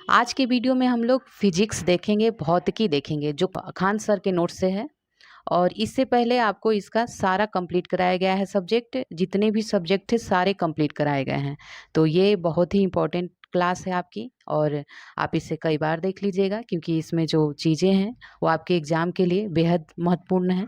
आज के वीडियो में हम लोग फिजिक्स देखेंगे, भौतिकी देखेंगे जो खान सर के नोट से है। और इससे पहले आपको इसका सारा कंप्लीट कराया गया है, सब्जेक्ट जितने भी सब्जेक्ट थे सारे कंप्लीट कराए गए हैं। तो ये बहुत ही इम्पोर्टेंट क्लास है आपकी, और आप इसे कई बार देख लीजिएगा क्योंकि इसमें जो चीज़ें हैं वो आपके एग्ज़ाम के लिए बेहद महत्वपूर्ण है।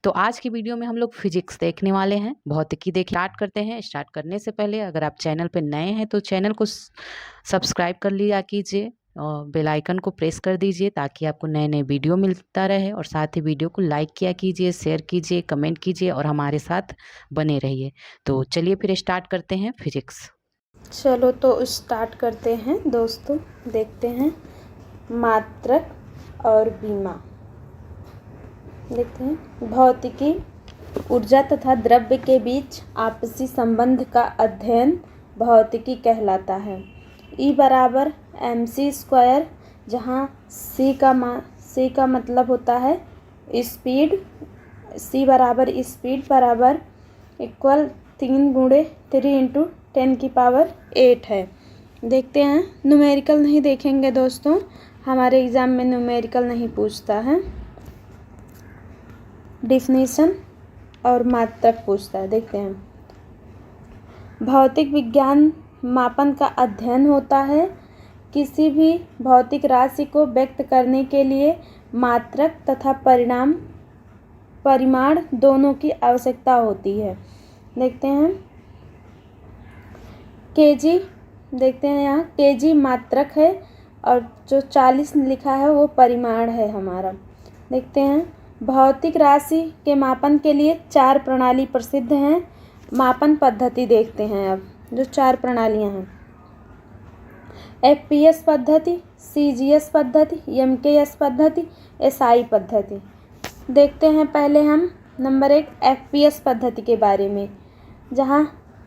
तो आज की वीडियो में हम लोग फिजिक्स देखने वाले हैं, भौतिकी देख स्टार्ट करते हैं। स्टार्ट करने से पहले अगर आप चैनल पर नए हैं तो चैनल को सब्सक्राइब कर लिया कीजिए और बेल आइकन को प्रेस कर दीजिए ताकि आपको नए नए वीडियो मिलता रहे। और साथ ही वीडियो को लाइक किया कीजिए, शेयर कीजिए, कमेंट कीजिए और हमारे साथ बने रहिए। तो चलिए फिर स्टार्ट करते हैं फिजिक्स। चलो तो स्टार्ट करते हैं दोस्तों। देखते हैं मात्रक और बीमा। देखते हैं भौतिकी ऊर्जा तथा द्रव्य के बीच आपसी संबंध का अध्ययन भौतिकी कहलाता है। E बराबर mc², जहाँ C का मतलब होता है स्पीड। C बराबर स्पीड बराबर इक्वल 3 × 3 × 10⁸ है। देखते हैं, न्यूमेरिकल नहीं देखेंगे दोस्तों, हमारे एग्ज़ाम में न्यूमेरिकल नहीं पूछता है, डिफिनीशन और मात्रक पूछता है। देखते हैं, भौतिक विज्ञान मापन का अध्ययन होता है। किसी भी भौतिक राशि को व्यक्त करने के लिए मात्रक तथा परिमाण दोनों की आवश्यकता होती है। देखते हैं केजी। देखते हैं यहाँ केजी मात्रक है और जो 40 लिखा है वो परिमाण है हमारा। देखते हैं भौतिक राशि के मापन के लिए 4 प्रणाली प्रसिद्ध हैं। मापन पद्धति देखते हैं अब, जो 4 प्रणालियाँ हैं, FPS पद्धति, CGS पद्धति, MKS पद्धति, SI पद्धति। देखते हैं पहले हम नंबर 1 FPS पद्धति के बारे में, जहाँ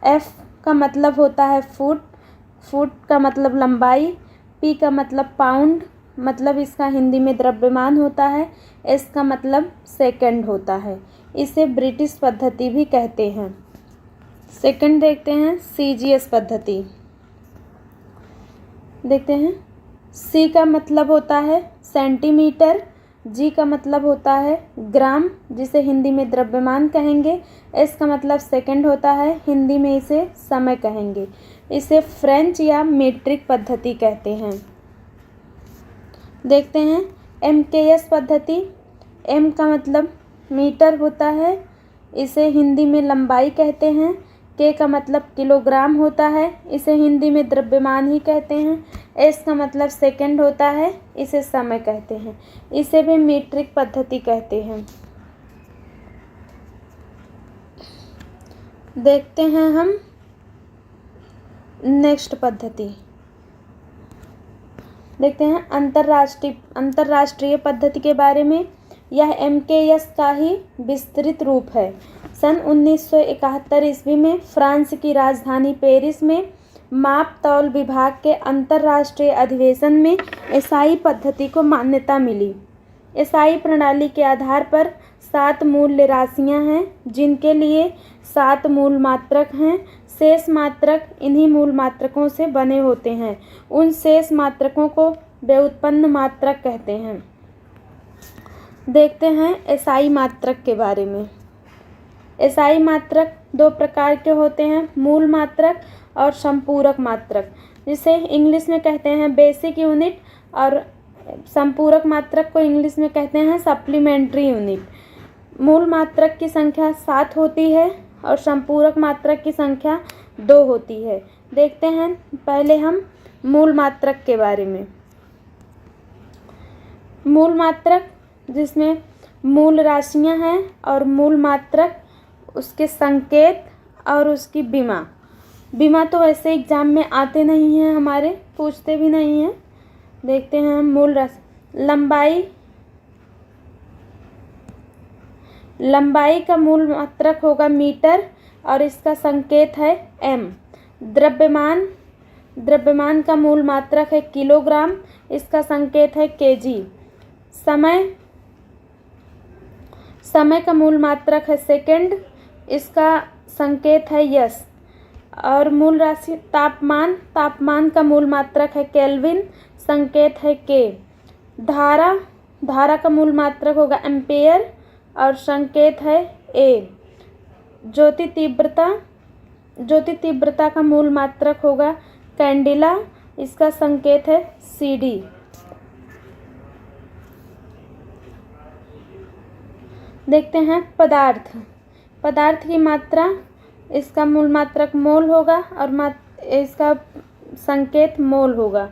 F का मतलब होता है फुट का मतलब लंबाई, P का मतलब पाउंड, मतलब इसका हिंदी में द्रव्यमान होता है, S का मतलब सेकंड होता है। इसे ब्रिटिश पद्धति भी कहते हैं। सेकंड देखते हैं CGS पद्धति। देखते हैं C का मतलब होता है सेंटीमीटर, G का मतलब होता है ग्राम, जिसे हिंदी में द्रव्यमान कहेंगे, S का मतलब सेकंड होता है, हिंदी में इसे समय कहेंगे। इसे फ्रेंच या मीट्रिक पद्धति कहते हैं। देखते हैं MKS पद्धति। M का मतलब मीटर होता है, इसे हिंदी में लंबाई कहते हैं। K का मतलब किलोग्राम होता है, इसे हिंदी में द्रव्यमान ही कहते हैं। S का मतलब सेकंड होता है, इसे समय कहते हैं। इसे भी मीट्रिक पद्धति कहते हैं। देखते हैं हम नेक्स्ट पद्धति। देखते हैं अंतर्राष्ट्रीय पद्धति के बारे में। यह MKS का ही विस्तृत रूप है। सन 1971 ईस्वी में फ्रांस की राजधानी पेरिस में माप तौल विभाग के अंतर्राष्ट्रीय अधिवेशन में SI पद्धति को मान्यता मिली। SI प्रणाली के आधार पर 7 मूल राशियां हैं, जिनके लिए 7 मूल मात्रक हैं। शेष मात्रक इन्हीं मूल मात्रकों से बने होते हैं। उन शेष मात्रकों को व्युत्पन्न मात्रक कहते हैं। देखते हैं SI मात्रक के बारे में। SI मात्रक 2 प्रकार के होते हैं, मूल मात्रक और संपूरक मात्रक, जिसे इंग्लिश में कहते हैं बेसिक यूनिट, और संपूरक मात्रक को इंग्लिश में कहते हैं सप्लीमेंट्री यूनिट। मूल मात्रक की संख्या 7 होती है और संपूरक मात्रक की संख्या 2 होती है। देखते हैं पहले हम मूल मात्रक के बारे में। मूल मात्रक जिसमें मूल राशियां हैं और मूल मात्रक, उसके संकेत और उसकी बीमा तो वैसे एग्ज़ाम में आते नहीं हैं, हमारे पूछते भी नहीं हैं। देखते हैं हम मूल राशि। लंबाई का मूल मात्रक होगा मीटर और इसका संकेत है m। द्रव्यमान का मूल मात्रक है किलोग्राम, इसका संकेत है kg। समय का मूल मात्रक है सेकंड, इसका संकेत है यस। और मूल राशि तापमान का मूल मात्रक है केल्विन, संकेत है के। धारा का मूल मात्रक होगा एम्पेयर और संकेत है ए। ज्योति तीव्रता का मूल मात्रक होगा कैंडिला, इसका संकेत है CD। देखते हैं पदार्थ की मात्रा, इसका मूल मात्रक मोल होगा और इसका संकेत मोल होगा।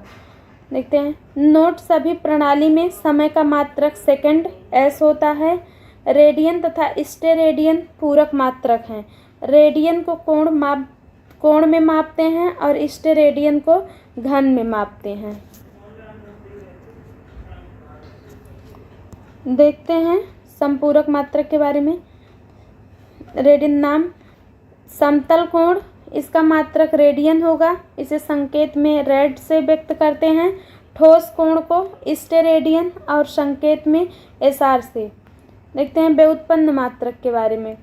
देखते हैं नोट सभी प्रणाली में समय का मात्रक सेकंड S होता है। रेडियन तथा स्टेरेडियन पूरक मात्रक हैं। रेडियन को कोण में मापते हैं और स्टेरेडियन को घन में मापते हैं। देखते हैं संपूरक मात्रक के बारे में। रेडियन नाम समतल कोण, इसका मात्रक रेडियन होगा, इसे संकेत में रेड से व्यक्त करते हैं। ठोस कोण को स्टेरेडियन और संकेत में SR से। देखते हैं व्युत्पन्न मात्रक के बारे में।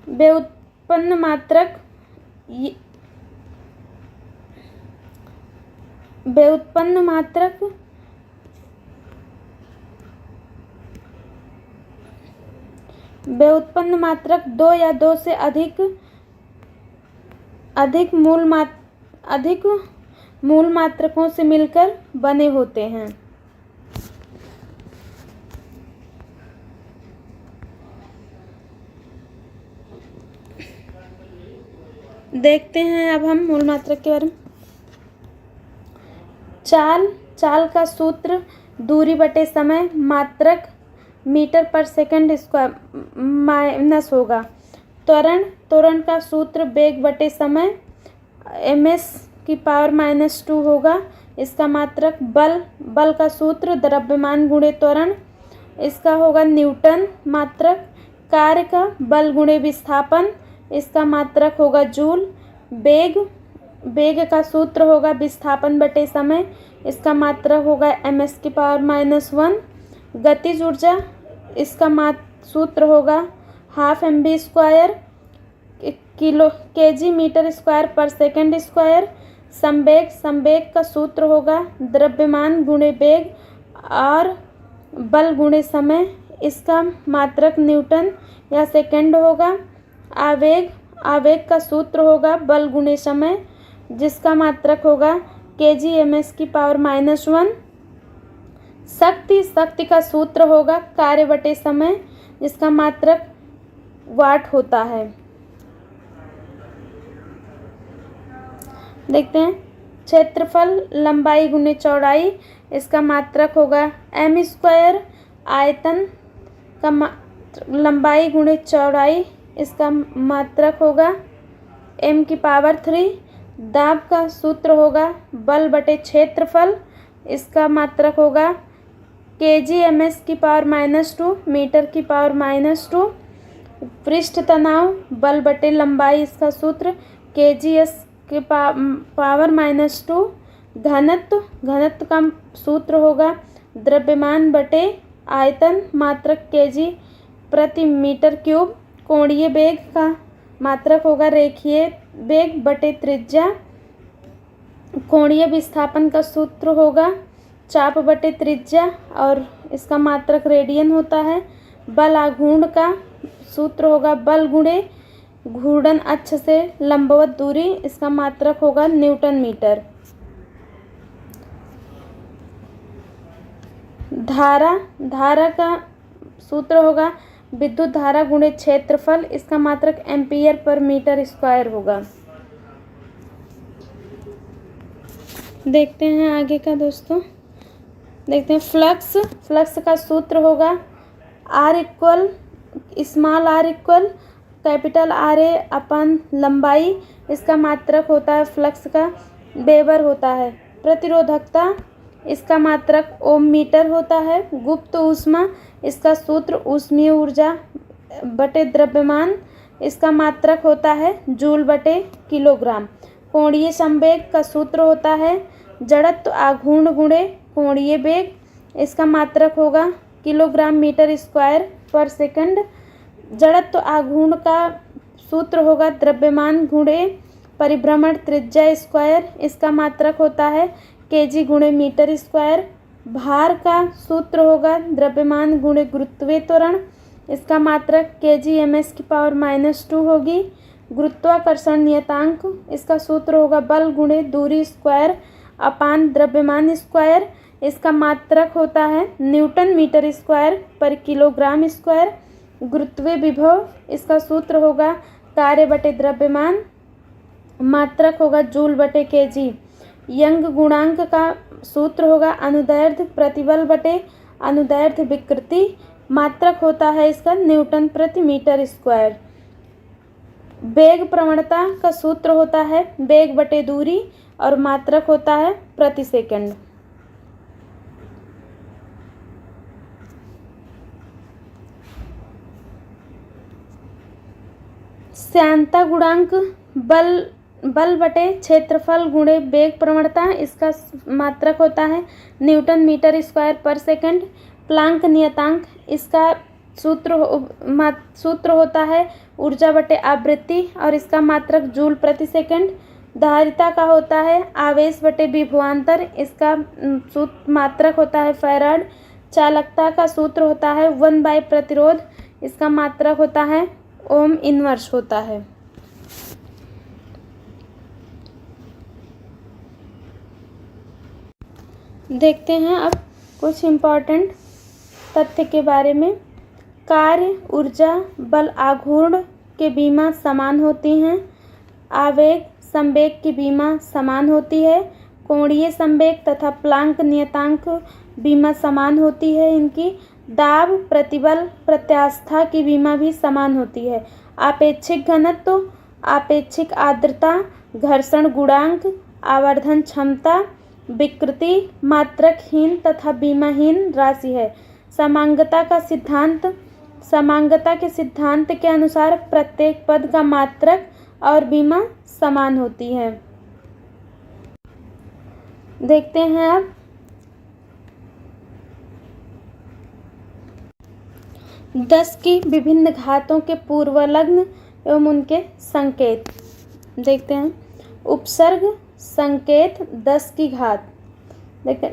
व्युत्पन्न मात्रक दो या दो से अधिक मूल मात्रकों से मिलकर बने होते हैं। देखते हैं अब हम मूल मात्रक के बारे में। चाल का सूत्र दूरी बटे समय मात्रक मीटर पर सेकंड स्क्वायर माइनस होगा। त्वरण का सूत्र वेग बटे समय ms⁻² होगा, इसका मात्रक। बल का सूत्र द्रव्यमान गुणे त्वरण, इसका होगा न्यूटन मात्रक। कार्य का बल गुणे विस्थापन, इसका मात्रक होगा जूल। वेग का सूत्र होगा विस्थापन बटे समय, इसका मात्रक होगा ms⁻⁻1। गतिज ऊर्जा, इसका सूत्र होगा 12 mv² kg मीटर स्क्वायर पर सेकंड स्क्वायर। संवेग का सूत्र होगा द्रव्यमान गुणे वेग और बल गुणे समय, इसका मात्रक न्यूटन या सेकंड होगा। आवेग का सूत्र होगा बल गुणे समय, जिसका मात्रक होगा kg ms⁻⁻1। शक्ति का सूत्र होगा कार्य बटे समय, जिसका मात्रक वाट होता है। देखते हैं क्षेत्रफल लंबाई गुणे चौड़ाई, इसका मात्रक होगा m²। आयतन का लंबाई गुणे चौड़ाई, इसका मात्रक होगा m⁻3। दाब का सूत्र होगा बल बटे क्षेत्रफल, इसका मात्रक होगा kg ms⁻⁻2 मीटर⁻⁻2। पृष्ठ तनाव बल बटे लंबाई, इसका सूत्र kgs⁻⁻2। घनत्व का सूत्र होगा द्रव्यमान बटे आयतन, मात्रक kg प्रति मीटर क्यूब। कोणीय वेग का मात्रक होगा रेखीय वेग बटे त्रिज्या। कोणीय विस्थापन का सूत्र होगा चाप बटे त्रिज्या और इसका मात्रक रेडियन होता है। बल आघूर्ण का सूत्र होगा बल गुणे घूर्णन अक्ष से लंबवत दूरी, इसका मात्रक होगा न्यूटन मीटर। धारा का सूत्र होगा विद्युत धारा गुणे क्षेत्रफल, इसका मात्रक एम्पियर पर मीटर स्क्वायर होगा। देखते हैं आगे का दोस्तों। देखते हैं फ्लक्स का सूत्र होगा small r equal capital RA अपन लंबाई, इसका मात्रक होता है फ्लक्स का वेबर होता है। प्रतिरोधकता, इसका मात्रक ओम मीटर होता है। गुप्त ऊष्मा, इसका सूत्र ऊष्मीय ऊर्जा बटे द्रव्यमान, इसका मात्रक होता है जूल बटे किलोग्राम। कोणीय संवेग का सूत्र होता है जड़त्व आघूर्ण गुणे कोणीय वेग, इसका मात्रक होगा किलोग्राम मीटर स्क्वायर पर सेकंड। जड़त्व आघूर्ण का सूत्र होगा द्रव्यमान गुणे परिभ्रमण त्रिज्या स्क्वायर, इसका मात्रक होता है केजी गुणे मीटर स्क्वायर। भार का सूत्र होगा द्रव्यमान गुणे गुरुत्वीय त्वरण, इसका मात्रक kg/(-2) होगी। गुरुत्वाकर्षण नियतांक, इसका सूत्र होगा बल गुणे दूरी स्क्वायर अपान द्रव्यमान स्क्वायर, इसका मात्रक होता है न्यूटन मीटर स्क्वायर पर किलोग्राम स्क्वायर। गुरुत्वीय विभव, इसका सूत्र होगा कार्य बटे द्रव्यमान, मात्रक होगा जूल बटे केजी। यंग गुणांक का सूत्र होगा अनुदैर्ध्य प्रतिबल बटे अनुदैर्ध्य विकृति, मात्रक होता है इसका न्यूटन प्रति मीटर स्क्वायर। वेग प्रवणता का सूत्र होता है वेग बटे दूरी और मात्रक होता है प्रति सेकंड। श्यानता गुणांक बल बटे क्षेत्रफल गुणे वेग प्रवणता, इसका मात्रक होता है न्यूटन मीटर स्क्वायर पर सेकंड। प्लांक नियतांक, इसका सूत्र होता है ऊर्जा बटे आवृत्ति और इसका मात्रक जूल प्रति सेकंड। धारिता का होता है आवेश बटे विभवांतर, इसका मात्रक होता है फैराड। चालकता का सूत्र होता है 1/प्रतिरोध, इसका मात्रक होता है ओम इनवर्स होता है। देखते हैं अब कुछ इम्पोर्टेंट तथ्य के बारे में। कार्य, ऊर्जा, बल आघूर्ण के बीमा समान होती हैं। आवेग संवेग की बीमा समान होती है। कोणीय संवेग तथा प्लांक नियतांक बीमा समान होती है इनकी। दाब, प्रतिबल, प्रत्यास्था की बीमा भी समान होती है। आपेक्षिक घनत्व, आपेक्षिक आर्द्रता, घर्षण गुणांक, आवर्धन क्षमता, विकृति मात्रकहीन तथा बीमाहीन राशि है। समांगता के सिद्धांत के अनुसार प्रत्येक पद का मात्रक और बीमा समान होती है। देखते हैं अब 10 की विभिन्न घातों के पूर्वलग्न एवं उनके संकेत। देखते हैं उपसर्ग संकेत 10 की घात। देखते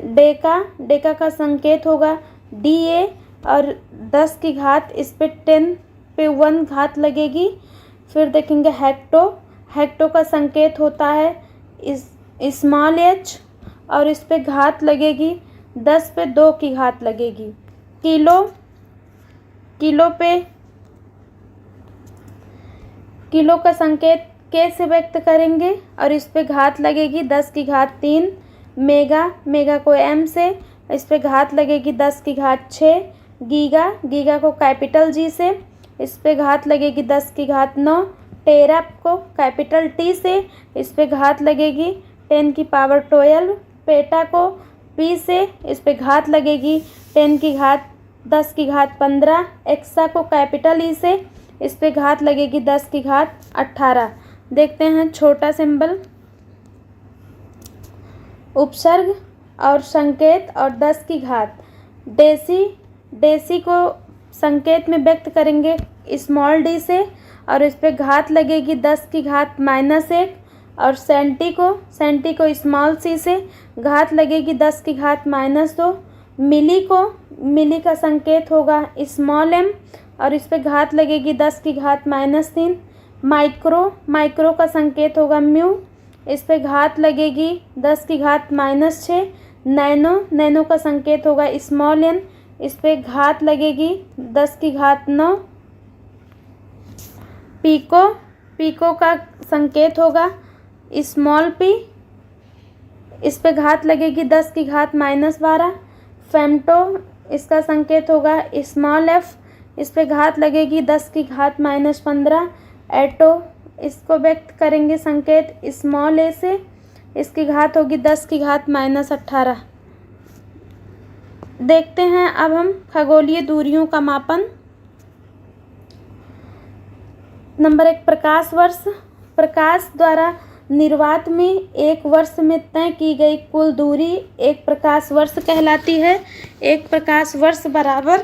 डेका का संकेत होगा DA और 10 की घात इस पे 10 पे 1 घात लगेगी। फिर देखेंगे हेक्टो का संकेत होता है स्मॉल h और इस पे घात लगेगी 10 पे 2 की घात लगेगी। किलो का संकेत K से व्यक्त करेंगे और इस पे घात लगेगी 10 की घात 3। मेगा को M से, इस पे घात लगेगी 10 की घात 6। गीगा को कैपिटल G से, इस पे घात लगेगी 10 की घात 9। टेरा को कैपिटल T से, इस पे घात लगेगी 10 की पावर 12। पेटा को P से, इस पे घात लगेगी 10 की घात 10 की घात 15। एक्सा को कैपिटल E से, इस पे घात लगेगी 10 की घात 18। देखते हैं छोटा सिंबल उपसर्ग और संकेत और 10 की घात। डेसी को संकेत में व्यक्त करेंगे स्मॉल d से और इस पे घात लगेगी 10 की घात -1। और सेंटी को स्मॉल c से घात लगेगी 10 की घात -2। मिली का संकेत होगा स्मॉल m और इस पे घात लगेगी 10 की घात -3। माइक्रो का संकेत होगा म्यू, इस पे घात लगेगी 10 की घात -6। नैनो का संकेत होगा स्मॉल n, इस पे घात लगेगी 10 की घात 9। पीको का संकेत होगा स्मॉल p, इस पे घात लगेगी 10 की घात -12। फेम्टो, इसका संकेत होगा स्मॉल f, इस पे घात लगेगी 10 की घात -15। एटो, इसको व्यक्त करेंगे संकेत स्मॉल a से, इसकी घात होगी 10 की घात -18। देखते हैं अब हम खगोलीय दूरियों का मापन। नंबर 1 प्रकाश वर्ष। प्रकाश द्वारा निर्वात में एक वर्ष में तय की गई कुल दूरी एक प्रकाश वर्ष कहलाती है। एक प्रकाश वर्ष बराबर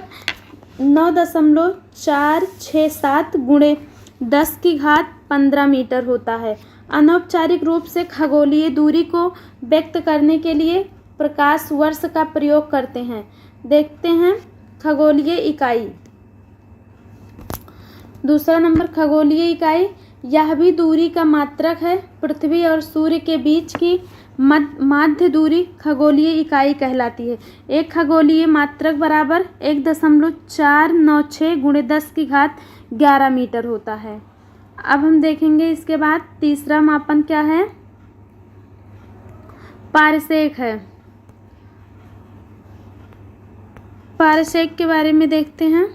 9.467 × 10 की घात 15 मीटर होता है। अनौपचारिक रूप से खगोलीय दूरी को व्यक्त करने के लिए प्रकाश वर्ष का प्रयोग करते हैं। देखते हैं खगोलीय इकाई। दूसरा नंबर खगोलीय इकाई, यह भी दूरी का मात्रक है। पृथ्वी और सूर्य के बीच की माध्य दूरी खगोलीय इकाई कहलाती है। एक खगोलीय मात्रक बराबर 1.496 × 10⁻11 मीटर होता है। अब हम देखेंगे इसके बाद तीसरा मापन क्या है, पारसेक है। पारसेक के बारे में देखते हैं।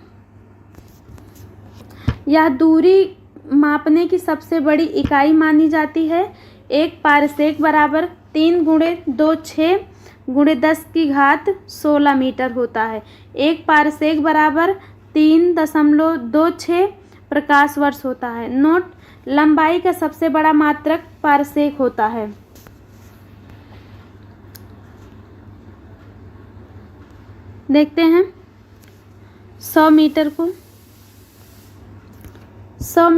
यह दूरी मापने की सबसे बड़ी इकाई मानी जाती है। एक पारसेक बराबर 3 × 26 × 10⁻16 मीटर होता है। एक पारसेक बराबर 3.26 प्रकाश वर्ष होता है। नोट, लंबाई का सबसे बड़ा मात्रक पारसेक होता है। देखते हैं 100 मीटर को। 100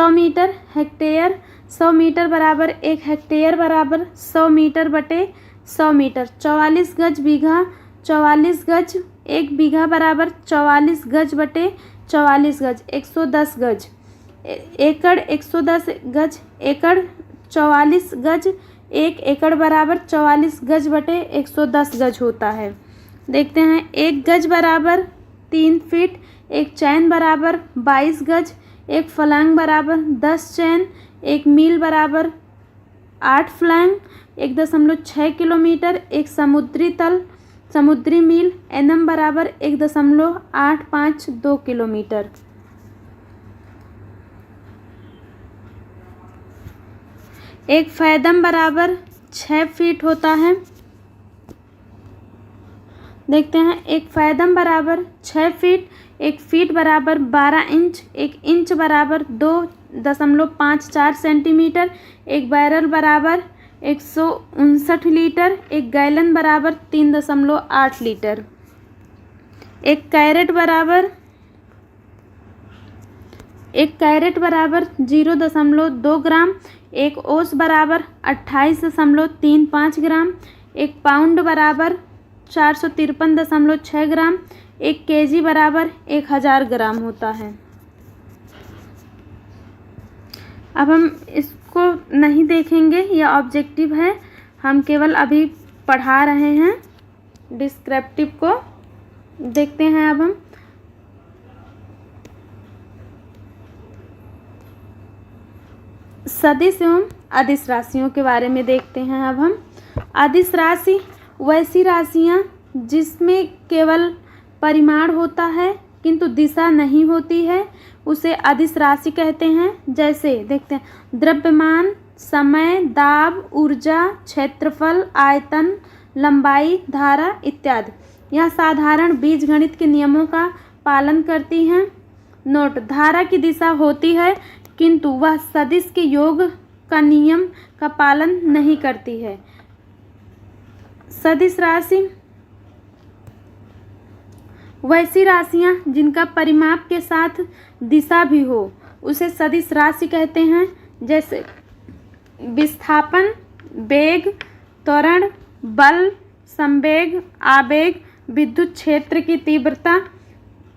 मीटर हेक्टेयर। 100 मीटर बराबर 1 हेक्टेयर बराबर 100 मीटर बटे 100 मीटर। 44 गज बीघा। 44 गज 1 बीघा बराबर 44 गज बटे 44 गज 110 गज। एकड़ 110 गज। एकड़ 44 गज 1 एकड़ बराबर 44 गज बटे 110 गज होता है। देखते हैं 1 गज बराबर 3 फीट। एक चैन बराबर 22 गज। एक फलांग बराबर 10 चैन। 1 मील बराबर 8 फलांग 1.6 किलोमीटर। एक समुद्री मील। एनएम बराबर 1.852 किलोमीटर। एक फैदम बराबर 6 फीट होता है। देखते हैं एक फैदम बराबर 6 फीट। एक फीट बराबर 12 इंच। एक इंच बराबर 2.54 सेंटीमीटर। एक बैरल बराबर 159 लीटर। एक गैलन बराबर 3.8 लीटर। एक कैरेट बराबर 0.2 ग्राम। एक ओस बराबर 28.35 ग्राम। एक पाउंड बराबर 453.6 ग्राम। एक केजी बराबर 1000 ग्राम होता है। अब हम इसको नहीं देखेंगे, यह ऑब्जेक्टिव है, हम केवल अभी पढ़ा रहे हैं। डिस्क्रिप्टिव को देखते हैं। अब हम सदिश एवं अदिश राशियों के बारे में देखते हैं। अब हम अदिश राशि वैसी राशियाँ जिसमें केवल परिमाण होता है किंतु दिशा नहीं होती है, उसे अदिश राशि कहते हैं। जैसे देखते हैं द्रव्यमान, समय, दाब, ऊर्जा, क्षेत्रफल, आयतन, लंबाई, धारा इत्यादि। यह साधारण बीजगणित के नियमों का पालन करती हैं। नोट, धारा की दिशा होती है किंतु वह सदिश के योग का नियम का पालन नहीं करती है। सदिश राशि वैसी राशियाँ जिनका परिमाप के साथ दिशा भी हो, उसे सदिश राशि कहते हैं। जैसे विस्थापन, वेग, त्वरण, बल, संवेग, आवेग, विद्युत क्षेत्र की तीव्रता,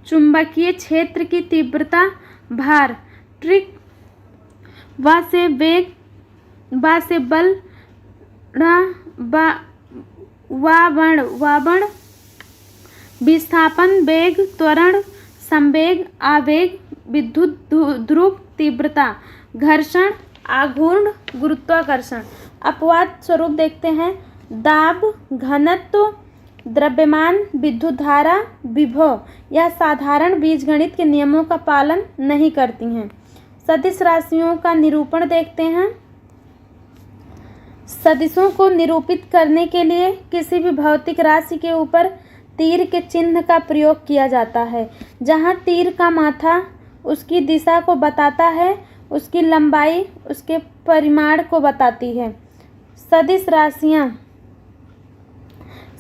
चुंबकीय क्षेत्र की तीव्रता, भार, ट्रिक, वा से वेग, बा से बल, वावण, विस्थापन, वेग, त्वरण, संवेग, आवेग, विद्युत ध्रुव, तीव्रता, घर्षण, आघूर्ण, गुरुत्वाकर्षण। अपवाद स्वरूप देखते हैं दाब, घनत्व, द्रव्यमान, विद्युत धारा, विभव। यह साधारण बीजगणित के नियमों का पालन नहीं करती हैं। सदिश राशियों का निरूपण देखते हैं। सदिशों को निरूपित करने के लिए किसी भी भौतिक राशि के ऊपर तीर के चिन्ह का प्रयोग किया जाता है। जहाँ तीर का माथा उसकी दिशा को बताता है, उसकी लंबाई उसके परिमाण को बताती है।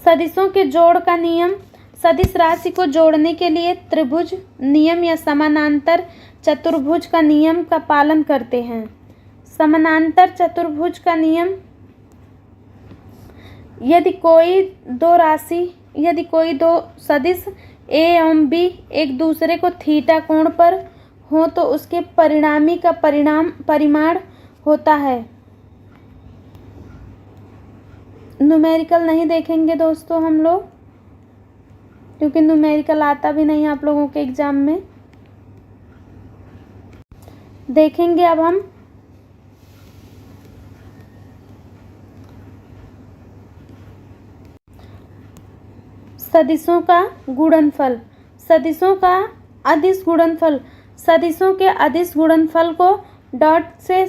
सदिशों के जोड़ का नियम। सदिश राशि को जोड़ने के लिए त्रिभुज नियम या समानांतर चतुर्भुज का नियम का पालन करते हैं। समानांतर चतुर्भुज का नियम, यदि कोई दो सदिश ए एवं बी एक दूसरे को थीटा कोण पर हो तो उसके परिणामी का परिमाण होता है। न्यूमेरिकल नहीं देखेंगे दोस्तों हम लोग, क्योंकि न्यूमेरिकल आता भी नहीं आप लोगों के एग्जाम में। देखेंगे अब हम सदिशों का गुणनफल। सदिशों का अदिश गुणनफल। सदिशों के अदिश गुणनफल को डॉट से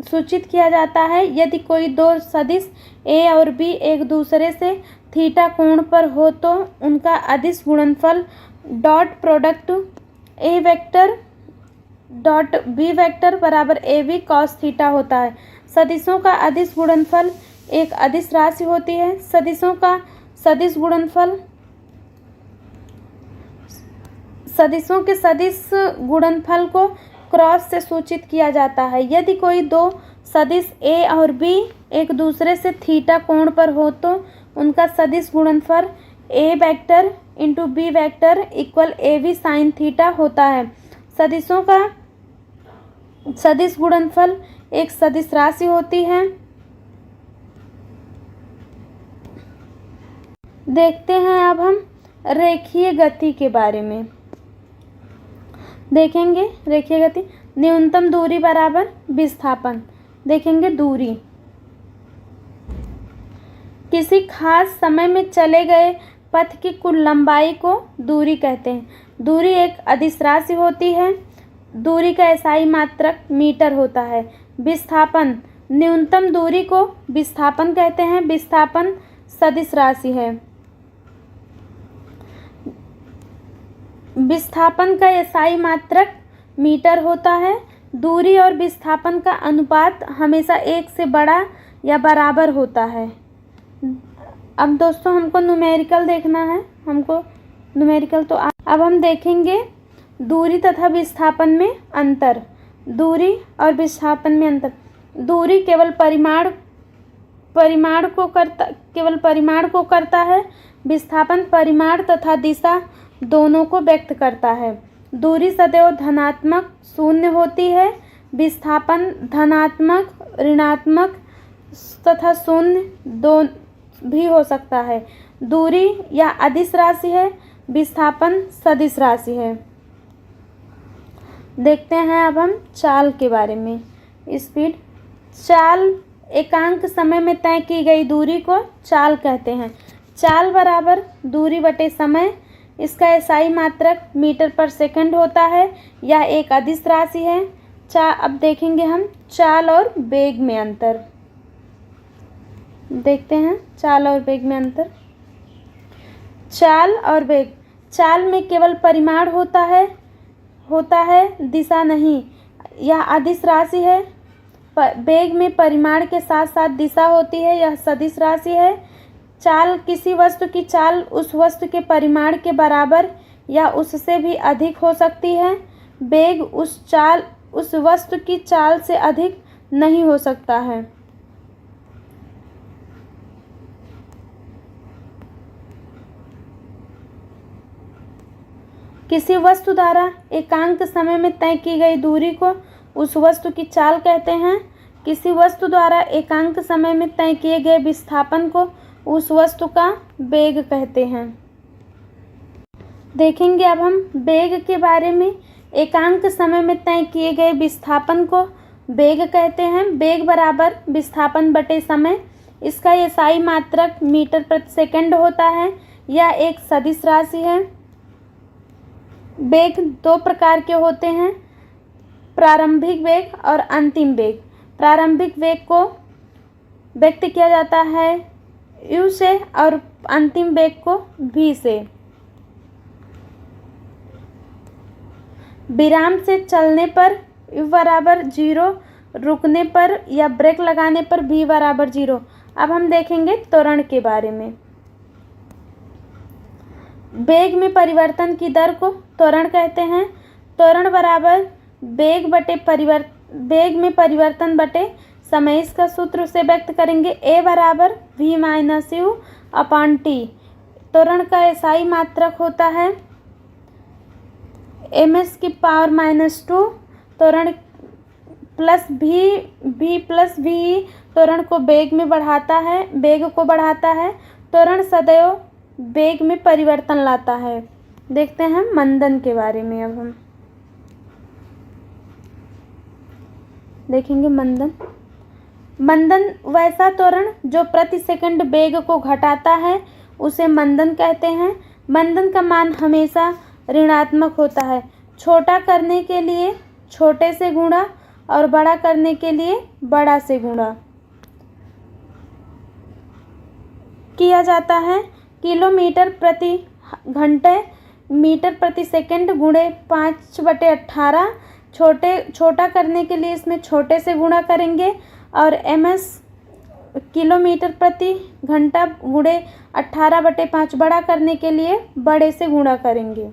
सूचित किया जाता है। यदि कोई दो सदिश ए और बी एक दूसरे से थीटा कोण पर हो तो उनका अदिश गुणनफल dot product A vector dot B vector बराबर ए बी कॉस थीटा होता है। सदिशों का अदिश गुणनफल एक अदिश राशि होती है। सदिशों का सदिश गुणनफल, सदिशों के सदिश गुणनफल को क्रॉस से सूचित किया जाता है। यदि कोई दो सदिश ए और बी एक दूसरे से थीटा कोण पर हो तो उनका सदिश गुणनफल A vector into B vector equal A B sine theta होता है। सदिशों का सदिश गुणनफल एक सदिश राशि होती है। देखते हैं अब हम रेखीय गति के बारे में देखेंगे। रेखीय गति, न्यूनतम दूरी बराबर विस्थापन। देखेंगे दूरी, किसी खास समय में चले गए पथ की कुल लंबाई को दूरी कहते हैं। दूरी एक अदिश राशि होती है। दूरी का एसआई मात्रक मीटर होता है। विस्थापन, न्यूनतम दूरी को विस्थापन कहते हैं। विस्थापन सदिश राशि है। विस्थापन का एसआई मात्रक मीटर होता है। दूरी और विस्थापन का अनुपात हमेशा एक से बड़ा या बराबर होता है। अब दोस्तों हमको न्यूमेरिकल देखना है। हमको न्यूमेरिकल तो अब हम देखेंगे दूरी तथा विस्थापन में अंतर। दूरी और विस्थापन में अंतर। दूरी केवल परिमाण को करता है। विस्थापन परिमाण तथा दिशा दोनों को व्यक्त करता है। दूरी सदैव धनात्मक शून्य होती है। विस्थापन धनात्मक, ऋणात्मक तथा शून्य दो भी हो सकता है। दूरी या अदिश राशि है, विस्थापन सदिश राशि है। देखते हैं अब हम चाल के बारे में। स्पीड, चाल एकांक समय में तय की गई दूरी को चाल कहते हैं। चाल बराबर दूरी बटे समय। इसका एसआई मात्रक मीटर पर सेकंड होता है। यह एक अदिश राशि है। अब देखेंगे हम चाल और वेग में अंतर। देखते हैं चाल और वेग में अंतर। चाल और वेग, चाल में केवल परिमाण होता है, दिशा नहीं। यह अदिश राशि है। वेग में परिमाण के साथ साथ दिशा होती है। यह सदिश राशि है। चाल, किसी वस्तु की चाल उस वस्तु के परिमाण के बराबर या उससे भी अधिक हो सकती है। वेग उस वस्तु की चाल से अधिक नहीं हो सकता है। किसी वस्तु द्वारा एकांक समय में तय की गई दूरी को उस वस्तु की चाल कहते हैं। किसी वस्तु द्वारा एकांक समय में तय किए गए विस्थापन को उस वस्तु का वेग कहते हैं। देखेंगे अब हम वेग के बारे में। एकांक समय में तय किए गए विस्थापन को वेग कहते हैं। वेग बराबर विस्थापन बटे समय। इसका एसआई मात्रक मीटर प्रति सेकंड होता है। यह एक सदिश राशि है। वेग दो प्रकार के होते हैं, प्रारंभिक वेग और अंतिम वेग। प्रारंभिक वेग को व्यक्त किया जाता है u से और अंतिम वेग को v से। विराम से चलने पर u बराबर 0, रुकने पर या ब्रेक लगाने पर v बराबर 0। अब हम देखेंगे त्वरण के बारे में। वेग में परिवर्तन की दर को त्वरण कहते हैं। त्वरण बराबर वेग में परिवर्तन बटे समय। इसका सूत्र से व्यक्त करेंगे a बराबर v minus you upon T. त्वरण का एसआई मात्रक होता है ms की पावर -2। त्वरण प्लस v प्लस वी त्वरण को वेग को बढ़ाता है। त्वरण सदैव वेग में परिवर्तन लाता है। देखते हैं मंदन के बारे में। अब हम देखेंगे मंदन वैसा त्वरण जो प्रति सेकंड वेग को घटाता है उसे मंदन कहते हैं। मंदन का मान हमेशा ऋणात्मक होता है। छोटा करने के लिए छोटे से गुणा और बड़ा करने के लिए बड़ा से गुणा किया जाता है। किलोमीटर प्रति घंटे मीटर प्रति सेकंड गुणे 5/18। छोटा करने के लिए इसमें छोटे से गुणा करेंगे और ms किलोमीटर प्रति घंटा गुणे 18/5 बड़ा करने के लिए बड़े से गुणा करेंगे।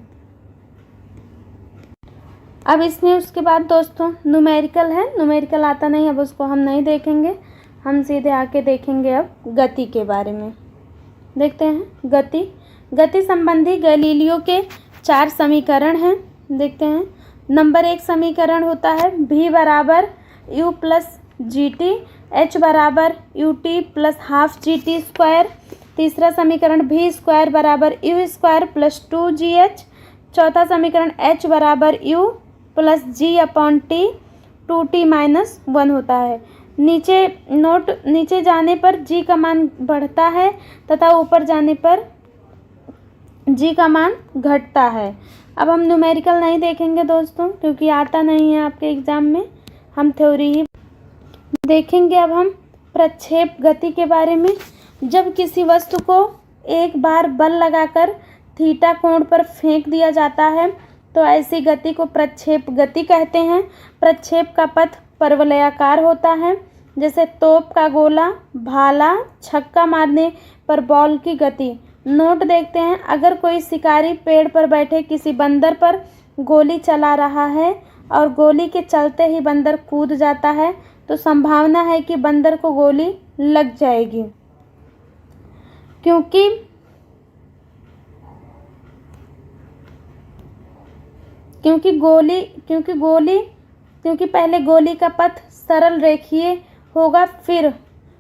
अब इसमें उसके बाद दोस्तों न्यूमेरिकल है। न्यूमेरिकल आता नहीं, अब उसको हम नहीं देखेंगे, हम सीधे आके देखेंगे अब गति के बारे में। देखते हैं गति संबंधी गैलीलियो के 4 समीकरण हैं। देखते हैं। नंबर 1 समीकरण होता है v बराबर u plus G T, h बराबर U T plus half G T square. तीसरा समीकरण v स्क्वायर बराबर u स्क्वायर प्लस 2gh। चौथा समीकरण h बराबर u प्लस जी अपॉन टी 2t-1 होता है। नीचे जाने पर g का मान बढ़ता है तथा ऊपर जाने पर g का मान घटता है। अब हम न्यूमेरिकल नहीं देखेंगे दोस्तों, क्योंकि आता नहीं है आपके एग्ज़ाम में, हम थ्योरी ही देखेंगे। अब हम प्रक्षेप गति के बारे में। जब किसी वस्तु को एक बार बल लगाकर थीटा कोण पर फेंक दिया जाता है तो ऐसी गति को प्रक्षेप गति कहते हैं। प्रक्षेप का पथ परवलयाकार होता है, जैसे तोप का गोला, भाला, छक्का मारने पर बॉल की गति। नोट देखते हैं। अगर कोई शिकारी पेड़ पर बैठे किसी बंदर पर गोली चला रहा है और गोली के चलते ही बंदर कूद जाता है तो संभावना है कि बंदर को गोली लग जाएगी, क्योंकि पहले गोली का पथ सरल रेखीय होगा, फिर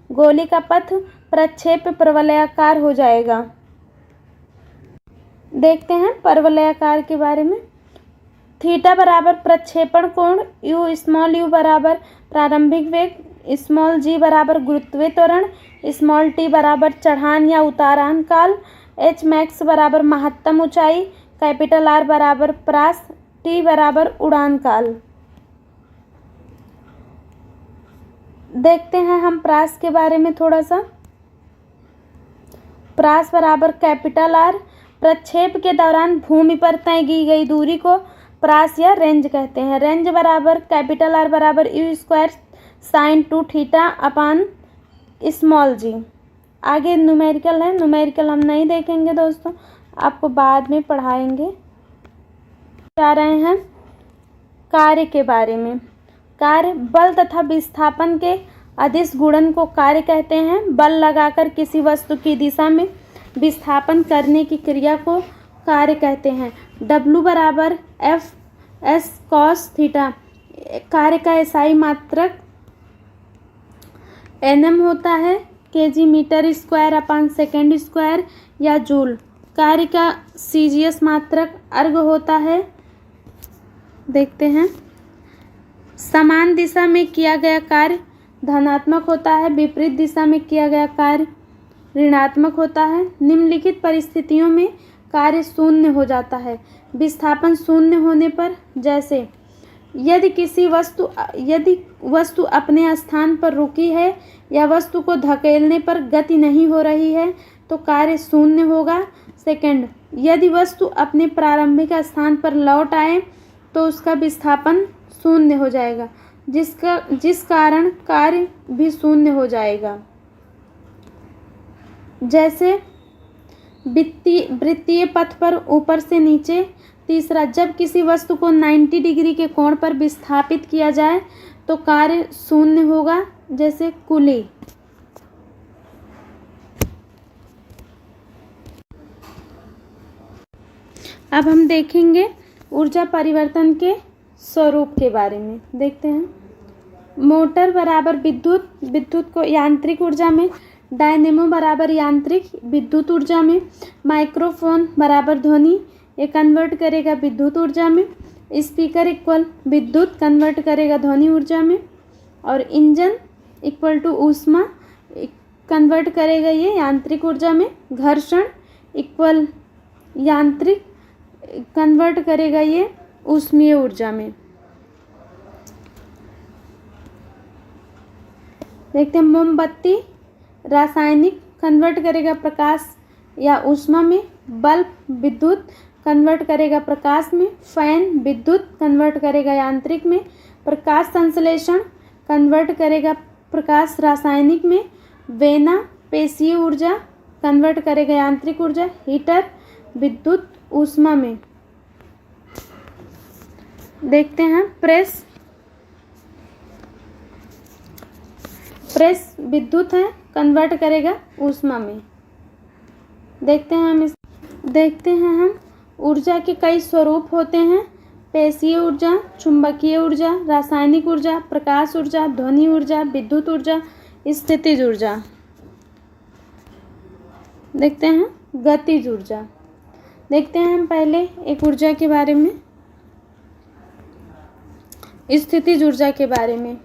गोली का पथ प्रक्षेप परवलयाकार हो जाएगा। देखते हैं परवलयाकार के बारे में। थीटा बराबर प्रक्षेपण कोण, स्मॉल यू बराबर प्रारंभिक वेग, स्मॉल जी बराबर गुरुत्वीय त्वरण, स्मॉल टी बराबर चढ़ान या उतारान काल, एच मैक्स बराबर महत्तम ऊंचाई, कैपिटल आर बराबर प्रास, टी बराबर उड़ान काल। देखते हैं हम प्रास के बारे में थोड़ा सा। प्रास बराबर कैपिटल आर। प्रक्षेप के दौरान भूमि पर तय की गई दूरी को प्रास या रेंज कहते हैं। रेंज बराबर कैपिटल आर बराबर U square sine 2 theta upon small G. आगे न्यूमेरिकल है, न्यूमेरिकल हम नहीं देखेंगे दोस्तों, आपको बाद में पढ़ाएंगे। जा रहे हैं कार्य के बारे में। कार्य बल तथा विस्थापन के अदिश गुणन को कार्य कहते हैं। बल लगाकर किसी वस्तु की दिशा में विस्थापन करने की क्रिया को कार्य कहते हैं। W बराबर एफ एस कॉस थीटा। कार्य का एसआई मात्रक nm होता है, kg metre square upon second square या जूल। कार्य का CGS मात्रक अर्ग होता है। देखते हैं। समान दिशा में किया गया कार्य धनात्मक होता है, विपरीत दिशा में किया गया कार्य ऋणात्मक होता है। निम्नलिखित परिस्थितियों में कार्य शून्य हो जाता है। विस्थापन शून्य होने पर, जैसे यदि वस्तु अपने स्थान पर रुकी है या वस्तु को धकेलने पर गति नहीं हो रही है तो कार्य शून्य होगा। सेकंड, यदि वस्तु अपने प्रारंभिक स्थान पर लौट आए तो उसका विस्थापन शून्य हो जाएगा, जिस कारण कार्य भी शून्य हो जाएगा। जैसे वृत्तीय पथ पर ऊपर से नीचे। तीसरा, जब किसी वस्तु को 90 डिग्री के कोण पर विस्थापित किया जाए तो कार्य शून्य होगा, जैसे कुली। अब हम देखेंगे ऊर्जा परिवर्तन के स्वरूप के बारे में। देखते हैं। मोटर बराबर विद्युत, विद्युत को यांत्रिक ऊर्जा में। डायनेमो बराबर यांत्रिक विद्युत ऊर्जा में। माइक्रोफोन बराबर ध्वनि, ये कन्वर्ट करेगा विद्युत ऊर्जा में। स्पीकर इक्वल विद्युत कन्वर्ट करेगा ध्वनि ऊर्जा में। और इंजन इक्वल टू ऊष्मा कन्वर्ट करेगा ये यांत्रिक ऊर्जा में। घर्षण इक्वल यांत्रिक कन्वर्ट करेगा ये ऊष्मीय ऊर्जा में। देखते हैं। मोमबत्ती रासायनिक कन्वर्ट करेगा प्रकाश या ऊष्मा में। बल्ब विद्युत कन्वर्ट करेगा प्रकाश में। फैन विद्युत कन्वर्ट करेगा यांत्रिक में। प्रकाश संश्लेषण कन्वर्ट करेगा प्रकाश रासायनिक में। वेना पेशीय ऊर्जा कन्वर्ट करेगा यांत्रिक ऊर्जा। हीटर विद्युत ऊष्मा में। देखते हैं। प्रेस विद्युत है, कन्वर्ट करेगा ऊष्मा में। देखते हैं हम ऊर्जा के कई स्वरूप होते हैं। पेशीय ऊर्जा, चुंबकीय ऊर्जा, रासायनिक ऊर्जा, प्रकाश ऊर्जा, ध्वनि ऊर्जा, विद्युत ऊर्जा, स्थितिज ऊर्जा। देखते हैं। गतिज ऊर्जा। देखते हैं हम पहले एक ऊर्जा के बारे में, स्थितिज ऊर्जा के बारे में।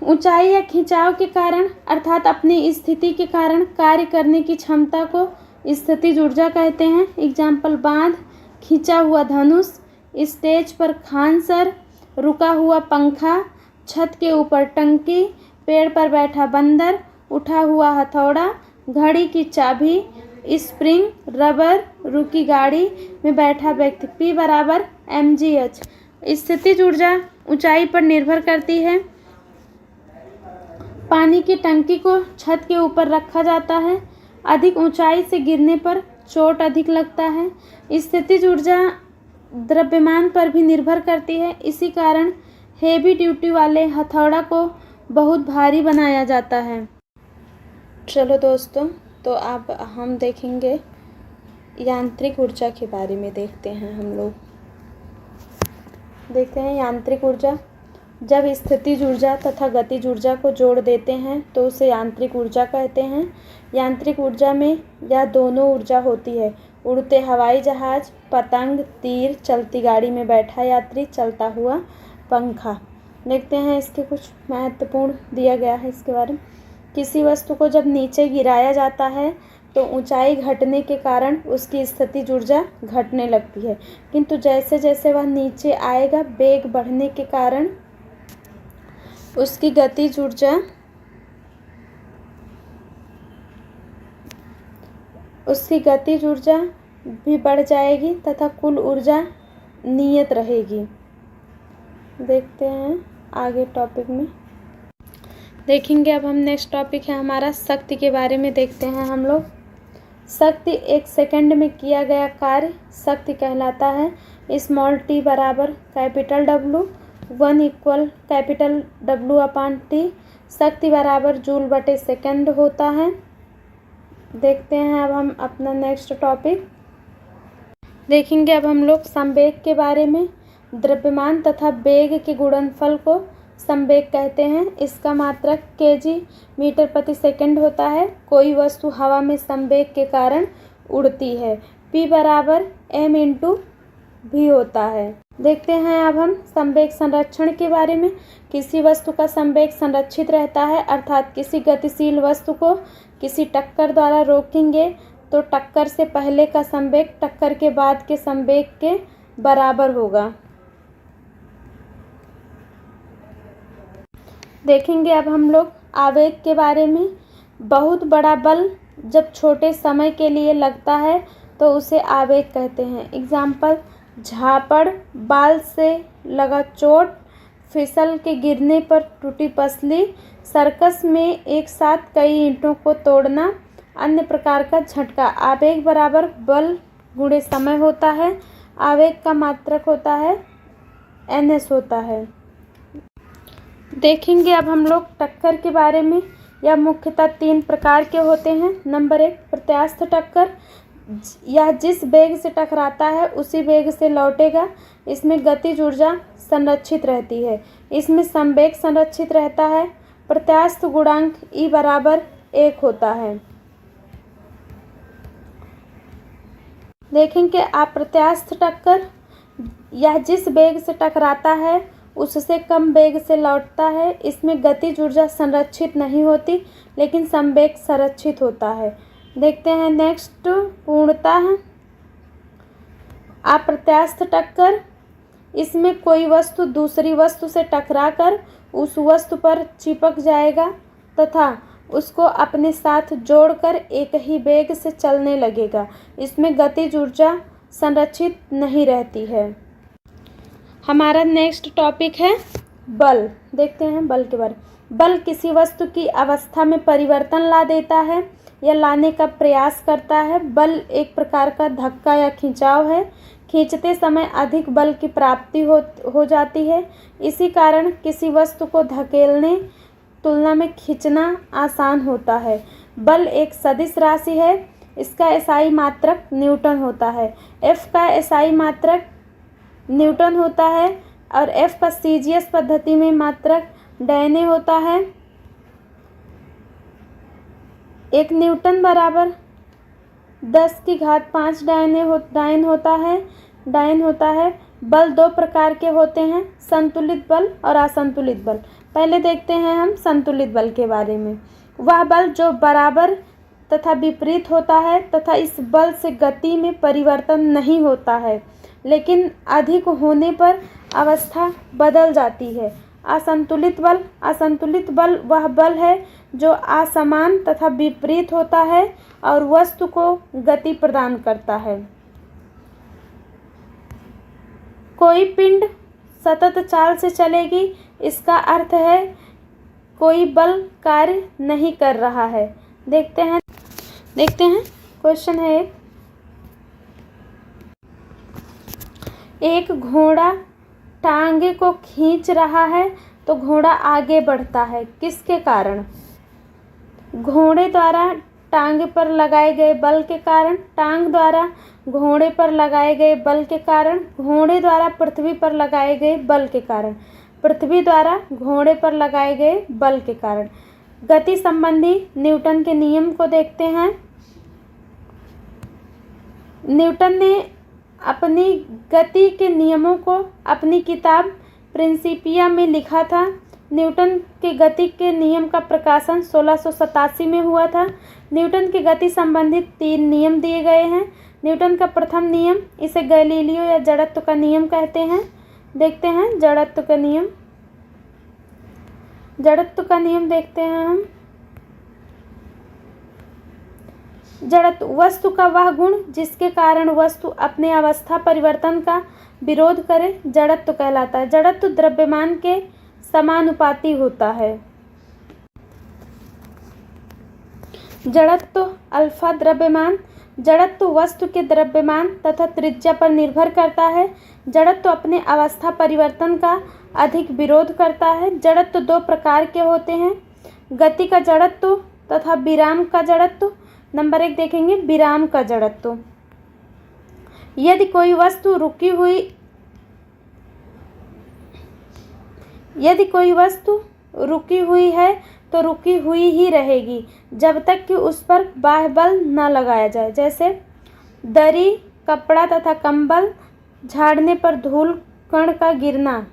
ऊंचाई या खिंचाव के कारण अर्थात अपनी स्थिति के कारण कार्य करने की क्षमता को स्थितिज ऊर्जा कहते हैं। एग्जाम्पल, बांध, खिंचा हुआ धनुष, स्टेज पर खानसर, रुका हुआ पंखा, छत के ऊपर टंकी, पेड़ पर बैठा बंदर, उठा हुआ हथौड़ा, घड़ी की चाबी, स्प्रिंग, रबर, रुकी गाड़ी में बैठा व्यक्ति। P बराबर mgh। स्थितिज ऊर्जा ऊंचाई पर निर्भर करती है। पानी की टंकी को छत के ऊपर रखा जाता है। अधिक ऊंचाई से गिरने पर चोट अधिक लगता है। स्थितिज ऊर्जा द्रव्यमान पर भी निर्भर करती है। इसी कारण हेवी ड्यूटी वाले हथौड़ा को बहुत भारी बनाया जाता है। चलो दोस्तों, तो अब हम देखेंगे यांत्रिक ऊर्जा के बारे में। देखते हैं हम लोग। देखते हैं यांत्रिक ऊर्जा। जब स्थितिज ऊर्जा तथा गतिज ऊर्जा को जोड़ देते हैं तो उसे यांत्रिक ऊर्जा कहते हैं। यांत्रिक ऊर्जा में यह दोनों ऊर्जा होती है। उड़ते हवाई जहाज, पतंग, तीर, चलती गाड़ी में बैठा यात्री, चलता हुआ पंखा। देखते हैं इसके कुछ महत्वपूर्ण दिया गया है इसके बारे में। किसी वस्तु को जब नीचे गिराया जाता है तो ऊंचाई घटने के कारण उसकी स्थितिज ऊर्जा घटने लगती है, किंतु जैसे जैसे वह नीचे आएगा वेग बढ़ने के कारण उसकी गतिज ऊर्जा भी बढ़ जाएगी तथा कुल ऊर्जा नियत रहेगी। देखते हैं आगे टॉपिक में। देखेंगे अब हम नेक्स्ट टॉपिक है हमारा शक्ति के बारे में। देखते हैं हम लोग। शक्ति एक सेकंड में किया गया कार्य शक्ति कहलाता है। स्मॉल t बराबर capital W, 1 equal capital W/T। शक्ति बराबर जूल बटे सेकंड होता है। देखते हैं अब हम अपना नेक्स्ट टॉपिक देखेंगे। अब हम लोग संवेग के बारे में। द्रव्यमान तथा वेग के गुणनफल को संवेग कहते हैं। इसका मात्रक kg मीटर प्रति सेकंड होता है। कोई वस्तु हवा में संवेग के कारण उड़ती है। P बराबर m × v होता है। देखते हैं अब हम संवेग संरक्षण के बारे में। किसी वस्तु का संवेग संरक्षित रहता है, अर्थात किसी गतिशील वस्तु को किसी टक्कर द्वारा रोकेंगे तो टक्कर से पहले का संवेग टक्कर के बाद के संवेग के बराबर होगा। देखेंगे अब हम लोग आवेग के बारे में। बहुत बड़ा बल जब छोटे समय के लिए लगता है तो उसे आवेग कहते हैं। एग्जाम्पल, झापड़, बाल से लगा चोट, फिसल के गिरने पर टूटी पसली, सर्कस में एक साथ कई ईंटों को तोड़ना अन्य प्रकार का झटका। आवेग बराबर बल गुणे समय होता है। आवेग का मात्रक होता है ns होता है। देखेंगे अब हम लोग टक्कर के बारे में। यह मुख्यतः 3 प्रकार के होते हैं। नंबर 1 प्रत्यास्थ टक्कर। यह जिस वेग से टकराता है उसी वेग से लौटेगा। इसमें गतिज ऊर्जा संरक्षित रहती है। इसमें संवेग संरक्षित रहता है। प्रत्यास्थ गुणांक E बराबर 1 होता है। देखेंगे अप्रत्यास्थ टक्कर। यह जिस वेग से टकराता है उससे कम वेग से लौटता है। इसमें गतिज ऊर्जा संरक्षित नहीं होती लेकिन संवेग संरक्षित होता है। देखते हैं नेक्स्ट पूर्णतः अप्रत्यास्थ टक्कर। इसमें कोई वस्तु दूसरी वस्तु से टकराकर उस वस्तु पर चिपक जाएगा तथा उसको अपने साथ जोड़कर एक ही वेग से चलने लगेगा। इसमें गतिज ऊर्जा संरक्षित नहीं रहती है। हमारा नेक्स्ट टॉपिक है बल। देखते हैं बल के बारे में। बल किसी वस्तु की अवस्था में परिवर्तन ला देता है या लाने का प्रयास करता है। बल एक प्रकार का धक्का या खिंचाव है। खींचते समय अधिक बल की प्राप्ति हो जाती है। इसी कारण किसी वस्तु को धकेलने तुलना में खींचना आसान होता है। बल एक सदिश राशि है। इसका एसआई मात्रक न्यूटन होता है। एफ का एसआई मात्रक न्यूटन होता है और एफ का सीजीएस पद्धति में मात्रक डायने होता है। 1 न्यूटन बराबर 10⁵ डायन होता है। बल 2 प्रकार के होते हैं, संतुलित बल और असंतुलित बल। पहले देखते हैं हम संतुलित बल के बारे में। वह बल जो बराबर तथा विपरीत होता है तथा इस बल से गति में परिवर्तन नहीं होता है लेकिन अधिक होने पर अवस्था बदल जाती है। असंतुलित बल वह बल है जो असमान तथा विपरीत होता है और वस्तु को गति प्रदान करता है। कोई पिंड सतत चाल से चलेगी, इसका अर्थ है कोई बल कार्य नहीं कर रहा है। देखते हैं क्वेश्चन है एक घोड़ा टांगे को खींच रहा है तो घोड़ा आगे बढ़ता है, किसके कारण? घोड़े द्वारा टांगे पर लगाए गए बल के कारण, टांग द्वारा घोड़े पर लगाए गए बल के कारण, घोड़े द्वारा पृथ्वी पर लगाए गए बल के कारण, पृथ्वी द्वारा घोड़े पर लगाए गए बल के कारण। गति संबंधी न्यूटन के नियम को देखते हैं। न्यूटन ने अपनी गति के नियमों को अपनी किताब प्रिंसिपिया में लिखा था। न्यूटन के गति के नियम का प्रकाशन 1687 में हुआ था। न्यूटन की गति संबंधित 3 नियम दिए गए हैं। न्यूटन का प्रथम नियम, इसे गैलीलियो या जड़त्व का नियम कहते हैं। देखते हैं जड़त्व का नियम। जड़त्व का नियम देखते हैं हम। जड़त्व वस्तु का वह गुण जिसके कारण वस्तु अपने अवस्था परिवर्तन का विरोध करे जड़त्व कहलाता है। जड़त्व द्रव्यमान के समानुपाती होता है। जड़त्व अल्फा द्रव्यमान। जड़त्व वस्तु के द्रव्यमान तथा त्रिज्या पर निर्भर करता है। जड़त्व अपने अवस्था परिवर्तन का अधिक विरोध करता है। जड़त्व 2 प्रकार के होते हैं, गति का जड़त्व तथा विराम का जड़त्व। नंबर 1 देखेंगे विराम का जड़त्व। यदि कोई वस्तु रुकी हुई है तो रुकी हुई ही रहेगी जब तक कि उस पर बाह्य बल न लगाया जाए। जैसे दरी, कपड़ा तथा कंबल झाड़ने पर धूल कण का गिरना।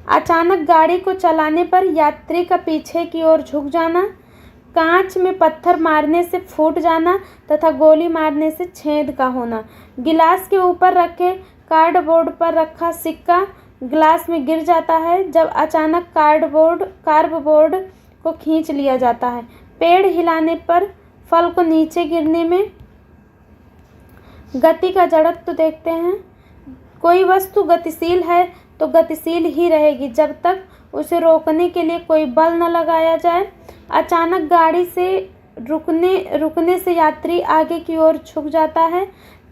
अचानक गाड़ी को चलाने पर यात्री का पीछे की ओर झुक जाना, कांच में पत्थर मारने से फूट जाना तथा गोली मारने से छेद का होना। गिलास के ऊपर रखे कार्डबोर्ड पर रखा सिक्का गिलास में गिर जाता है जब अचानक कार्डबोर्ड को खींच लिया जाता है। पेड़ हिलाने पर फल को नीचे गिरने में। गति का जड़त्व देखते हैं। कोई वस्तु गतिशील है तो गतिशील ही रहेगी जब तक उसे रोकने के लिए कोई बल न लगाया जाए। अचानक गाड़ी से रुकने से यात्री आगे की ओर झुक जाता है।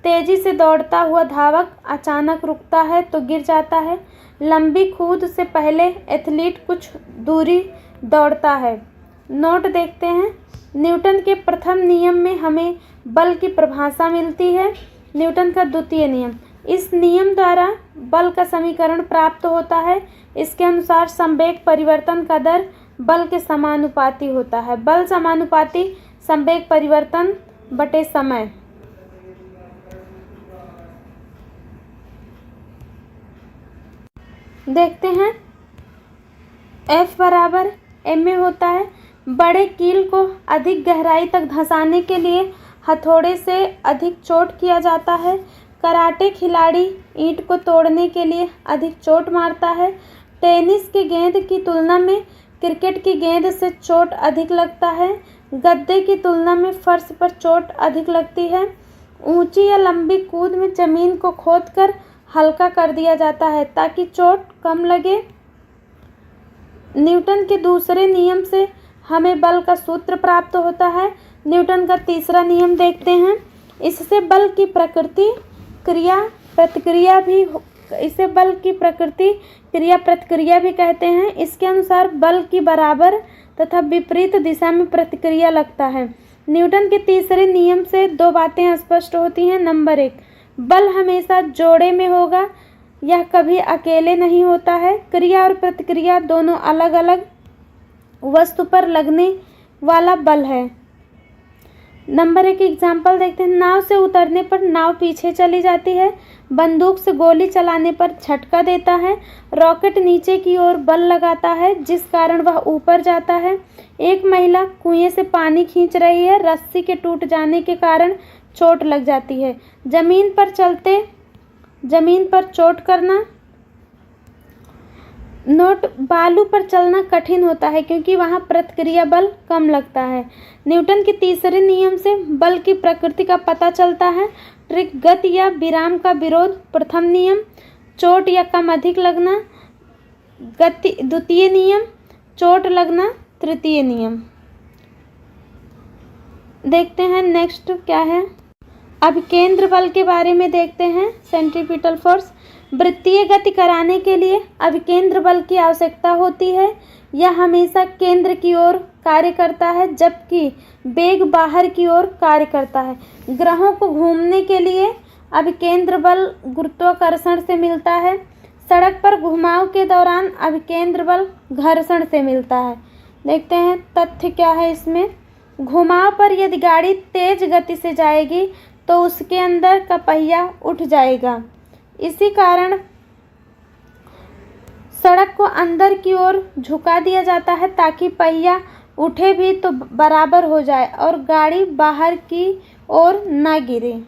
तेजी से दौड़ता हुआ धावक अचानक रुकता है तो गिर जाता है। लंबी कूद से पहले एथलीट कुछ दूरी दौड़ता है। नोट देखते हैं। न्यूटन के प्रथम नियम में हमें बल की परिभाषा मिलती है। न्यूटन का द्वितीय नियम, इस नियम द्वारा बल का समीकरण प्राप्त होता है। इसके अनुसार संवेग परिवर्तन का दर बल के समानुपाती होता है। बल समानुपाती संवेग परिवर्तन बटे समय। देखते हैं, F बराबर ma होता है। बड़े कील को अधिक गहराई तक धंसाने के लिए हथौड़े से अधिक चोट किया जाता है। कराटे खिलाड़ी ईंट को तोड़ने के लिए अधिक चोट मारता है। टेनिस की गेंद की तुलना में क्रिकेट की गेंद से चोट अधिक लगता है। गद्दे की तुलना में फर्श पर चोट अधिक लगती है। ऊंची या लंबी कूद में जमीन को खोदकर हल्का कर दिया जाता है ताकि चोट कम लगे। न्यूटन के दूसरे नियम से हमें बल का सूत्र प्राप्त होता है। न्यूटन का तीसरा नियम देखते हैं। इससे बल की प्रकृति क्रिया प्रतिक्रिया भी कहते हैं। इसके अनुसार बल की बराबर तथा विपरीत दिशा में प्रतिक्रिया लगता है। न्यूटन के तीसरे नियम से दो बातें स्पष्ट होती हैं। नंबर 1, बल हमेशा जोड़े में होगा, यह कभी अकेले नहीं होता है। क्रिया और प्रतिक्रिया दोनों अलग अलग वस्तु पर लगने वाला बल है। नंबर 1 एग्जाम्पल देखते हैं। नाव से उतरने पर नाव पीछे चली जाती है। बंदूक से गोली चलाने पर झटका देता है। रॉकेट नीचे की ओर बल लगाता है जिस कारण वह ऊपर जाता है। एक महिला कुएं से पानी खींच रही है, रस्सी के टूट जाने के कारण चोट लग जाती है। जमीन पर चोट करना। नोट, बालू पर चलना कठिन होता है क्योंकि वहाँ प्रतिक्रिया बल कम लगता है। न्यूटन के तीसरे नियम से बल की प्रकृति का पता चलता है। ट्रिक, गति या विराम का विरोध प्रथम नियम। चोट या कम अधिक लगना गति द्वितीय नियम। चोट लगना तृतीय नियम। देखते हैं नेक्स्ट क्या है। अब केंद्र बल के बारे में देखते हैं। Centripetal force. वृत्तीय गति कराने के लिए अभिकेंद्र बल की आवश्यकता होती है। यह हमेशा केंद्र की ओर कार्य करता है जबकि वेग बाहर की ओर कार्य करता है। ग्रहों को घूमने के लिए अभिकेंद्र बल गुरुत्वाकर्षण से मिलता है। सड़क पर घुमाव के दौरान अभिकेंद्र बल घर्षण से मिलता है। देखते हैं तथ्य क्या है इसमें। घुमाव पर यदि गाड़ी तेज गति से जाएगी तो उसके अंदर का पहिया उठ जाएगा। इसी कारण सड़क को अंदर की ओर झुका दिया जाता है ताकि पहिया उठे भी तो बराबर हो जाए और गाड़ी बाहर की ओर न गिरे।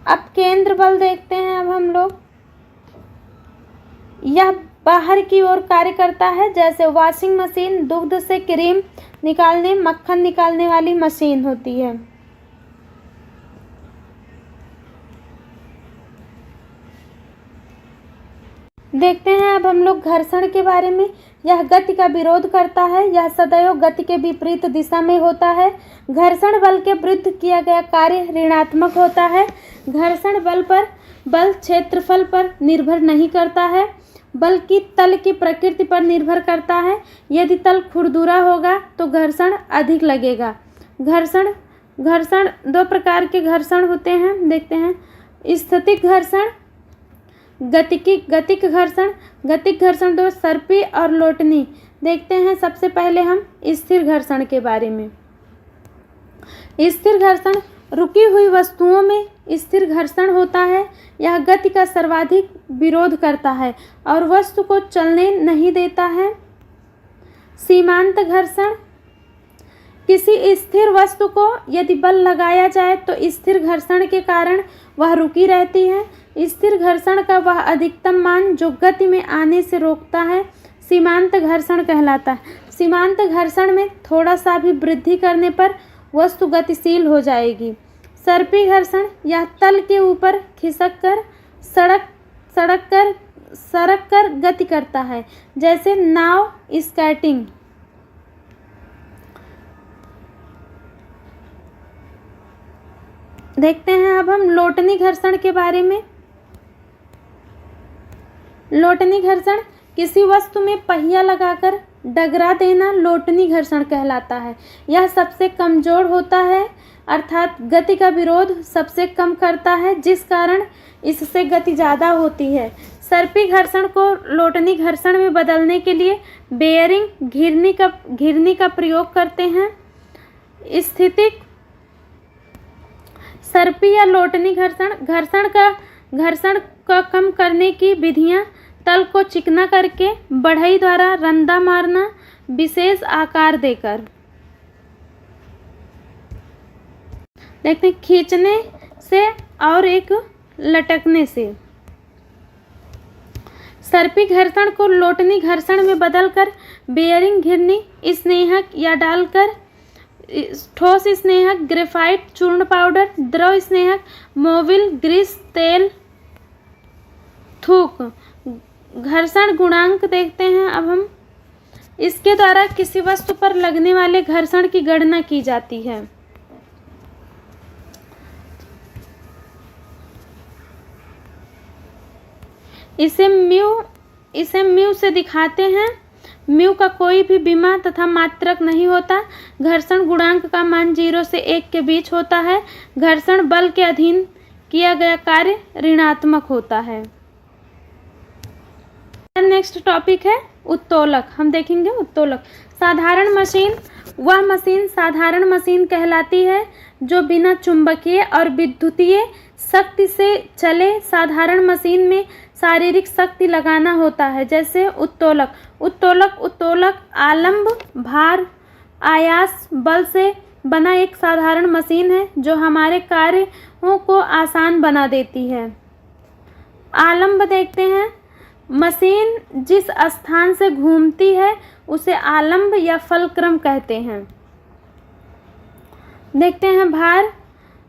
अब केंद्र बल देखते हैं। अब हम लोग, यह बाहर की ओर कार्य करता है जैसे वॉशिंग मशीन दूध से क्रीम निकालने, मक्खन निकालने वाली मशीन होती है। देखते हैं अब हम लोग घर्षण के बारे में। यह गति का विरोध करता है। यह सदैव गति के विपरीत दिशा में होता है। घर्षण बल के विरुद्ध किया गया कार्य ऋणात्मक होता है। घर्षण बल क्षेत्रफल पर निर्भर नहीं करता है बल्कि तल की प्रकृति पर निर्भर करता है। यदि तल खुरदुरा होगा तो घर्षण अधिक लगेगा। घर्षण दो प्रकार के घर्षण होते हैं। देखते हैं, स्थितिक घर्षण, गतिक घर्षण दो सर्पी और लोटनी। देखते हैं सबसे पहले हम स्थिर घर्षण के बारे में। स्थिर घर्षण रुकी हुई वस्तुओं में स्थिर घर्षण होता है। यह गति का सर्वाधिक विरोध करता है और वस्तु को चलने नहीं देता है। सीमांत घर्षण, किसी स्थिर वस्तु को यदि बल लगाया जाए तो स्थिर घर्षण के कारण वह रुकी रहती है। स्थिर घर्षण का वह अधिकतम मान जो गति में आने से रोकता है सीमांत घर्षण कहलाता है। सीमांत घर्षण में थोड़ा सा भी वृद्धि करने पर वस्तु गतिशील हो जाएगी। सर्पी घर्षण, यह तल के ऊपर खिसक कर सरक कर गति करता है, जैसे नाव स्केटिंग। देखते हैं अब हम लोटनी घर्षण के बारे में। लोटनी घर्षण किसी वस्तु में पहिया लगाकर डगरा देना लोटनी घर्षण कहलाता है। यह सबसे कमजोर होता है, अर्थात गति का विरोध सबसे कम करता है, जिस कारण इससे गति ज़्यादा होती है। सर्पी घर्षण को लोटनी घर्षण में बदलने के लिए बेयरिंग घिरनी का प्रयोग करते हैं। स्थितिक सर्पी या लोटनी घर्षण का कम करने की विधियां तल को चिकना करके, बढ़ई द्वारा रंदा मारना, विशेष आकार देकर। देखते हैं खींचने से और एक लटकने से। सर्पी घर्षण को लोटनी घर्षण में बदलकर बेयरिंग घिरनी स्नेहक या डालकर ठोस स्नेहक, ग्रेफाइट चूर्ण पाउडर, द्रव स्नेहक, मोबिल ग्रीस, तेल, थूक। घर्षण गुणांक देखते हैं अब हम। इसके द्वारा किसी वस्तु पर लगने वाले घर्षण की गणना की जाती है। इसे म्यू से दिखाते हैं। म्यू का कोई भी विमा तथा मात्रक नहीं होता। घर्षण गुणांक का मान 0 से 1 के बीच होता है। घर्षण बल के अधीन किया गया कार्य ऋणात्मक होता है। नेक्स्ट टॉपिक है उत्तोलक। हम देखेंगे उत्तोलक। साधारण मशीन वह मशीन साधारण मशीन कहलाती है जो बिना चुंबकीय और विद्युतीय शक्ति से चले। साधारण मशीन में शारीरिक शक्ति लगाना होता है, जैसे उत्तोलक आलंब भार आयास बल से बना एक साधारण मशीन है जो हमारे कार्यों को आसान बना देती है। आलंब देखते हैं। मशीन जिस स्थान से घूमती है उसे आलंब या फलक्रम कहते हैं। देखते हैं भार।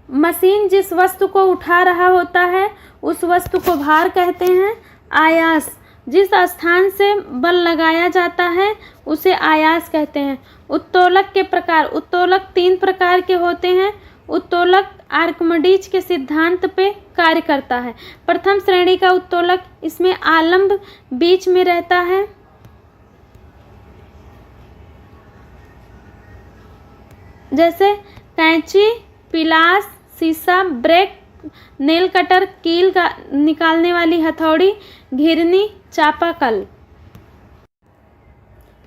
मशीन जिस वस्तु को उठा रहा होता है उस वस्तु को भार कहते हैं। आयास जिस स्थान से बल लगाया जाता है उसे आयास कहते हैं। उत्तोलक के प्रकार। उत्तोलक 3 प्रकार के होते हैं। उत्तोलक आर्किमिडीज के सिद्धांत पे कार्य करता है। प्रथम श्रेणी का उत्तोलक, इसमें आलंब बीच में रहता है। जैसे कैंची, पिलास, शीशा, ब्रेक, नेल कटर, कील का निकालने वाली हथौड़ी, घिरनी, चापाकल।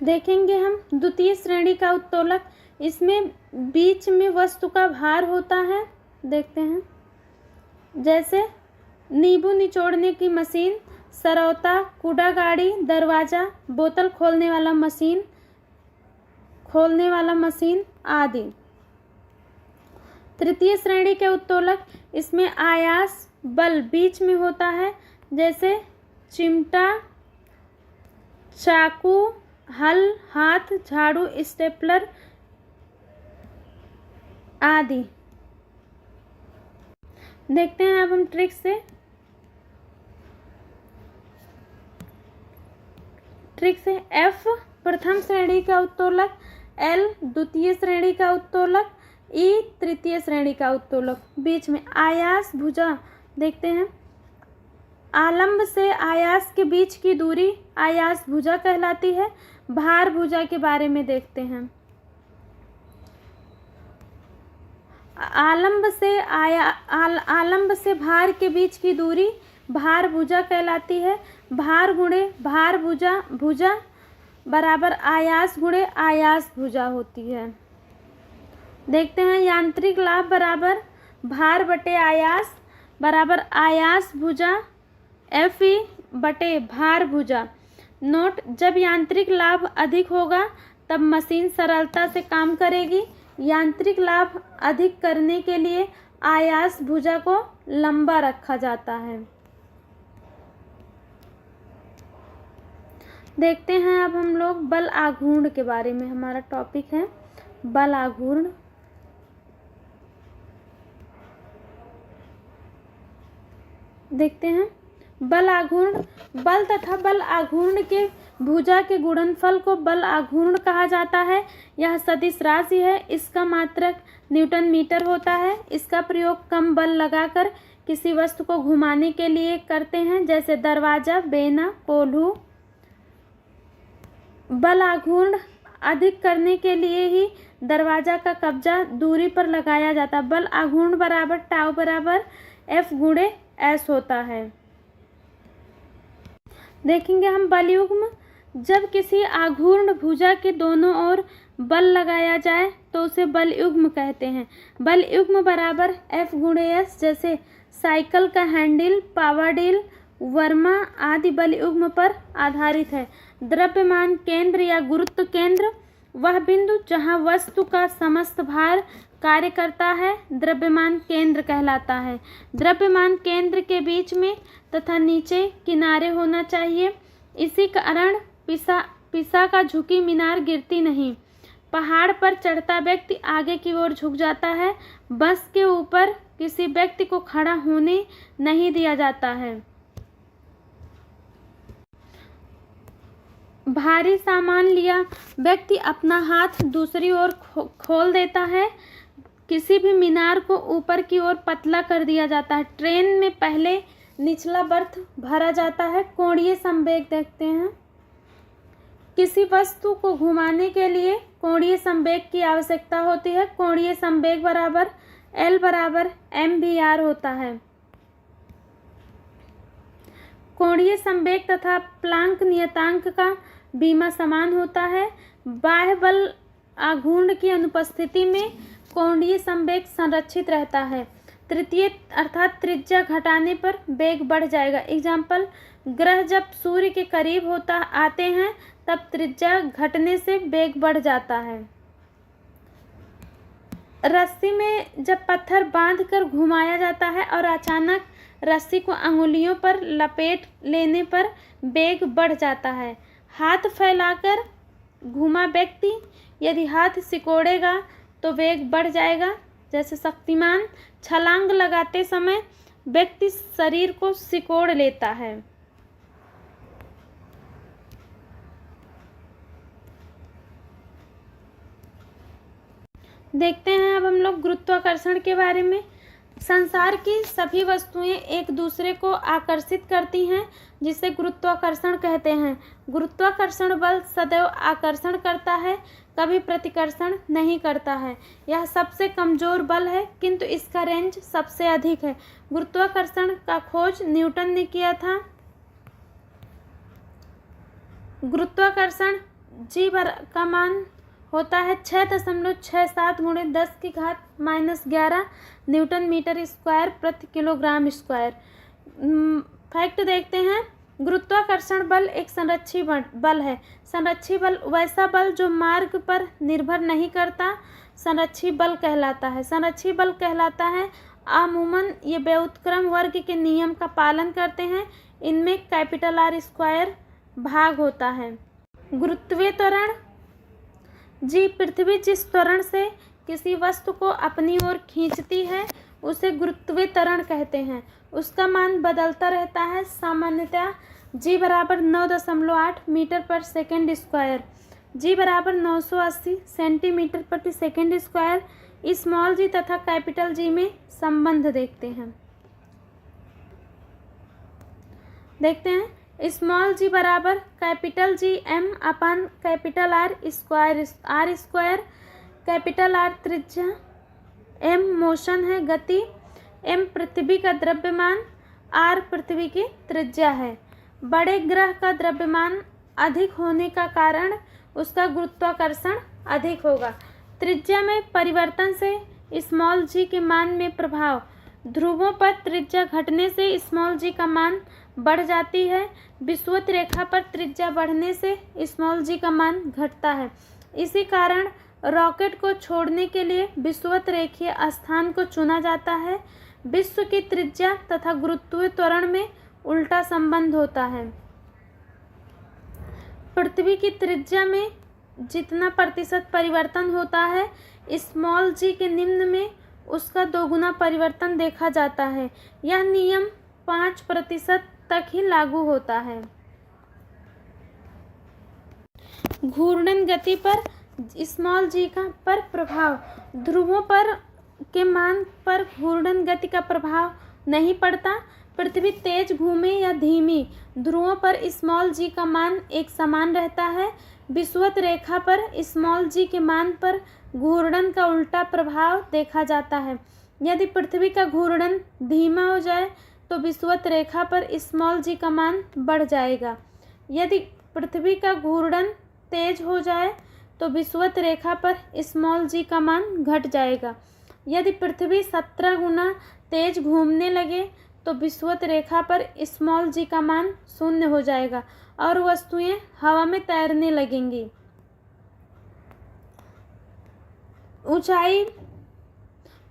देखेंगे हम द्वितीय श्रेणी का उत्तोलक। इसमें बीच में वस्तु का भार होता है। देखते हैं, जैसे नींबू निचोड़ने की मशीन, सरौता, कूड़ा गाड़ी, दरवाजा, बोतल खोलने वाला मशीन आदि। तृतीय श्रेणी के उत्तोलक, इसमें आयास बल बीच में होता है, जैसे चिमटा, चाकू, हल, हाथ, झाड़ू, स्टेपलर आदि। देखते हैं अब हम ट्रिक से। F प्रथम श्रेणी का उत्तोलक, L द्वितीय श्रेणी का उत्तोलक, E तृतीय श्रेणी का उत्तोलक। बीच में आयास भुजा। देखते हैं, आलंब से आयास के बीच की दूरी आयास भुजा कहलाती है। भार भुजा के बारे में देखते हैं। आलंब से भार के बीच की दूरी भार भुजा कहलाती है। भार गुणे भार भुजा बराबर आयास गुणे आयास भुजा होती है। देखते हैं, यांत्रिक लाभ बराबर भार बटे आयास बराबर आयास भुजा Fe बटे भार भुजा। नोट, जब यांत्रिक लाभ अधिक होगा तब मशीन सरलता से काम करेगी। यांत्रिक लाभ अधिक करने के लिए आयास भुजा को लंबा रखा जाता है। देखते हैं अब हम लोग बल आघूर्ण के बारे में। हमारा टॉपिक है बल आघूर्ण। देखते हैं, बल आघूर्ण, बल तथा बल आघूर्ण के भुजा के गुणनफल को बल आघूर्ण कहा जाता है। यह सदिश राशि है। इसका मात्रक न्यूटन मीटर होता है। इसका प्रयोग कम बल लगाकर किसी वस्तु को घुमाने के लिए करते हैं, जैसे दरवाजा, बेना, कोल्हू। बल आघूर्ण अधिक करने के लिए ही दरवाजा का कब्जा दूरी पर लगाया जाता है। बल आघूर्ण बराबर टाउ बराबर F गुणे S होता है। देखेंगे हम बल युग्म। जब किसी आघूर्ण भुजा के दोनों ओर बल लगाया जाए तो उसे बल युग्म कहते हैं। बल युग्म बराबर F गुणे S, जैसे साइकिल का हैंडल, पावर डील, वर्मा आदि बल युग्म पर आधारित है। द्रव्यमान केंद्र या गुरुत्व केंद्र वह बिंदु जहां वस्तु का समस्त भार कार्य करता है, द्रव्यमान केंद्र कहलाता है। द्रव्यमान केंद्र के बीच में तथा नीचे किनारे होना चाहिए। इसी कारण पिसा का झुकी मीनार गिरती नहीं। पहाड़ पर चढ़ता व्यक्ति आगे की ओर झुक जाता है। बस के ऊपर किसी व्यक्ति को खड़ा होने नहीं दिया जाता है। भारी सामान लिया व्यक्ति अपना हाथ दूसरी ओर खोल देता है। किसी भी मीनार को ऊपर की ओर पतला कर दिया जाता है। ट्रेन में पहले निचला बर्थ भरा जाता है। कोणीय संवेग देखते हैं। किसी वस्तु को घुमाने के लिए कोणीय संवेग की आवश्यकता होती है। कोणीय संवेग बराबर L बराबर mvr होता है। कोणीय संवेग तथा प्लांक नियतांक का बीमा समान होता है। बाह्य बल आघूर्ण की अनुपस्थिति में कोणीय संवेग संरक्षित रहता है। तृतीय अर्थात त्रिज्या घटाने पर वेग बढ़ जाएगा। एग्जाम्पल, ग्रह जब सूर्य के करीब आते हैं तब त्रिज्या घटने से वेग बढ़ जाता है। रस्सी में जब पत्थर बांधकर घुमाया जाता है और अचानक रस्सी को अंगुलियों पर लपेट लेने पर वेग बढ़ जाता है। हाथ फैलाकर घुमा व्यक्ति यदि हाथ सिकोड़ेगा तो वेग बढ़ जाएगा। जैसे शक्तिमान छलांग लगाते समय व्यक्ति शरीर को सिकोड़ लेता है। देखते हैं अब हम लोग गुरुत्वाकर्षण के बारे में। संसार की सभी वस्तुएं एक दूसरे को आकर्षित करती हैं, जिसे गुरुत्वाकर्षण कहते हैं। गुरुत्वाकर्षण बल सदैव आकर्षण करता है, कभी प्रतिकर्षण नहीं करता है। यह सबसे कमजोर बल है, किंतु इसका रेंज सबसे अधिक है। गुरुत्वाकर्षण का खोज न्यूटन ने किया था। गुरुत्वाकर्षण जी का मान होता है 6.67 गुणे 10⁻⁻11 न्यूटन मीटर स्क्वायर प्रति किलोग्राम स्क्वायर। फैक्ट देखते हैं। गुरुत्वाकर्षण बल एक संरक्षी बल है। संरक्षी बल वैसा बल जो मार्ग पर निर्भर नहीं करता, संरक्षी बल कहलाता है। संरक्षी बल कहलाता है अमूमन ये व्युत्क्रम वर्ग के नियम का पालन करते हैं। इनमें R² भाग होता है। गुरुत्वीय त्वरण जी, पृथ्वी जिस त्वरण से किसी वस्तु को अपनी ओर खींचती है उसे गुरुत्वीय त्वरण कहते हैं। उसका मान बदलता रहता है। सामान्यतः जी बराबर 9.8 मीटर पर सेकेंड स्क्वायर, जी बराबर 980 सेंटीमीटर प्रति सेकेंड स्क्वायर। स्मॉल जी तथा कैपिटल जी में संबंध देखते हैं। स्मॉल जी बराबर कैपिटल जी m अपन capital R square. Capital R त्रिज्या, m मोशन है गति, m पृथ्वी का द्रव्यमान, R पृथ्वी की त्रिज्या है। बड़े ग्रह का द्रव्यमान अधिक होने का कारण उसका गुरुत्वाकर्षण अधिक होगा। त्रिज्या में परिवर्तन से स्मॉल जी के मान में प्रभाव। ध्रुवों पर त्रिज्या घटने से स्मॉल जी का मान बढ़ जाती है। विषुवत रेखा पर त्रिज्या बढ़ने से स्मॉल जी का मान घटता है। इसी कारण रॉकेट को छोड़ने के लिए विषुवत रेखीय स्थान को चुना जाता है। विश्व की त्रिज्या तथा गुरुत्वीय त्वरण में उल्टा संबंध होता है। पृथ्वी की त्रिज्या में जितना प्रतिशत परिवर्तन होता है, स्मॉल जी के निम्न में उसका दोगुना परिवर्तन देखा जाता है। यह नियम 5% तक ही लागू होता है। घूर्णन गति पर स्मॉल जी का पर प्रभाव। ध्रुवों पर के मान पर घूर्णन गति का प्रभाव नहीं पड़ता। पृथ्वी तेज घूमे या धीमी, ध्रुवों पर स्मॉल जी का मान एक समान रहता है। विषुवत रेखा पर स्मॉल जी के मान पर घूर्णन का उल्टा प्रभाव देखा जाता है। यदि पृथ्वी का घूर्णन धीमा हो जाए तो विषुवत रेखा पर स्मॉल जी का मान बढ़ जाएगा। यदि पृथ्वी का घूर्णन तेज हो जाए तो विषुवत रेखा पर स्मॉल जी का मान घट जाएगा। यदि पृथ्वी 17 गुना तेज घूमने लगे तो विषुवत रेखा पर स्मॉल जी का मान 0 हो जाएगा और वस्तुएं हवा में तैरने लगेंगी।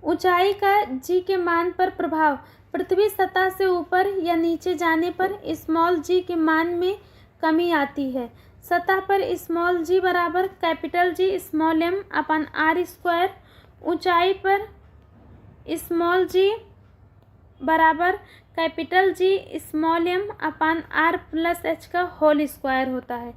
ऊंचाई का जी के मान पर प्रभाव। पृथ्वी सतह से ऊपर या नीचे जाने पर स्मॉल जी के मान में कमी आती है। सतह पर स्मॉल जी बराबर कैपिटल जी स्मॉल m अपन r स्क्वायर। ऊंचाई पर स्मॉल जी बराबर कैपिटल जी स्मॉल m अपन r प्लस h का होल स्क्वायर होता है।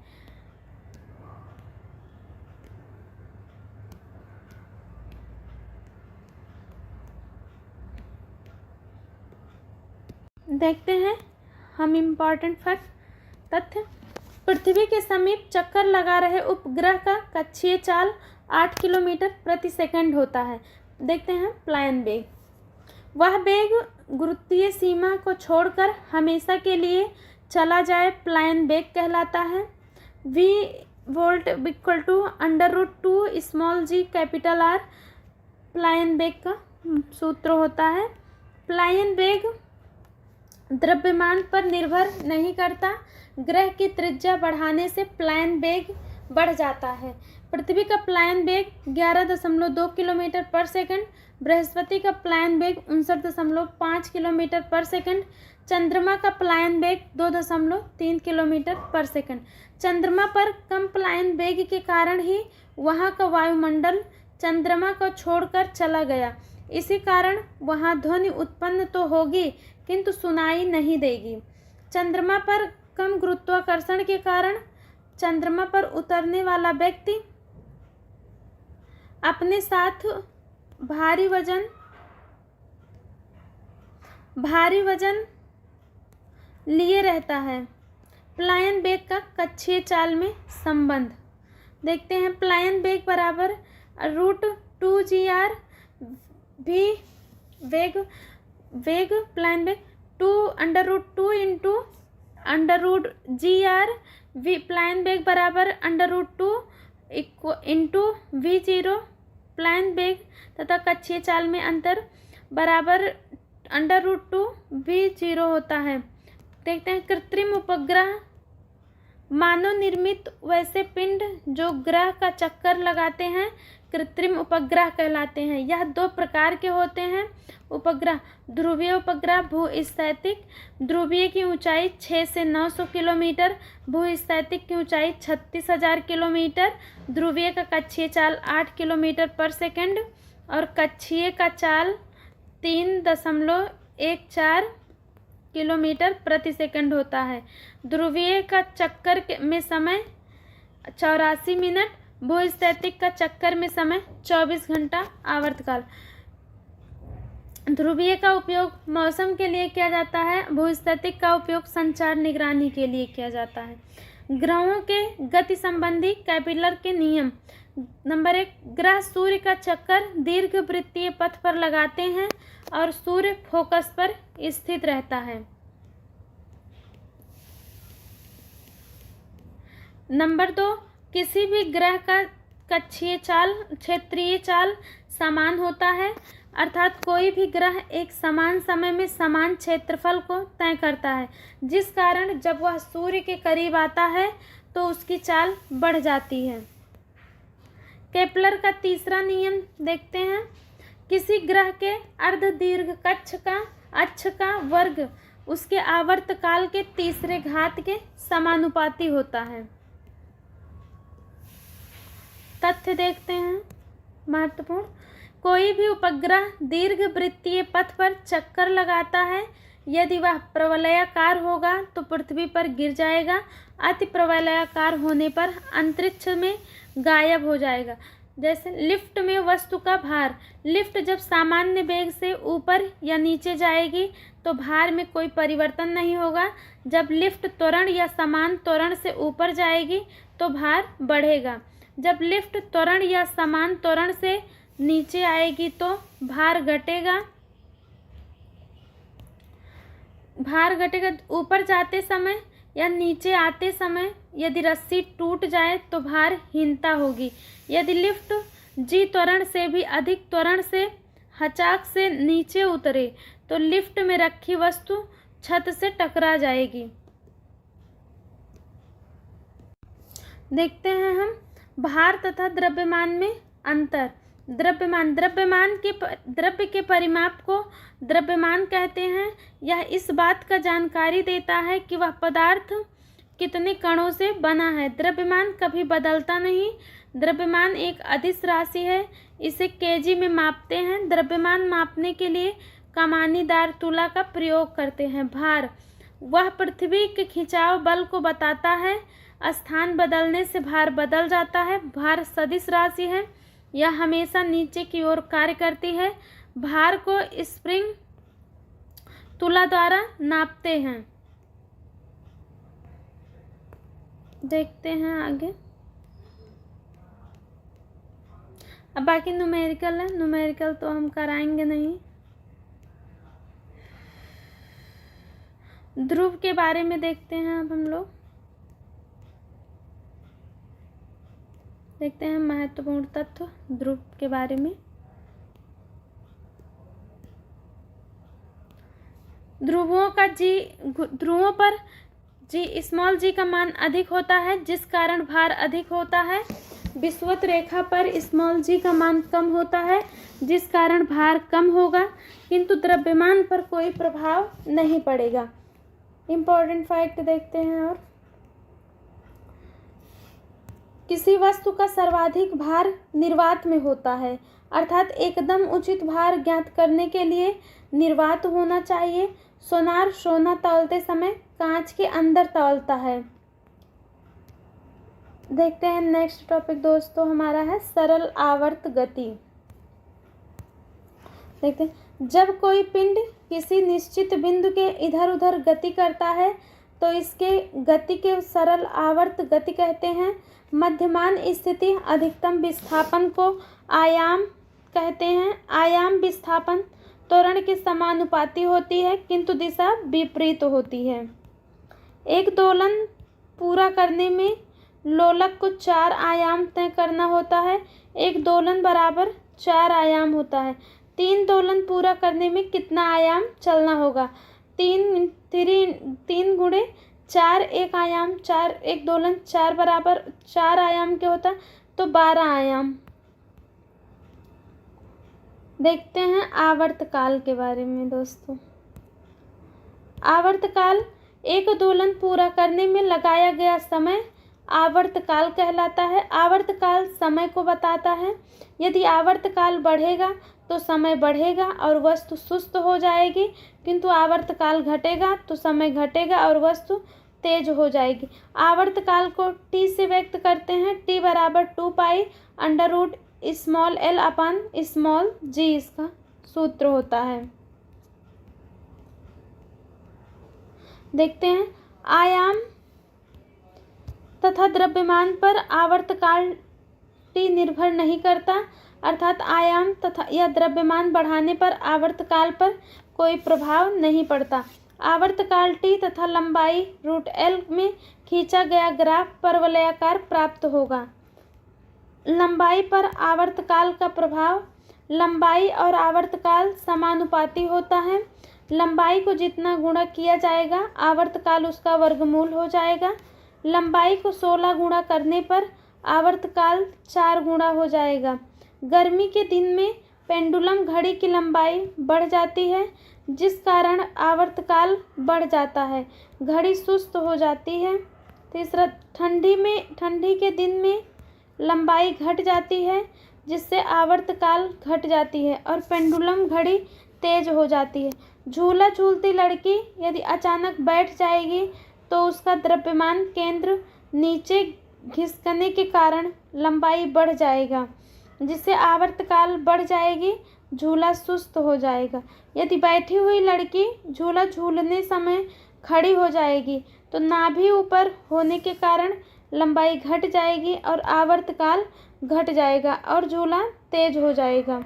देखते हैं हम इम्पॉर्टेंट फैक्ट तथ्य। पृथ्वी के समीप चक्कर लगा रहे उपग्रह का कक्षीय चाल 8 किलोमीटर प्रति सेकंड होता है। देखते हैं प्लायन वेग। वह वेग गुरुत्वीय सीमा को छोड़कर हमेशा के लिए चला जाए प्लायन वेग कहलाता है। v volt equal to √2 small G capital R प्लायन वेग का सूत्र होता है। प्लायन वेग द्रव्यमान पर निर्भर नहीं करता। ग्रह की त्रिज्या बढ़ाने से प्लायन वेग बढ़ जाता है। पृथ्वी का प्लायन वेग 11.2 किलोमीटर पर सेकंड, बृहस्पति का प्लायन वेग 59.5 किलोमीटर पर सेकंड, चंद्रमा का प्लायन वेग 2.3 किलोमीटर पर सेकंड। चंद्रमा पर कम प्लायन वेग के कारण ही वहाँ का वायुमंडल चंद्रमा को छोड़कर चला गया। इसी कारण वहाँ ध्वनि उत्पन्न तो होगी किंतु सुनाई नहीं देगी। चंद्रमा पर कम गुरुत्वाकर्षण के कारण चंद्रमा पर उतरने वाला व्यक्ति अपने साथ भारी वजन लिए रहता है। प्लायन वेग का कक्षीय चाल में संबंध देखते हैं। प्लायन वेग बराबर √2gr भी वेग प्लायन वेग 2√2 इंटू √gr वी प्लायन वेग बराबर √2 इंटू v0 प्लायन वेग तथा कक्षीय चाल में अंतर बराबर √2 v0 होता है। देखते हैं कृत्रिम उपग्रह मानव निर्मित वैसे पिंड जो ग्रह का चक्कर लगाते हैं कृत्रिम उपग्रह कहलाते हैं। यह 2 प्रकार के होते हैं उपग्रह। ध्रुवीय उपग्रह भूस्थैतिक, ध्रुवीय की ऊंचाई 6 से 900 किलोमीटर, भूस्थैतिक की ऊंचाई 36,000 किलोमीटर, ध्रुवीय का कक्षीय चाल 8 किलोमीटर पर सेकंड और कक्षीय का चाल 3.14 किलोमीटर प्रति सेकंड होता है। ध्रुवीय का चक्कर में समय 84 मिनट, भूस्थैतिक का चक्कर में समय 24 घंटा आवर्तकाल। ध्रुवीय का उपयोग मौसम के लिए किया जाता है, भूस्थैतिक का उपयोग संचार निगरानी के लिए किया जाता है। ग्रहों के गति संबंधी कैपिलर के नियम। नंबर 1, ग्रह सूर्य का चक्कर दीर्घ वृत्तीय पथ पर लगाते हैं और सूर्य फोकस पर स्थित रहता है। नंबर 2, किसी भी ग्रह का कक्षीय चाल क्षेत्रीय चाल समान होता है, अर्थात कोई भी ग्रह एक समान समय में समान क्षेत्रफल को तय करता है, जिस कारण जब वह सूर्य के करीब आता है तो उसकी चाल बढ़ जाती है। केपलर का तीसरा नियम देखते हैं। किसी ग्रह के अर्धदीर्घ अक्ष का वर्ग उसके आवर्तकाल के तीसरे घात के समानुपाती होता है। तथ्य देखते हैं महत्वपूर्ण। कोई भी उपग्रह दीर्घ वृत्तीय पथ पर चक्कर लगाता है यदि वह प्रवलयाकार होगा तो पृथ्वी पर गिर जाएगा, अति प्रवलयाकार होने पर अंतरिक्ष में गायब हो जाएगा। जैसे लिफ्ट में वस्तु का भार, लिफ्ट जब सामान्य वेग से ऊपर या नीचे जाएगी तो भार में कोई परिवर्तन नहीं होगा। जब लिफ्ट त्वरण या समान त्वरण से ऊपर जाएगी तो भार बढ़ेगा। जब लिफ्ट त्वरण या समान त्वरण से नीचे आएगी तो भार घटेगा। ऊपर जाते समय या नीचे आते समय यदि रस्सी टूट जाए तो भारहीनता होगी। यदि लिफ्ट जी त्वरण से भी अधिक त्वरण से हचाक से नीचे उतरे तो लिफ्ट में रखी वस्तु छत से टकरा जाएगी। देखते हैं हम भार तथा द्रव्यमान में अंतर। द्रव्य के परिमाप को द्रव्यमान कहते हैं। यह इस बात का जानकारी देता है कि वह पदार्थ कितने कणों से बना है। द्रव्यमान कभी बदलता नहीं। द्रव्यमान एक अदिश राशि है, इसे केजी में मापते हैं। द्रव्यमान मापने के लिए कमानीदार तुला का प्रयोग करते हैं। भार वह पृथ्वी के खिंचाव बल को बताता है। स्थान बदलने से भार बदल जाता है। भार सदिश राशि है, यह हमेशा नीचे की ओर कार्य करती है। भार को स्प्रिंग तुला द्वारा नापते हैं। देखते हैं आगे। अब बाकी न्यूमेरिकल है, न्यूमेरिकल तो हम कराएंगे नहीं। ध्रुव के बारे में देखते हैं अब हम लोग। देखते हैं महत्वपूर्ण तत्व ध्रुव के बारे में। ध्रुवों पर स्मॉल जी का मान अधिक होता है, जिस कारण भार अधिक होता है। विषुवत रेखा पर स्मॉल जी का मान कम होता है, जिस कारण भार कम होगा, किंतु द्रव्यमान पर कोई प्रभाव नहीं पड़ेगा। इम्पोर्टेंट फैक्ट देखते हैं। और किसी वस्तु का सर्वाधिक भार निर्वात में होता है, अर्थात एकदम उचित भार ज्ञात करने के लिए निर्वात होना चाहिए। सोना तौलते समय कांच के अंदर तौलता है। देखते हैं नेक्स्ट टॉपिक दोस्तों हमारा है सरल आवर्त गति। देखते हैं, जब कोई पिंड किसी निश्चित बिंदु के इधर उधर गति करता है तो इसके गति के सरल आवर्त गति कहते हैं। मध्यमान स्थिति अधिकतम विस्थापन को आयाम कहते हैं। आयाम विस्थापन त्वरण के समानुपाती होती है, किंतु दिशा विपरीत होती है। एक दोलन पूरा करने में लोलक को 4 आयाम तय करना होता है। एक दोलन बराबर 4 आयाम होता है। 3 दोलन पूरा करने में कितना आयाम चलना होगा? 3 गुणे 4 एक आयाम, 4 एक दोलन 4 बराबर 4 आयाम के होता है, तो 12 आयाम। देखते हैं आवर्तकाल के बारे में दोस्तों। आवर्तकाल एक दोलन पूरा करने में लगाया गया समय आवर्तकाल कहलाता है। आवर्तकाल समय को बताता है। यदि आवर्तकाल बढ़ेगा तो समय बढ़ेगा और वस्तु सुस्त हो जाएगी, किंतु आवर्तकाल घटेगा तो समय घटेगा और वस्तु तेज हो जाएगी। आवर्तकाल को टी से व्यक्त करते हैं। टी बराबर 2 pi under root small L अपन स्मॉल जी इसका सूत्र होता है। देखते हैं आयाम तथा द्रव्यमान पर आवर्तकाल टी निर्भर नहीं करता, अर्थात आयाम तथा या द्रव्यमान बढ़ाने पर आवर्तकाल पर कोई प्रभाव नहीं पड़ता। आवर्तकाल टी तथा लंबाई रूट एल में खींचा गया ग्राफ परवलयाकार प्राप्त होगा। लंबाई पर आवर्तकाल का प्रभाव। लंबाई और आवर्तकाल समानुपाती होता है। लंबाई को जितना गुणा किया जाएगा आवर्तकाल उसका वर्गमूल हो जाएगा। लंबाई को 16 गुणा करने पर आवर्तकाल 4 गुणा हो जाएगा। गर्मी के दिन में पेंडुलम घड़ी की लंबाई बढ़ जाती है, जिस कारण आवर्तकाल बढ़ जाता है, घड़ी सुस्त हो जाती है। तीसरा, ठंडी के दिन में लंबाई घट जाती है, जिससे आवर्तकाल घट जाती है और पेंडुलम घड़ी तेज हो जाती है। झूला झूलती लड़की यदि अचानक बैठ जाएगी तो उसका द्रव्यमान केंद्र नीचे खिसकने के कारण लंबाई बढ़ जाएगा, जिससे आवर्तकाल बढ़ जाएगी, झूला सुस्त हो जाएगा। यदि बैठी हुई लड़की झूला झूलने समय खड़ी हो जाएगी तो नाभि ऊपर होने के कारण लंबाई घट जाएगी और आवर्तकाल घट जाएगा और झूला तेज हो जाएगा।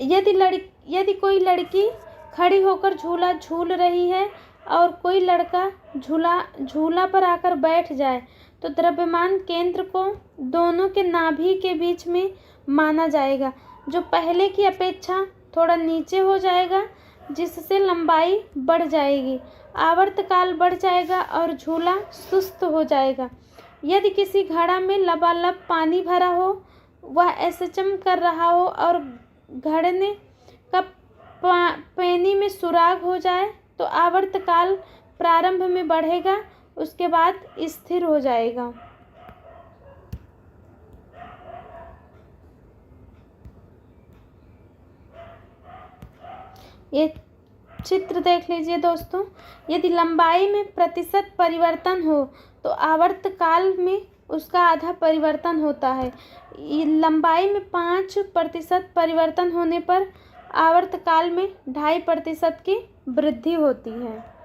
यदि कोई लड़की खड़ी होकर झूला झूल रही है और कोई लड़का झूला पर आकर बैठ जाए तो द्रव्यमान केंद्र को दोनों के नाभि के बीच में माना जाएगा, जो पहले की अपेक्षा थोड़ा नीचे हो जाएगा, जिससे लंबाई बढ़ जाएगी, आवर्तकाल बढ़ जाएगा और झूला सुस्त हो जाएगा। यदि किसी घड़ा में लबालब पानी भरा हो, वह एसएचएम कर रहा हो और घड़े का पानी में सुराग हो जाए तो आवर्तकाल प्रारंभ में बढ़ेगा, उसके बाद स्थिर हो जाएगा। ये चित्र देख लीजिए दोस्तों। यदि लंबाई में प्रतिशत परिवर्तन हो तो आवर्तकाल में उसका आधा परिवर्तन होता है। लंबाई में 5% परिवर्तन होने पर आवर्तकाल में 2.5% की वृद्धि होती है।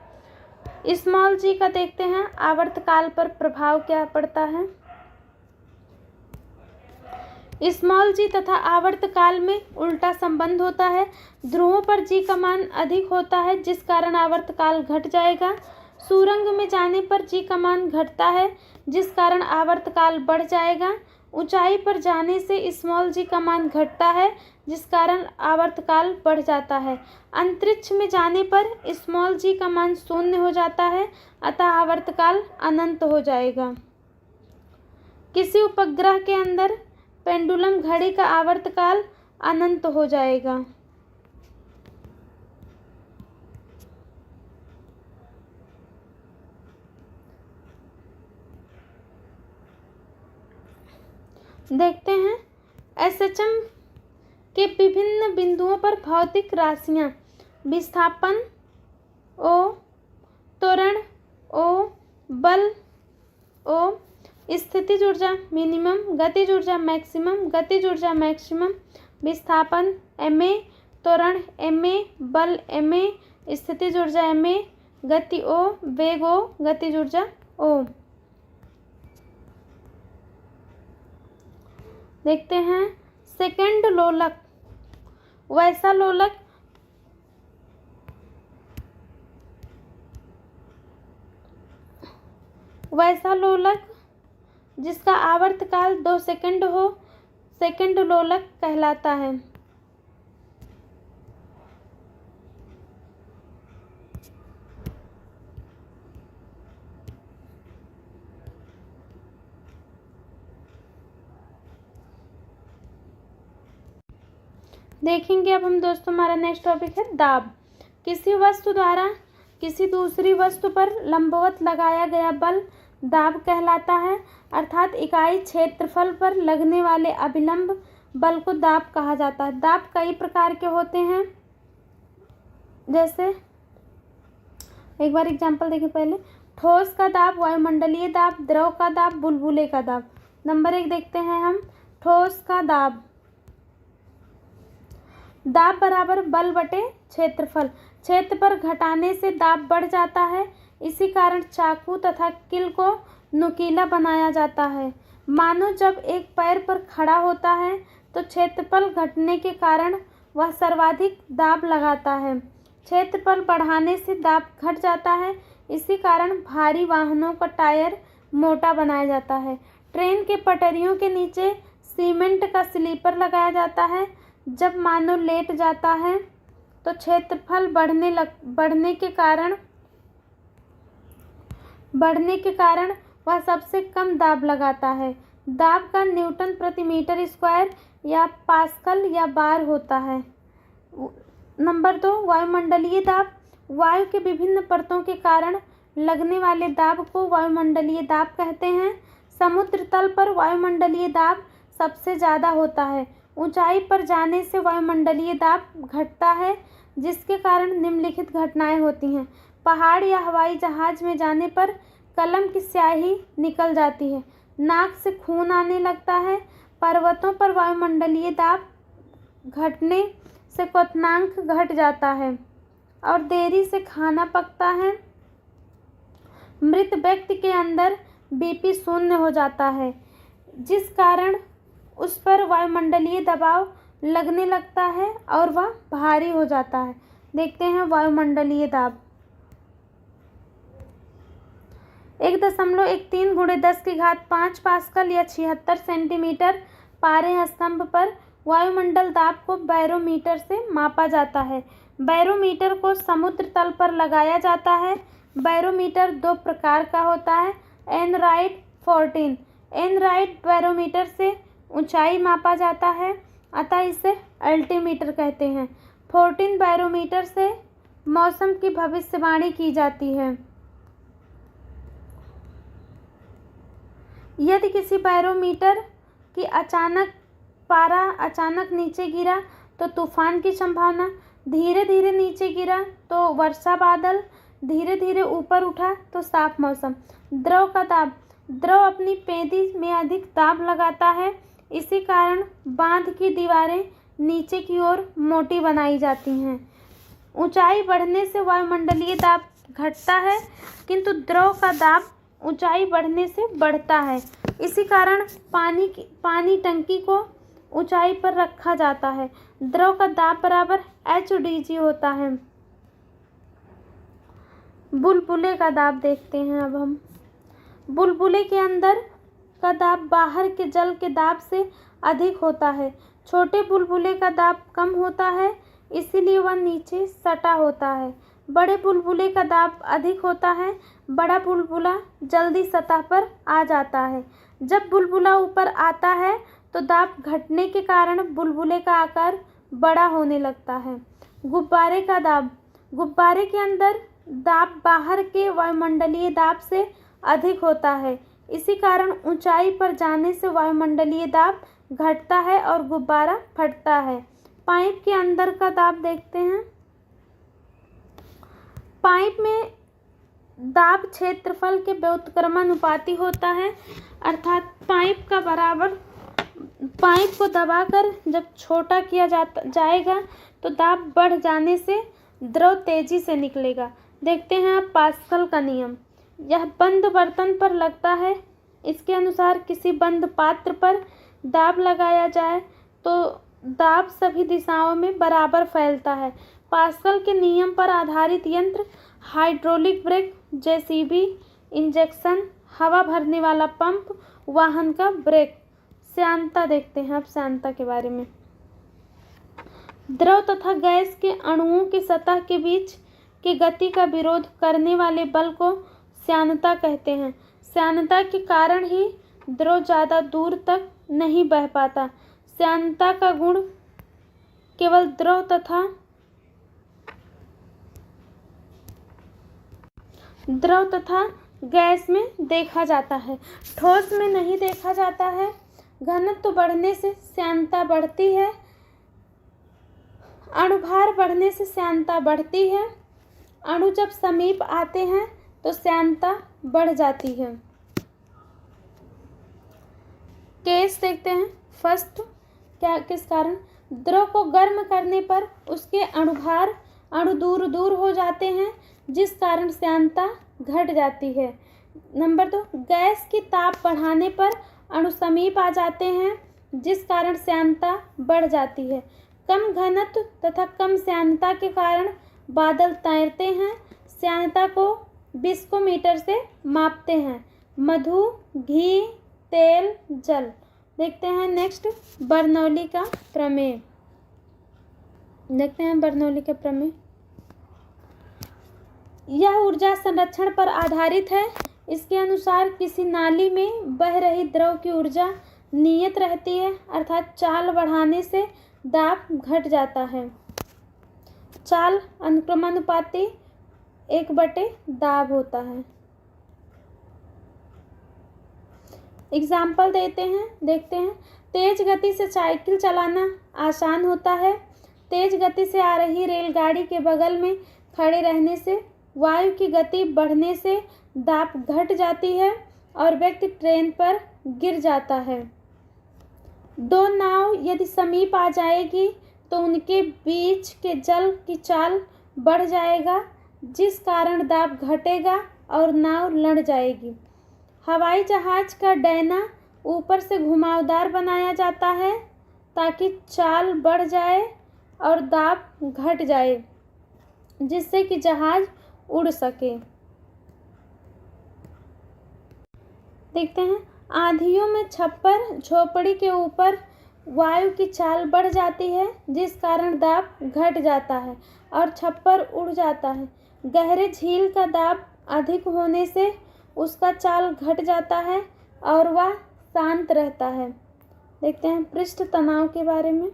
स्मॉल जी का देखते हैं, आवर्तकाल पर प्रभाव क्या पड़ता है। स्मॉल जी तथा आवर्तकाल में उल्टा संबंध होता है। ध्रुवों पर जी का मान अधिक होता है, जिस कारण आवर्तकाल घट जाएगा। सुरंग में जाने पर जी का मान घटता है, जिस कारण आवर्तकाल बढ़ जाएगा। ऊंचाई पर जाने से स्मॉल जी का मान घटता है, जिस कारण आवर्तकाल बढ़ जाता है। अंतरिक्ष में जाने पर स्मॉल जी का मान 0 हो जाता है, अतः आवर्तकाल अनंत हो जाएगा। किसी उपग्रह के अंदर पेंडुलम घड़ी का आवर्तकाल अनंत हो जाएगा। देखते हैं एसएचएम के विभिन्न बिंदुओं पर भौतिक राशियां। विस्थापन O, त्वरण O, बल O, स्थितिज ऊर्जा मिनिमम, गतिज ऊर्जा मैक्सिमम, गतिज ऊर्जा मैक्सिमम, विस्थापन ma, त्वरण ma, बल ma, स्थितिज ऊर्जा ma, गति O, वेग O, गतिज ऊर्जा O। देखते हैं सेकंड लोलक। वैसा लोलक जिसका आवर्तकाल 2 सेकंड हो, सेकंड लोलक कहलाता है। देखेंगे अब हम दोस्तों, हमारा नेक्स्ट टॉपिक है दाब। किसी वस्तु द्वारा किसी दूसरी वस्तु पर लंबवत लगाया गया बल दाब कहलाता है, अर्थात इकाई क्षेत्रफल पर लगने वाले अभिलंब बल को दाब कहा जाता है। दाब कई प्रकार के होते हैं, जैसे एक बार एग्जांपल देखिए पहले। ठोस का दाब, वायुमंडलीय दाब, द्रव का दाब, बुलबुले का दाब। नंबर 1 देखते हैं हम, ठोस का दाब। दाब बराबर बल बटे क्षेत्रफल। क्षेत्र पर घटाने से दाब बढ़ जाता है, इसी कारण चाकू तथा किल को नुकीला बनाया जाता है। मानो जब एक पैर पर खड़ा होता है तो क्षेत्रफल घटने के कारण वह सर्वाधिक दाब लगाता है। क्षेत्रफल बढ़ाने से दाब घट जाता है, इसी कारण भारी वाहनों का टायर मोटा बनाया जाता है। ट्रेन के पटरियों के नीचे सीमेंट का स्लीपर लगाया जाता है। जब मानव लेट जाता है तो क्षेत्रफल बढ़ने के कारण वह सबसे कम दाब लगाता है। दाब का न्यूटन प्रति मीटर स्क्वायर या पास्कल या बार होता है। नंबर 2 वायुमंडलीय दाब। वायु के विभिन्न परतों के कारण लगने वाले दाब को वायुमंडलीय दाब कहते हैं। समुद्र तल पर वायुमंडलीय दाब सबसे ज़्यादा होता है। ऊंचाई पर जाने से वायुमंडलीय दाब घटता है, जिसके कारण निम्नलिखित घटनाएं होती हैं। पहाड़ या हवाई जहाज में जाने पर कलम की स्याही निकल जाती है, नाक से खून आने लगता है। पर्वतों पर वायुमंडलीय दाब घटने से क्वथनांक घट जाता है और देरी से खाना पकता है। मृत व्यक्ति के अंदर बीपी शून्य हो जाता है, जिस कारण उस पर वायुमंडलीय दबाव लगने लगता है और वह भारी हो जाता है। देखते हैं वायुमंडलीय दाब। 1.13 × 10⁵ पास्कल या 76 सेंटीमीटर पारे स्तंभ पर वायुमंडल दाब को बैरोमीटर से मापा जाता है। बैरोमीटर को समुद्र तल पर लगाया जाता है। बैरोमीटर 2 प्रकार का होता है। एनराइट 14। एनराइट बैरोमीटर से ऊंचाई मापा जाता है, अतः इसे अल्टीमीटर कहते हैं। 14 बैरोमीटर से मौसम की भविष्यवाणी की जाती है। यदि किसी बैरोमीटर की पारा अचानक नीचे गिरा तो तूफान की संभावना, धीरे धीरे नीचे गिरा तो वर्षा बादल, धीरे धीरे ऊपर उठा तो साफ मौसम। द्रव का दाब। द्रव अपनी पेंदी में अधिक दाब लगाता है, इसी कारण बांध की दीवारें नीचे की ओर मोटी बनाई जाती हैं। ऊंचाई बढ़ने से वायुमंडलीय दाब घटता है, किंतु द्रव का दाब ऊंचाई बढ़ने से बढ़ता है। इसी कारण पानी टंकी को ऊंचाई पर रखा जाता है। द्रव का दाब बराबर HdG होता है। बुलबुले का दाब देखते हैं अब हम। बुलबुले के अंदर का दाब बाहर के जल के दाब से अधिक होता है। छोटे बुलबुले का दाब कम होता है, इसीलिए वह नीचे सटा होता है। बड़े बुलबुले का दाब अधिक होता है। बड़ा बुलबुला जल्दी सतह पर आ जाता है। जब बुलबुला ऊपर आता है तो दाब घटने के कारण बुलबुले का आकार बड़ा होने लगता है। गुब्बारे का दाब। गुब्बारे के अंदर दाब बाहर के वायुमंडलीय दाब से अधिक होता है, इसी कारण ऊंचाई पर जाने से वायुमंडलीय दाब घटता है और गुब्बारा फटता है। पाइप के अंदर का दाब देखते हैं। पाइप में दाब क्षेत्रफल के व्युत्क्रमानुपाती होता है, अर्थात पाइप को दबाकर जब छोटा किया जाएगा तो दाब बढ़ जाने से द्रव तेजी से निकलेगा। देखते हैं अब पास्कल का नियम। यह बंद बर्तन पर लगता है। इसके अनुसार किसी बंद पात्र पर दाब लगाया जाए तो दाब सभी दिशाओं में बराबर फैलता है। पास्कल के नियम पर आधारित यंत्र हाइड्रोलिक ब्रेक, JCB, इंजेक्शन, हवा भरने वाला पंप, वाहन का ब्रेक। श्यानता देखते हैं अब श्यानता के बारे में। द्रव तथा गैस के अणुओं की सतह के बीच की गति का विरोध करने वाले बल को श्यानता कहते हैं। श्यानता के कारण ही द्रव ज़्यादा दूर तक नहीं बह पाता। श्यानता का गुण केवल द्रव तथा गैस में देखा जाता है, ठोस में नहीं देखा जाता है। घनत्व बढ़ने से श्यानता बढ़ती है। अणुभार बढ़ने से श्यानता बढ़ती है। अणु जब समीप आते हैं तो श्यानता बढ़ जाती है। केस देखते हैं। फर्स्ट, किस कारण? द्रव को गर्म करने पर उसके अणु दूर दूर हो जाते हैं, जिस कारण श्यानता घट जाती है। नंबर 2, गैस की ताप बढ़ाने पर अणु समीप आ जाते हैं, जिस कारण श्यानता बढ़ जाती है। कम घनत्व तथा कम श्यानता के कारण बादल तैरते हैं। श्यानता को विस्कोमीटर से मापते हैं। मधु, घी, तेल, जल। देखते हैं नेक्स्ट, बर्नौली का प्रमेय। देखते हैं बर्नौली का प्रमेय। यह ऊर्जा संरक्षण पर आधारित है। इसके अनुसार किसी नाली में बह रही द्रव की ऊर्जा नियत रहती है, अर्थात चाल बढ़ाने से दाब घट जाता है। चाल अनुक्रमानुपाती 1/दाब होता है। एग्जाम्पल देखते हैं। तेज गति से साइकिल चलाना आसान होता है। तेज गति से आ रही रेलगाड़ी के बगल में खड़े रहने से वायु की गति बढ़ने से दाब घट जाती है और व्यक्ति ट्रेन पर गिर जाता है। दो नाव यदि समीप आ जाएगी तो उनके बीच के जल की चाल बढ़ जाएगा, जिस कारण दाब घटेगा और नाव लड़ जाएगी। हवाई जहाज का डैना ऊपर से घुमावदार बनाया जाता है ताकि चाल बढ़ जाए और दाब घट जाए, जिससे कि जहाज उड़ सके। देखते हैं, आंधियों में छप्पर झोपड़ी के ऊपर वायु की चाल बढ़ जाती है, जिस कारण दाब घट जाता है और छप्पर उड़ जाता है। गहरे झील का दाब अधिक होने से उसका चाल घट जाता है और वह शांत रहता है। देखते हैं पृष्ठ तनाव के बारे में।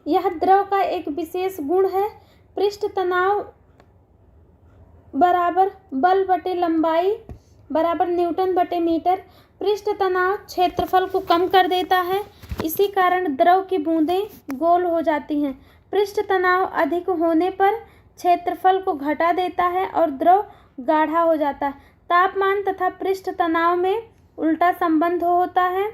यह द्रव का एक विशेष गुण है। पृष्ठ तनाव बराबर बल बटे लंबाई बराबर न्यूटन बटे मीटर। पृष्ठ तनाव क्षेत्रफल को कम कर देता है, इसी कारण द्रव की बूंदें गोल हो जाती हैं। पृष्ठ तनाव अधिक होने पर क्षेत्रफल को घटा देता है और द्रव गाढ़ा हो जाता है। तापमान तथा पृष्ठ तनाव में उल्टा संबंध होता है।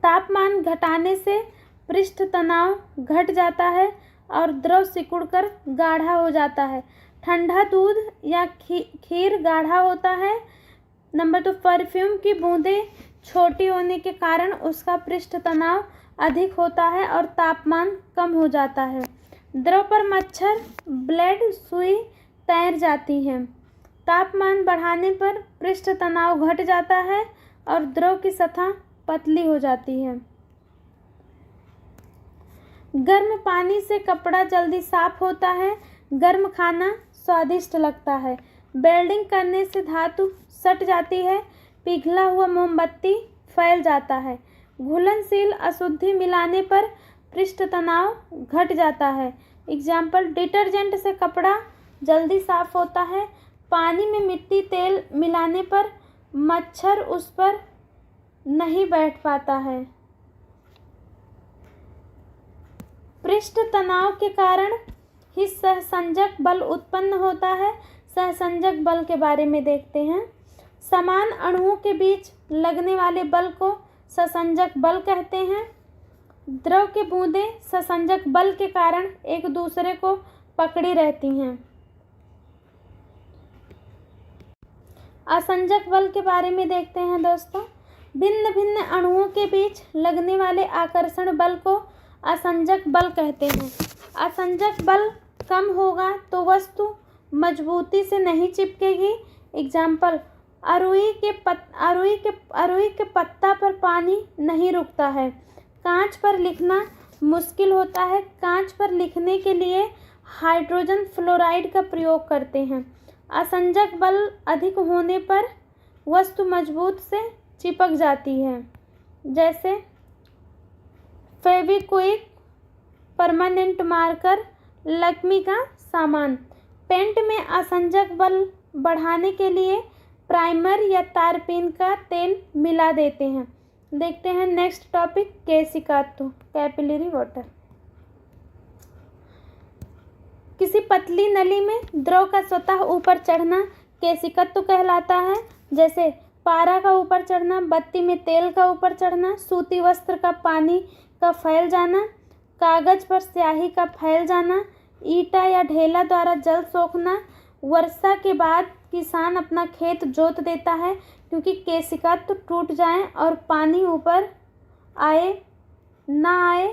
तापमान घटाने से पृष्ठ तनाव घट जाता है और द्रव सिकुड़कर गाढ़ा हो जाता है। ठंडा दूध या खीर गाढ़ा होता है। नंबर 2, परफ्यूम की बूंदें छोटी होने के कारण उसका पृष्ठ तनाव अधिक होता है और तापमान कम हो जाता है। द्रव पर मच्छर, ब्लेड, सुई तैर जाती हैं। तापमान बढ़ाने पर पृष्ठ तनाव घट जाता है और द्रव की सतह पतली हो जाती है। गर्म पानी से कपड़ा जल्दी साफ होता है। गर्म खाना स्वादिष्ट लगता है। वेल्डिंग करने से धातु सट जाती है। पिघला हुआ मोमबत्ती फैल जाता है। घुलनशील अशुद्धि मिलाने पर पृष्ठ तनाव घट जाता है। एग्जाम्पल, डिटर्जेंट से कपड़ा जल्दी साफ होता है। पानी में मिट्टी तेल मिलाने पर मच्छर उस पर नहीं बैठ पाता है। पृष्ठ तनाव के कारण ही सहसंजक बल उत्पन्न होता है। सहसंजक बल के बारे में देखते हैं। समान अणुओं के बीच लगने वाले बल को सहसंजक बल कहते हैं। द्रव के बूंदें सहसंजक बल के कारण एक दूसरे को पकड़ी रहती हैं। असंजक बल के बारे में देखते हैं दोस्तों। भिन्न भिन्न अणुओं के बीच लगने वाले आकर्षण बल को असंजक बल कहते हैं। असंजक बल कम होगा तो वस्तु मजबूती से नहीं चिपकेगी। एग्जाम्पल, अरुई के पत्ता पर पानी नहीं रुकता है। कांच पर लिखना मुश्किल होता है। कांच पर लिखने के लिए हाइड्रोजन फ्लोराइड का प्रयोग करते हैं। असंजक बल अधिक होने पर वस्तु मजबूत से चिपक जाती है, जैसे फेविक्विक, परमानेंट मार्कर, लकमी का सामान। पेंट में असंजक बल बढ़ाने के लिए प्राइमर या तारपीन का तेल मिला देते हैं। देखते हैं नेक्स्ट टॉपिक, केशिकात्व, कैपिलरी वाटर। किसी पतली नली में द्रव का स्वतः ऊपर चढ़ना केशिकत्व कहलाता है। जैसे पारा का ऊपर चढ़ना, बत्ती में तेल का ऊपर चढ़ना, सूती वस्त्र का पानी का फैल जाना, कागज पर स्याही का फैल जाना, ईंटा या ढेला द्वारा जल सोखना। वर्षा के बाद किसान अपना खेत जोत देता है क्योंकि केशिकत्व टूट जाए और पानी ऊपर ना आए।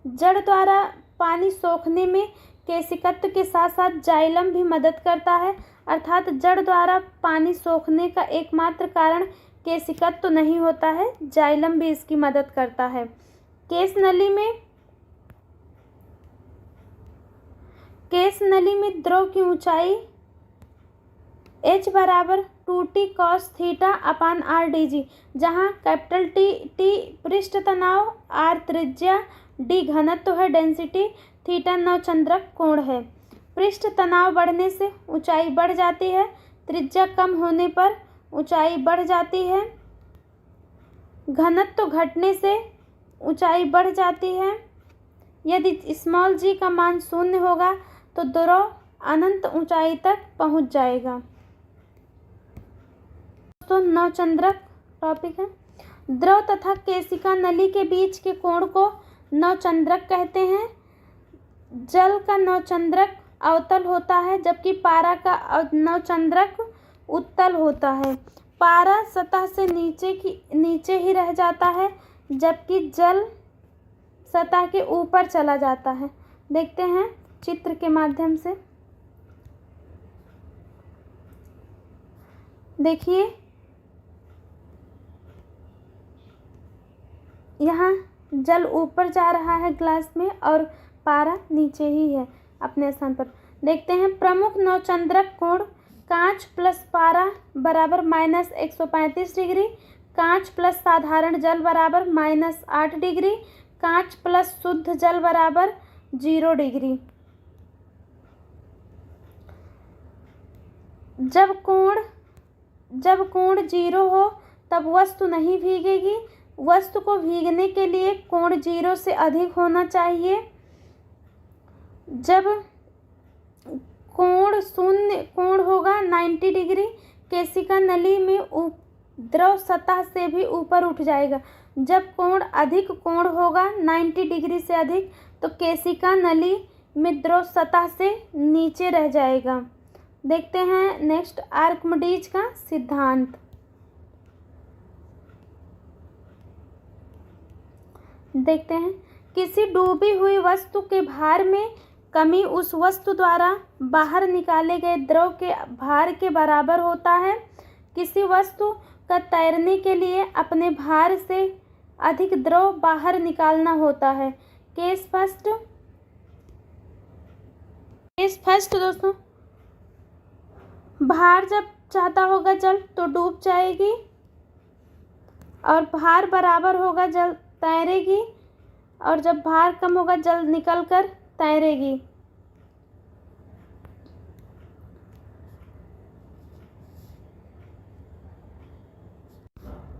जड़ द्वारा पानी सोखने में केशिकत्व के साथ साथ जाइलम भी मदद करता है, अर्थात जड़ द्वारा पानी सोखने का एकमात्र कारण केशिकत्व नहीं होता है, जाइलम भी इसकी मदद करता है। केश नली में द्रव की ऊंचाई H बराबर 2t cos theta upon r dg, जहाँ कैपिटल T पृष्ठ तनाव, r त्रिज्या, d घनत्व है, डेंसिटी, थीटा नवचंद्रक कोण है। पृष्ठ तनाव बढ़ने से ऊंचाई बढ़ जाती है, त्रिज्या कम होने पर ऊंचाई बढ़ जाती है, घनत्व घटने से ऊंचाई बढ़ जाती है। यदि स्मॉल g का मान 0 होगा तो द्रव अनंत ऊंचाई तक पहुंच जाएगा। दोस्तों नवचंद्रक टॉपिक है। द्रव तथा केशिका नली के बीच के कोण को नवचंद्रक कहते हैं। जल का नवचंद्रक अवतल होता है, जबकि पारा का नवचंद्रक उत्तल होता है। पारा सतह से नीचे ही रह जाता है, जबकि जल सतह के ऊपर चला जाता है। देखते हैं चित्र के माध्यम से। देखिए यहाँ जल ऊपर जा रहा है ग्लास में और पारा नीचे ही है अपने स्थान पर। देखते हैं प्रमुख नवचंद्रक कोण कांच प्लस पारा बराबर -135 डिग्री, कांच प्लस साधारण जल बराबर -8 डिग्री, कांच प्लस शुद्ध जल बराबर 0 डिग्री। जब कोण 0 हो तब वस्तु नहीं भीगेगी। वस्तु को भीगने के लिए कोण 0 से अधिक होना चाहिए। जब कोण होगा 90 डिग्री, केशिका नली में द्रव सतह से भी ऊपर उठ जाएगा। जब कोण होगा 90 डिग्री से अधिक, तो केशिका नली में द्रव सतह से नीचे रह जाएगा। देखते हैं नेक्स्ट आर्किमिडीज का सिद्धांत। देखते हैं किसी डूबी हुई वस्तु के भार में कमी उस वस्तु द्वारा बाहर निकाले गए द्रव के भार के बराबर होता है। किसी वस्तु का तैरने के लिए अपने भार से अधिक द्रव बाहर निकालना होता है। केस फर्स्ट दोस्तों, भार जब ज़्यादा होगा जल तो डूब जाएगी और भार बराबर होगा जल तैरेगी, और जब भार कम होगा जल निकल कर तैरेगी।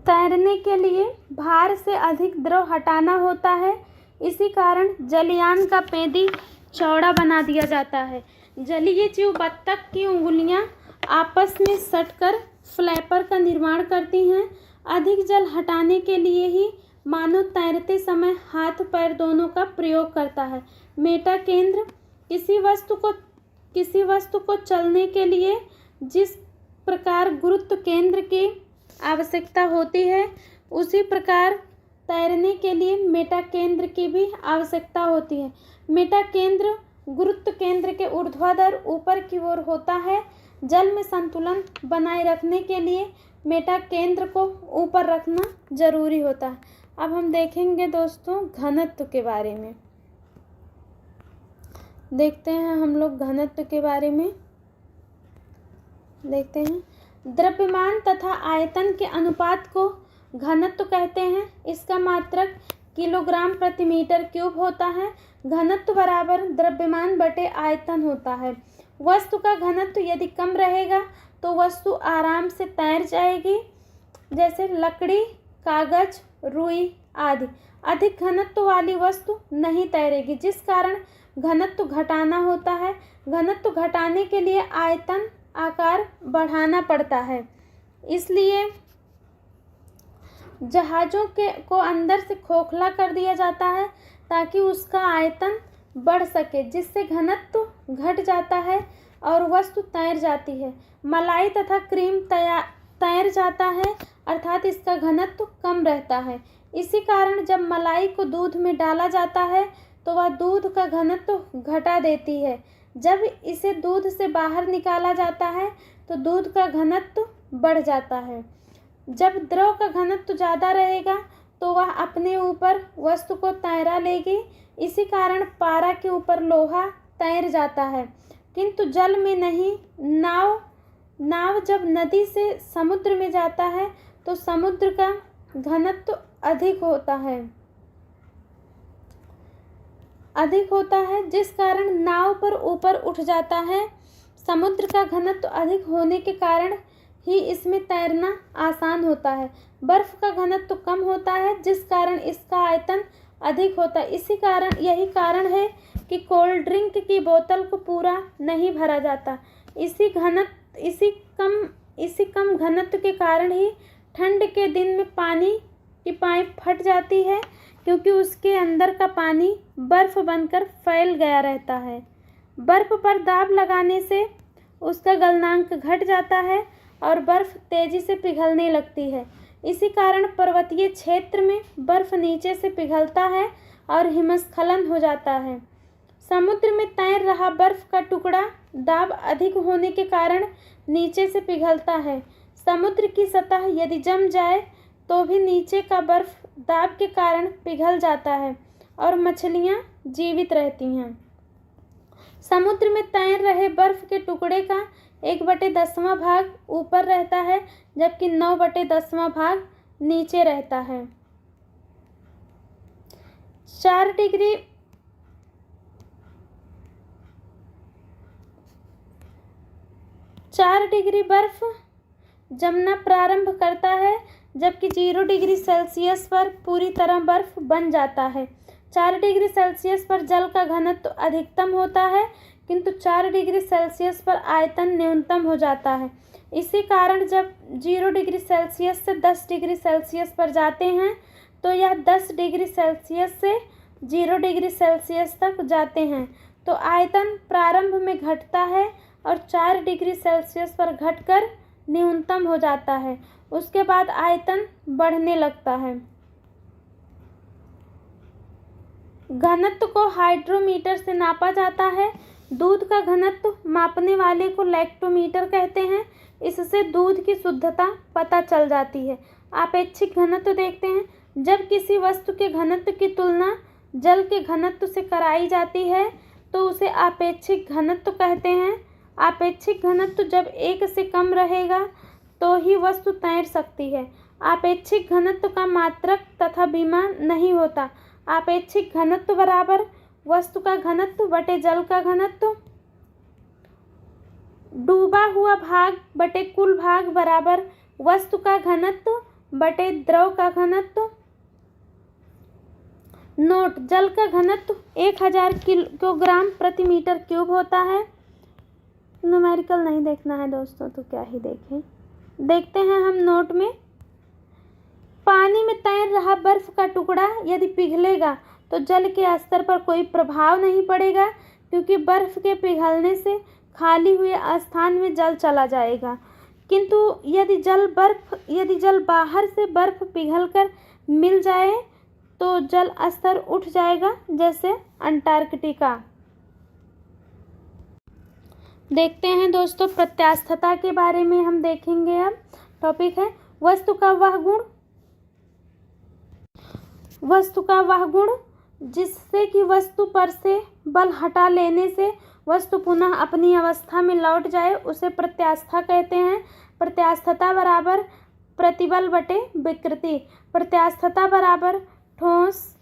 तैरने के लिए भार से अधिक द्रव हटाना होता है। इसी कारण जलयान का पेदी चौड़ा बना दिया जाता है। जलीय जीव बत्तख की उंगलियां आपस में सटकर फ्लैपर का निर्माण करती हैं। अधिक जल हटाने के लिए ही मानव तैरते समय हाथ पैर दोनों का प्रयोग करता है। मेटा केंद्र किसी वस्तु को चलने के लिए जिस प्रकार गुरुत्व केंद्र की आवश्यकता होती है, उसी प्रकार तैरने के लिए मेटा केंद्र की भी आवश्यकता होती है। मेटा केंद्र गुरुत्व केंद्र के ऊर्ध्वाधर ऊपर की ओर होता है। जल में संतुलन बनाए रखने के लिए मेटा केंद्र को ऊपर रखना जरूरी होता है। अब हम देखेंगे दोस्तों घनत्व के बारे में। देखते हैं हम लोग घनत्व के बारे में। देखते हैं द्रव्यमान तथा आयतन के अनुपात को घनत्व कहते हैं। इसका मात्रक किलोग्राम प्रति मीटर क्यूब होता है। घनत्व बराबर द्रव्यमान बटे आयतन होता है। वस्तु का घनत्व यदि कम रहेगा तो वस्तु आराम से तैर जाएगी, जैसे लकड़ी, कागज, रुई आदि। अधिक घनत्व वाली वस्तु नहीं तैरेगी, जिस कारण घनत्व घटाना होता है। घनत्व घटाने के लिए आयतन आकार बढ़ाना पड़ता है। इसलिए जहाज़ों को अंदर से खोखला कर दिया जाता है ताकि उसका आयतन बढ़ सके, जिससे घनत्व घट जाता है और वस्तु तैर जाती है। मलाई तथा क्रीम तैर जाता है, अर्थात इसका घनत्व कम रहता है। इसी कारण जब मलाई को दूध में डाला जाता है तो वह दूध का घनत्व घटा देती है। जब इसे दूध से बाहर निकाला जाता है तो दूध का घनत्व बढ़ जाता है। जब द्रव का घनत्व ज़्यादा रहेगा तो वह अपने ऊपर वस्तु को तैरा लेगी। इसी कारण पारा के ऊपर लोहा तैर जाता है, किंतु जल में नहीं। नाव जब नदी से समुद्र में जाता है तो समुद्र का घनत्व अधिक होता है जिस कारण नाव पर ऊपर उठ जाता है। समुद्र का घनत्व अधिक होने के कारण ही इसमें तैरना आसान होता है। बर्फ का घनत्व कम होता है जिस कारण इसका आयतन अधिक होता है। यही कारण है कि कोल्ड ड्रिंक की बोतल को पूरा नहीं भरा जाता। इसी कम घनत्व के कारण ही ठंड के दिन में पानी की पाइप फट जाती है, क्योंकि उसके अंदर का पानी बर्फ बनकर फैल गया रहता है। बर्फ पर दाब लगाने से उसका गलनांक घट जाता है और बर्फ तेजी से पिघलने लगती है। इसी कारण पर्वतीय क्षेत्र में बर्फ नीचे से पिघलता है और हिमस्खलन हो जाता है। समुद्र में तैर रहा बर्फ का टुकड़ा दाब अधिक होने के कारण नीचे से पिघलता है। समुद्र की सतह यदि जम जाए तो भी नीचे का बर्फ दाब के कारण पिघल जाता है और मछलियां जीवित रहती हैं। समुद्र में तैर रहे बर्फ के टुकड़े का 1/10वां भाग ऊपर रहता है, जबकि 9/10वां भाग नीचे रहता है। 4 डिग्री बर्फ जमना प्रारंभ करता है, जबकि 0 डिग्री सेल्सियस पर पूरी तरह बर्फ बन जाता है। 4 डिग्री सेल्सियस पर जल का घनत्व अधिकतम होता है, किंतु 4 डिग्री सेल्सियस पर आयतन न्यूनतम हो जाता है। इसी कारण जब 0 डिग्री सेल्सियस से 10 डिग्री सेल्सियस पर जाते हैं तो यह 10 डिग्री सेल्सियस से 0 डिग्री सेल्सियस तक जाते हैं तो आयतन प्रारंभ में घटता है और 4 डिग्री सेल्सियस पर घटकर न्यूनतम हो जाता है। उसके बाद आयतन बढ़ने लगता है। घनत्व को हाइड्रोमीटर से नापा जाता है। दूध का घनत्व मापने वाले को लैक्टोमीटर कहते हैं। इससे दूध की शुद्धता पता चल जाती है। आपेक्षिक घनत्व देखते हैं। जब किसी वस्तु के घनत्व की तुलना जल के घनत्व से कराई जाती है तो उसे आपेक्षिक घनत्व कहते हैं। आपेक्षिक घनत्व जब 1 से कम रहेगा तो ही वस्तु तैर सकती है। आपेक्षिक घनत्व का मात्रक तथा विमान नहीं होता। आपेक्षिक घनत्व बराबर वस्तु का घनत्व बटे जल का घनत्व। डूबा हुआ भाग बटे कुल भाग बराबर वस्तु का घनत्व बटे द्रव का घनत्व। नोट: जल का घनत्व 1000 किलोग्राम प्रति मीटर क्यूब होता है। न्यूमेरिकल नहीं देखना है दोस्तों तो क्या ही देखें। देखते हैं हम नोट में। पानी में तैर रहा बर्फ का टुकड़ा यदि पिघलेगा तो जल के स्तर पर कोई प्रभाव नहीं पड़ेगा, क्योंकि बर्फ के पिघलने से खाली हुए स्थान में जल चला जाएगा। किंतु यदि जल बाहर से बर्फ पिघलकर मिल जाए तो जल स्तर उठ जाएगा, जैसे अंटार्कटिका। देखते हैं दोस्तों प्रत्यास्थता के बारे में हम देखेंगे। अब टॉपिक है वस्तु का वह गुण जिससे कि वस्तु पर से बल हटा लेने से वस्तु पुनः अपनी अवस्था में लौट जाए, उसे प्रत्यास्था कहते हैं। प्रत्यास्थता बराबर प्रतिबल बटे विकृति। प्रत्यास्थता बराबर ठोस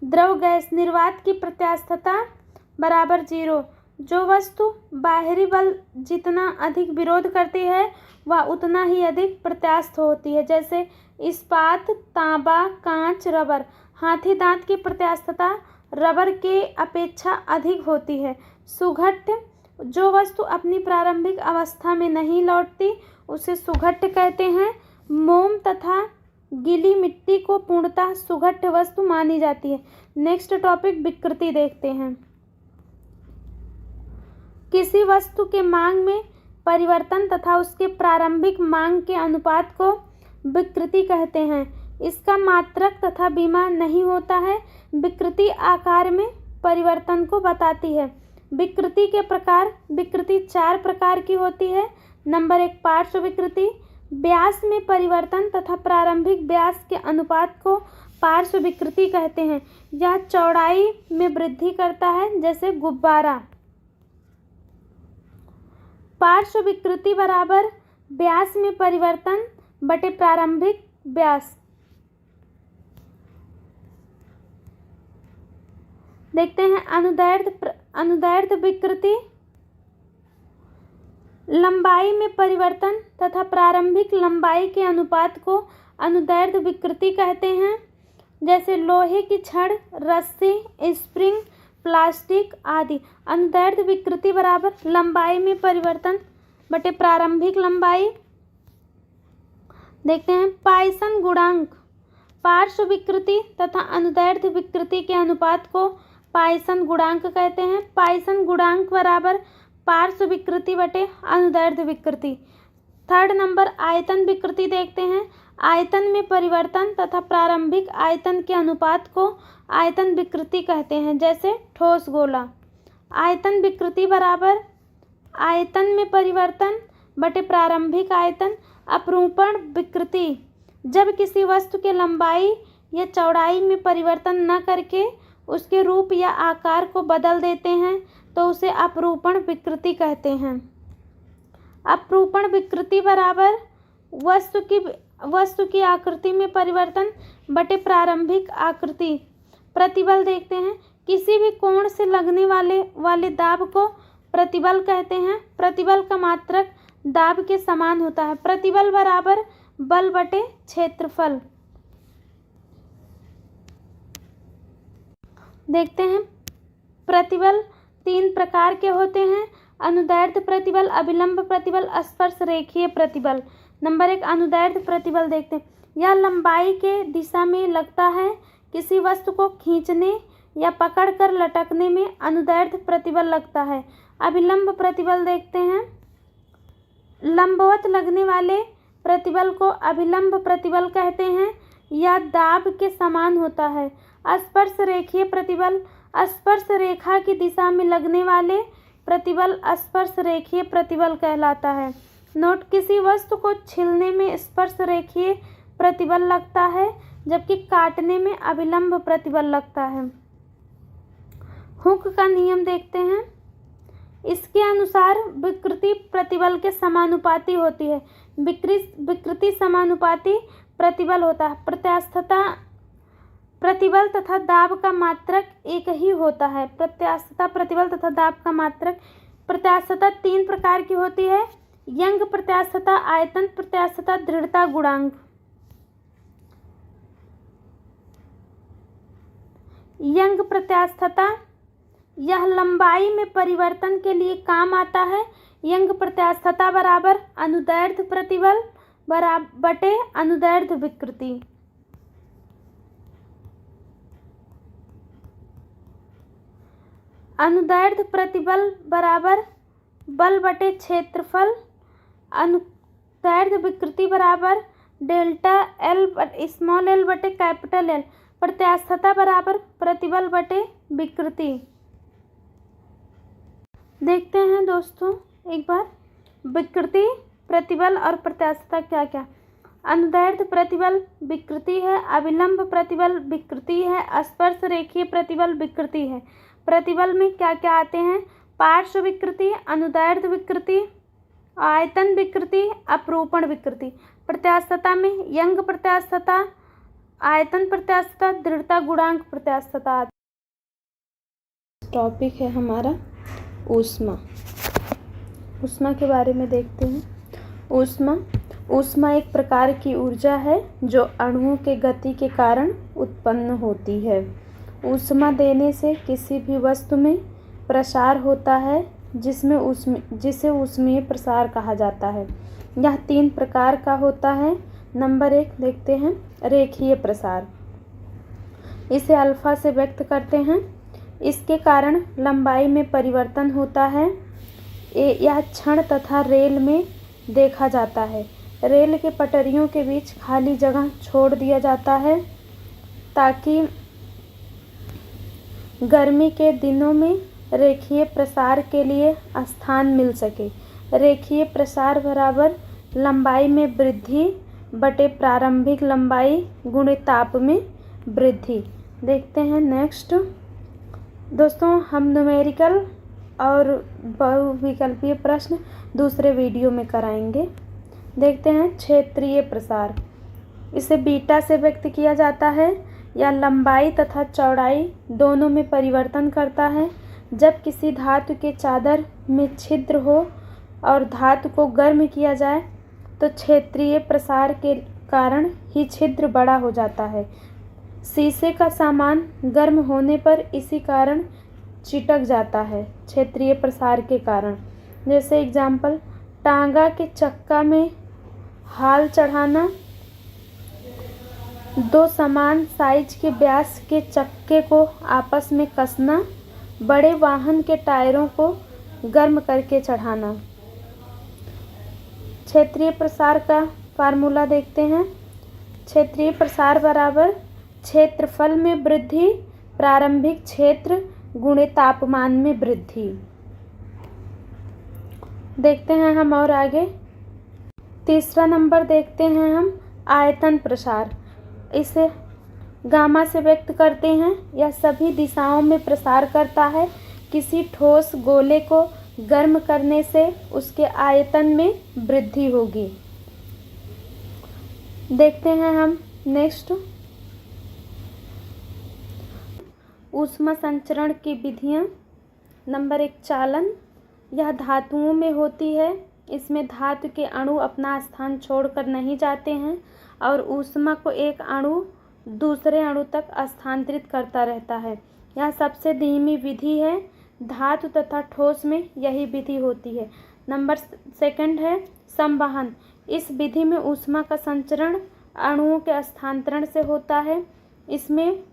द्रव गैस निर्वात की प्रत्यास्थता बराबर 0। जो वस्तु बाहरी बल जितना अधिक विरोध करती है वह उतना ही अधिक प्रत्यास्थ होती है, जैसे इस्पात, तांबा, कांच, रबर। हाथी दांत की प्रत्यास्थता रबर के अपेक्षा अधिक होती है। सुघट्ट: जो वस्तु अपनी प्रारंभिक अवस्था में नहीं लौटती उसे सुघट्ट कहते हैं। मोम तथा गीली मिट्टी को पूर्णतः सुघट्ट वस्तु मानी जाती है। नेक्स्ट टॉपिक विकृति देखते हैं। किसी वस्तु के मांग में परिवर्तन तथा उसके प्रारंभिक मांग के अनुपात को विकृति कहते हैं। इसका मात्रक तथा विमान नहीं होता है। विकृति आकार में परिवर्तन को बताती है। विकृति के प्रकार: विकृति 4 प्रकार की होती है। नंबर 1 पार्श्व विकृति। व्यास में परिवर्तन तथा प्रारंभिक व्यास के अनुपात को पार्श्व विकृति कहते हैं। यह चौड़ाई में वृद्धि करता है, जैसे गुब्बारा। पार्श्व विकृति बराबर व्यास में परिवर्तन बटे प्रारंभिक व्यास। देखते हैं अनुदैर्ध्य विकृति लंबाई में परिवर्तन तथा प्रारंभिक लंबाई के अनुपात को अनुदैर्ध्य विकृति कहते हैं। जैसे लोहे की छड़, रस्सी, स्प्रिंग, प्लास्टिक आदि। अनुदैर्ध्य विकृति बराबर लंबाई में परिवर्तन बटे प्रारंभिक लंबाई। देखते हैं पॉइसन गुणांक। पार्श्व विकृति तथा अनुदैर्ध्य विकृति के अनुपात को पॉइसन गुणांक कहते हैं। पॉइसन गुणांक बराबर पार्श्व विकृति बटे अनुदैर्ध्य विकृति। थर्ड नंबर आयतन विकृति देखते हैं। आयतन में परिवर्तन तथा प्रारंभिक आयतन के अनुपात को आयतन विकृति कहते हैं। जैसे ठोस गोला। आयतन विकृति बराबर आयतन में परिवर्तन बटे प्रारंभिक आयतन। अपरूपण विकृति जब किसी वस्तु के लंबाई या चौड़ाई में परिवर्तन न करके उसके रूप या आकार को बदल देते हैं तो उसे अपरूपण विकृति कहते हैं। अपरूपण विकृति बराबर वस्तु की आकृति में परिवर्तन बटे प्रारंभिक आकृति। प्रतिबल देखते हैं। किसी भी कोण से लगने वाले दाब को प्रतिबल कहते हैं। प्रतिबल का मात्रक दाब के समान होता है। प्रतिबल बराबर बल बटे क्षेत्रफल। देखते हैं प्रतिबल 3 प्रकार के होते हैं। अनुदैर्ध्य प्रतिबल, अभिलंब प्रतिबल, स्पर्श रेखीय प्रतिबल। नंबर 1 अनुदैर्ध्य प्रतिबल देखते हैं। यह लंबाई के दिशा में लगता है। किसी वस्तु को खींचने या पकड़कर लटकने में अनुदैर्ध्य प्रतिबल लगता है। अभिलंब प्रतिबल देखते हैं। लंबवत लगने वाले प्रतिबल को अभिलंब प्रतिबल कहते हैं। यह दाब के समान होता है। स्पर्श रेखीय प्रतिबल, स्पर्श रेखा की दिशा में लगने वाले प्रतिबल स्पर्श रेखीय प्रतिबल कहलाता है। नोट, किसी वस्तु को छीलने में स्पर्श रेखीय प्रतिबल लगता है जबकि काटने में अभिलंब प्रतिबल लगता है। हुक का नियम देखते हैं। इसके अनुसार विकृति प्रतिबल के समानुपाती होती है। विकृति समानुपाती प्रतिबल होता है। प्रत्यास्थता प्रतिबल तथा दाब का मात्रक एक ही होता है। प्रत्यास्थता प्रतिबल तथा दाब का मात्रक। प्रत्यास्थता 3 प्रकार की होती है। यंग प्रत्यास्थता, आयतन प्रत्यास्थता, दृढ़ता गुणांक। यंग प्रत्यास्थता यह लंबाई में परिवर्तन के लिए काम आता है। यंग प्रत्यास्थता बराबर अनुदैर्ध्य प्रतिबल बटे अनुदैर्ध्य विकृति। अनुदैर्ध्य प्रतिबल बराबर बल बटे क्षेत्रफल। अनुदैर्ध्य विकृति बराबर डेल्टा एल स्मॉल एल बटे कैपिटल एल। प्रत्यास्थता बराबर प्रतिबल बटे विकृति। देखते हैं दोस्तों एक बार विकृति, प्रतिबल और प्रत्यास्थता क्या क्या। अनुदैर्ध्य प्रतिबल विकृति है। अभिलंब प्रतिबल विकृति है। स्पर्श रेखीय प्रतिबल विकृति है। प्रतिबल में क्या क्या आते हैं? पार्श्व विकृति, अनुदैर्ध्य विकृति, आयतन विकृति, अपरूपण विकृति। प्रत्यास्थता में यंग प्रत्यास्थता, आयतन प्रत्यास्थता, दृढ़ता गुणांक प्रत्यास्थता। टॉपिक है हमारा ऊष्मा। ऊष्मा के बारे में देखते हैं। ऊष्मा एक प्रकार की ऊर्जा है जो अणुओं के गति के कारण उत्पन्न होती है। ऊष्मा देने से किसी भी वस्तु में प्रसार होता है जिसे ऊष्मीय प्रसार कहा जाता है। यह 3 प्रकार का होता है। नंबर 1 देखते हैं रेखीय प्रसार। इसे अल्फा से व्यक्त करते हैं। इसके कारण लंबाई में परिवर्तन होता है। यह क्षण तथा रेल में देखा जाता है। रेल के पटरियों के बीच खाली जगह छोड़ दिया जाता है ताकि गर्मी के दिनों में रेखीय प्रसार के लिए स्थान मिल सके। रेखीय प्रसार बराबर लंबाई में वृद्धि बटे प्रारंभिक लंबाई गुणे ताप में वृद्धि। देखते हैं नेक्स्ट दोस्तों, हम न्यूमेरिकल और बहुविकल्पीय प्रश्न दूसरे वीडियो में कराएंगे। देखते हैं क्षेत्रीय प्रसार। इसे बीटा से व्यक्त किया जाता है। यह लंबाई तथा चौड़ाई दोनों में परिवर्तन करता है। जब किसी धातु के चादर में छिद्र हो और धातु को गर्म किया जाए तो क्षेत्रीय प्रसार के कारण ही छिद्र बड़ा हो जाता है। शीशे का सामान गर्म होने पर इसी कारण चिटक जाता है, क्षेत्रीय प्रसार के कारण। जैसे एग्जाम्पल, टांगा के चक्का में हाल चढ़ाना, दो समान साइज के व्यास के चक्के को आपस में कसना, बड़े वाहन के टायरों को गर्म करके चढ़ाना। क्षेत्रीय प्रसार का फार्मूला देखते हैं। क्षेत्रीय प्रसार बराबर क्षेत्रफल में वृद्धि प्रारंभिक क्षेत्र गुणे तापमान में वृद्धि। देखते हैं हम और आगे। तीसरा नंबर देखते हैं हम आयतन प्रसार। इसे गामा से व्यक्त करते हैं। यह सभी दिशाओं में प्रसार करता है। किसी ठोस गोले को गर्म करने से उसके आयतन में वृद्धि होगी। देखते हैं हम नेक्स्ट, ऊष्मा संचरण की विधियाँ। नंबर 1, चालन। यह धातुओं में होती है। इसमें धातु के अणु अपना स्थान छोड़कर नहीं जाते हैं और ऊष्मा को एक अणु दूसरे अणु तक स्थानांतरित करता रहता है। यह सबसे धीमी विधि है। धातु तथा ठोस में यही विधि होती है। नंबर 2 है संवहन। इस विधि में ऊष्मा का संचरण अणुओं के स्थानांतरण से होता है। इसमें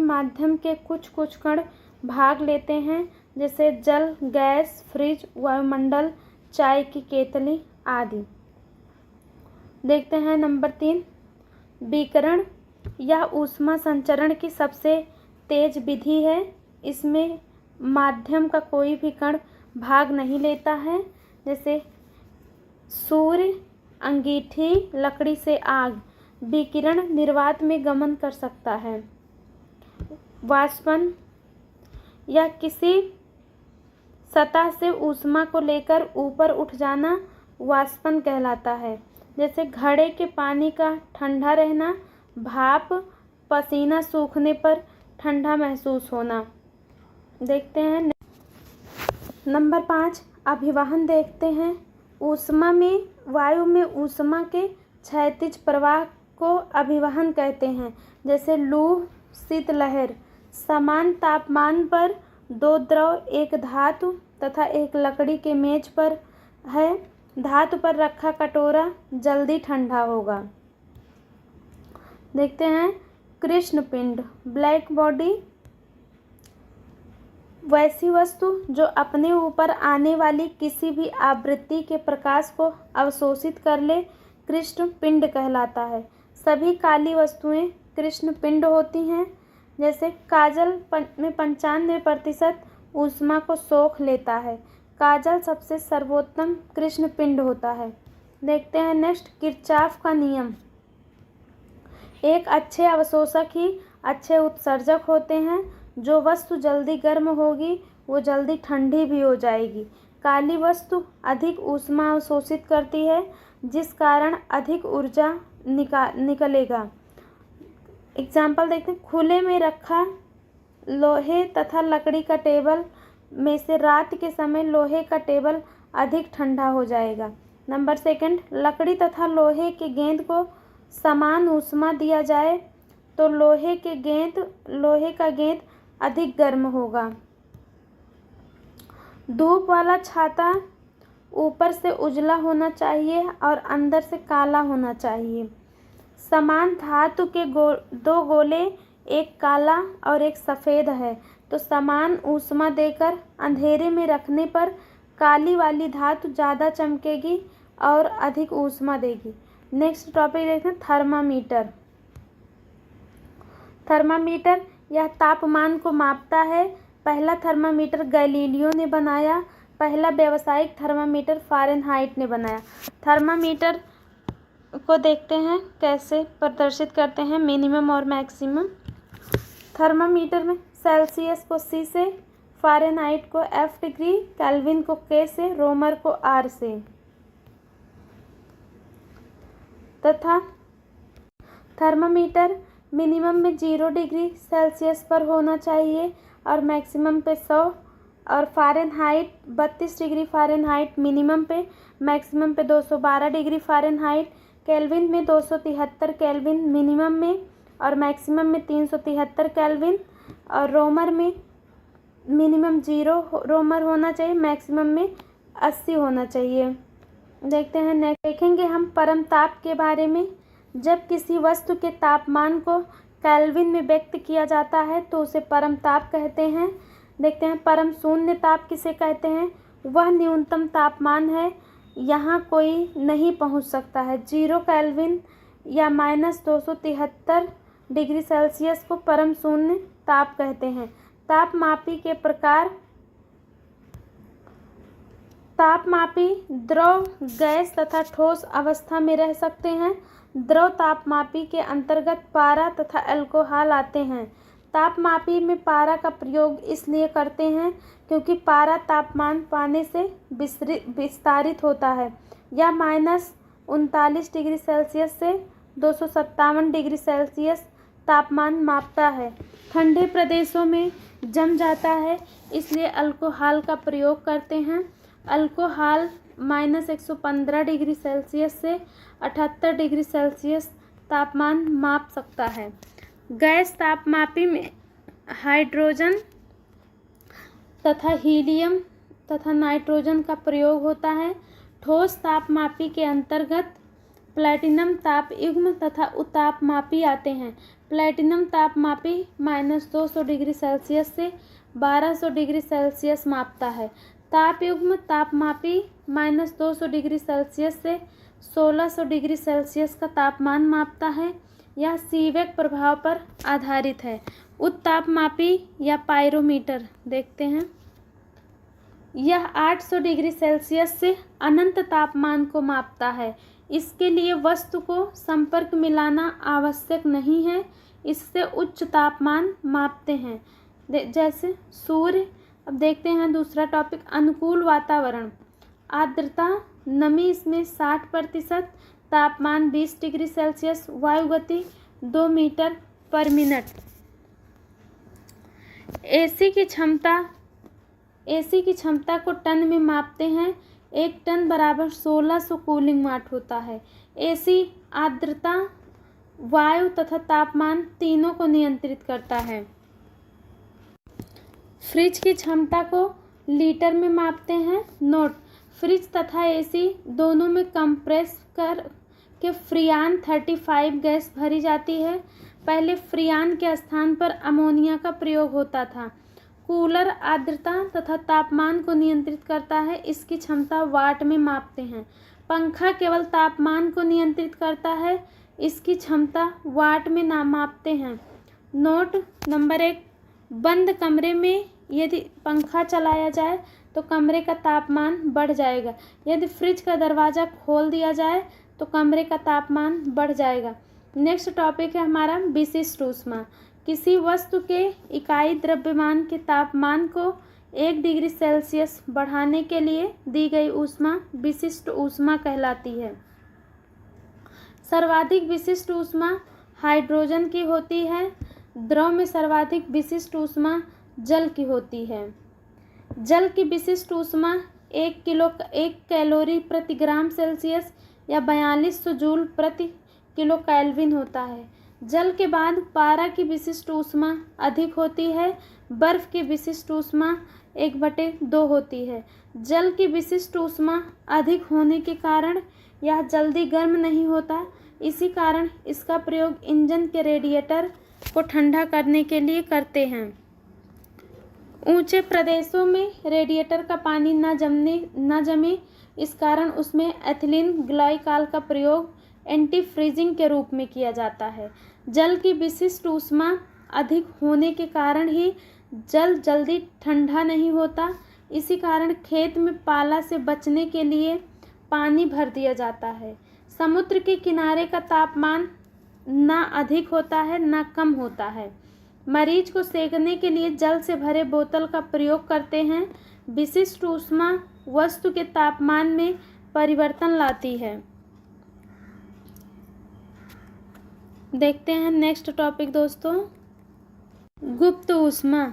माध्यम के कुछ कण भाग लेते हैं, जैसे जल, गैस, फ्रिज, वायुमंडल, चाय की केतली आदि। देखते हैं नंबर 3, विकिरण। यह ऊष्मा संचरण की सबसे तेज विधि है। इसमें माध्यम का कोई भी कण भाग नहीं लेता है, जैसे सूर्य, अंगीठी, लकड़ी से आग। विकिरण निर्वात में गमन कर सकता है। वाष्पन। यह किसी सतह से ऊष्मा को लेकर ऊपर उठ जाना वाष्पन कहलाता है। जैसे घड़े के पानी का ठंडा रहना, भाप, पसीना सूखने पर ठंडा महसूस होना। देखते हैं नंबर 5, अभिवहन देखते हैं। ऊष्मा में वायु में ऊष्मा के क्षैतिज प्रवाह को अभिवहन कहते हैं, जैसे लू, शीतलहर। समान तापमान पर दो द्रव, एक धातु तथा एक लकड़ी के मेज पर है। धातु पर रखा कटोरा जल्दी ठंडा होगा। देखते हैं कृष्णपिंड, ब्लैक बॉडी। वैसी वस्तु जो अपने ऊपर आने वाली किसी भी आवृत्ति के प्रकाश को अवशोषित कर ले, कृष्णपिंड कहलाता है। सभी काली वस्तुएं कृष्णपिंड होती हैं। जैसे काजल में 95% ऊष्मा को सोख लेता है। काजल सबसे सर्वोत्तम कृष्णपिंड होता है। देखते हैं नेक्स्ट, किरचॉफ का नियम। एक अच्छे अवशोषक ही अच्छे उत्सर्जक होते हैं। जो वस्तु जल्दी गर्म होगी वो जल्दी ठंडी भी हो जाएगी। काली वस्तु अधिक ऊष्मा अवशोषित करती है, जिस कारण अधिक ऊर्जा निकलेगा। एग्जाम्पल देखते हैं, खुले में रखा लोहे तथा लकड़ी का टेबल में से रात के समय लोहे का टेबल अधिक ठंडा हो जाएगा। नंबर 2, लकड़ी तथा लोहे के गेंद को समान ऊष्मा दिया जाए तो लोहे का गेंद अधिक गर्म होगा। धूप वाला छाता ऊपर से उजला होना चाहिए और अंदर से काला होना चाहिए। समान धातु के दो गोले, एक काला और एक सफ़ेद है, तो समान ऊष्मा देकर अंधेरे में रखने पर काली वाली धातु ज़्यादा चमकेगी और अधिक ऊष्मा देगी। नेक्स्ट टॉपिक देखते हैं, थर्मामीटर। थर्मामीटर यह तापमान को मापता है। पहला थर्मामीटर गैलीलियो ने बनाया। पहला व्यावसायिक थर्मामीटर फ़ारेनहाइट ने बनाया। थर्मामीटर को देखते हैं कैसे प्रदर्शित करते हैं, मिनिमम और मैक्सिमम। थर्मामीटर में सेल्सियस को C से, फ़ारेनहाइट को F डिग्री, केल्विन को K से, रोमर को R से। तथा थर्मामीटर मिनिमम में 0 डिग्री सेल्सियस पर होना चाहिए और मैक्सिमम पे 100, और फ़ारेनहाइट 32 डिग्री फ़ारेनहाइट मिनिमम पे, मैक्सिमम पे 212 डिग्री फ़ारेनहाइट, केल्विन में 273 केल्विन मिनिमम में और मैक्सिमम में 373 केल्विन, और रोमर में मिनिमम 0 रोमर होना चाहिए, मैक्सिमम में 80 होना चाहिए। देखते हैं नेक्स्ट, देखेंगे हम परम ताप के बारे में। जब किसी वस्तु के तापमान को केल्विन में व्यक्त किया जाता है तो उसे परम ताप कहते हैं। देखते हैं परम शून्य ताप किसे कहते हैं। वह न्यूनतम तापमान है, यहाँ कोई नहीं पहुँच सकता है। 0 केल्विन या -273 डिग्री सेल्सियस को परम शून्य ताप कहते हैं। तापमापी के प्रकार, तापमापी द्रव, गैस तथा ठोस अवस्था में रह सकते हैं। द्रव तापमापी के अंतर्गत पारा तथा अल्कोहल आते हैं। तापमापी में पारा का प्रयोग इसलिए करते हैं क्योंकि पारा तापमान पाने से विस्तारित होता है। यह -39 डिग्री सेल्सियस से 257 डिग्री सेल्सियस तापमान मापता है। ठंडे प्रदेशों में जम जाता है, इसलिए अल्कोहल का प्रयोग करते हैं। अल्कोहल -115 डिग्री सेल्सियस से 78 डिग्री सेल्सियस तापमान माप सकता है। गैस तापमापी में हाइड्रोजन तथा हीलियम तथा नाइट्रोजन का प्रयोग होता है। ठोस तापमापी के अंतर्गत प्लैटिनम तापयुग्म तथा उतापमापी आते हैं। प्लैटिनम तापमापी -200 डिग्री सेल्सियस से 1200 डिग्री सेल्सियस मापता है। तापयुग्म तापमापी -200 डिग्री सेल्सियस से 1600 डिग्री सेल्सियस का तापमान मापता है। यह सीवेक प्रभाव पर आधारित है। उत्तापमापी या पायरोमीटर देखते हैं। यह 800 डिग्री सेल्सियस से अनंत तापमान को मापता है। इसके लिए वस्तु को संपर्क मिलाना आवश्यक नहीं है, इससे उच्च तापमान मापते हैं, जैसे सूर्य। अब देखते हैं दूसरा टॉपिक, अनुकूल वातावरण। आर्द्रता, नमी इसमें 60%, तापमान 20 डिग्री सेल्सियस, वायु गति 2 मीटर पर मिनट। एसी की क्षमता को टन में मापते हैं। 1 टन बराबर 1600 कूलिंग वाट होता है। एसी आर्द्रता, वायु तथा तापमान तीनों को नियंत्रित करता है। फ्रिज की क्षमता को लीटर में मापते हैं। नोट, फ्रिज तथा एसी दोनों में कंप्रेस कर के फ्रियान 35 गैस भरी जाती है। पहले फ्रियान के स्थान पर अमोनिया का प्रयोग होता था। कूलर आर्द्रता तथा तापमान को नियंत्रित करता है, इसकी क्षमता वाट में मापते हैं। पंखा केवल तापमान को नियंत्रित करता है, इसकी क्षमता वाट में ना मापते हैं। नोट नंबर 1, बंद कमरे में यदि पंखा चलाया जाए तो कमरे का तापमान बढ़ जाएगा। यदि फ्रिज का दरवाज़ा खोल दिया जाए तो कमरे का तापमान बढ़ जाएगा। नेक्स्ट टॉपिक है हमारा विशिष्ट ऊष्मा। किसी वस्तु के इकाई द्रव्यमान के तापमान को 1 डिग्री सेल्सियस बढ़ाने के लिए दी गई ऊष्मा विशिष्ट ऊष्मा कहलाती है। सर्वाधिक विशिष्ट ऊष्मा हाइड्रोजन की होती है। द्रव में सर्वाधिक विशिष्ट ऊष्मा जल की होती है। जल की विशिष्ट ऊष्मा 1 कैलोरी प्रति ग्राम सेल्सियस या 4200 जूल प्रति किलो केल्विन होता है। जल के बाद पारा की विशिष्ट ऊष्मा अधिक होती है। बर्फ की विशिष्ट ऊष्मा 1/2 होती है। जल की विशिष्ट ऊष्मा अधिक होने के कारण यह जल्दी गर्म नहीं होता, इसी कारण इसका प्रयोग इंजन के रेडिएटर को ठंडा करने के लिए करते हैं। ऊंचे प्रदेशों में रेडिएटर का पानी न जमे, इस कारण उसमें एथिलीन ग्लाइकॉल का प्रयोग एंटी फ्रीजिंग के रूप में किया जाता है। जल की विशिष्ट ऊष्मा अधिक होने के कारण ही जल जल्दी ठंडा नहीं होता, इसी कारण खेत में पाला से बचने के लिए पानी भर दिया जाता है। समुद्र के किनारे का तापमान ना अधिक होता है ना कम होता है। मरीज को सेकने के लिए जल से भरे बोतल का प्रयोग करते हैं। विशिष्ट ऊष्मा वस्तु के तापमान में परिवर्तन लाती है। देखते हैं नेक्स्ट टॉपिक दोस्तों, गुप्त ऊष्मा।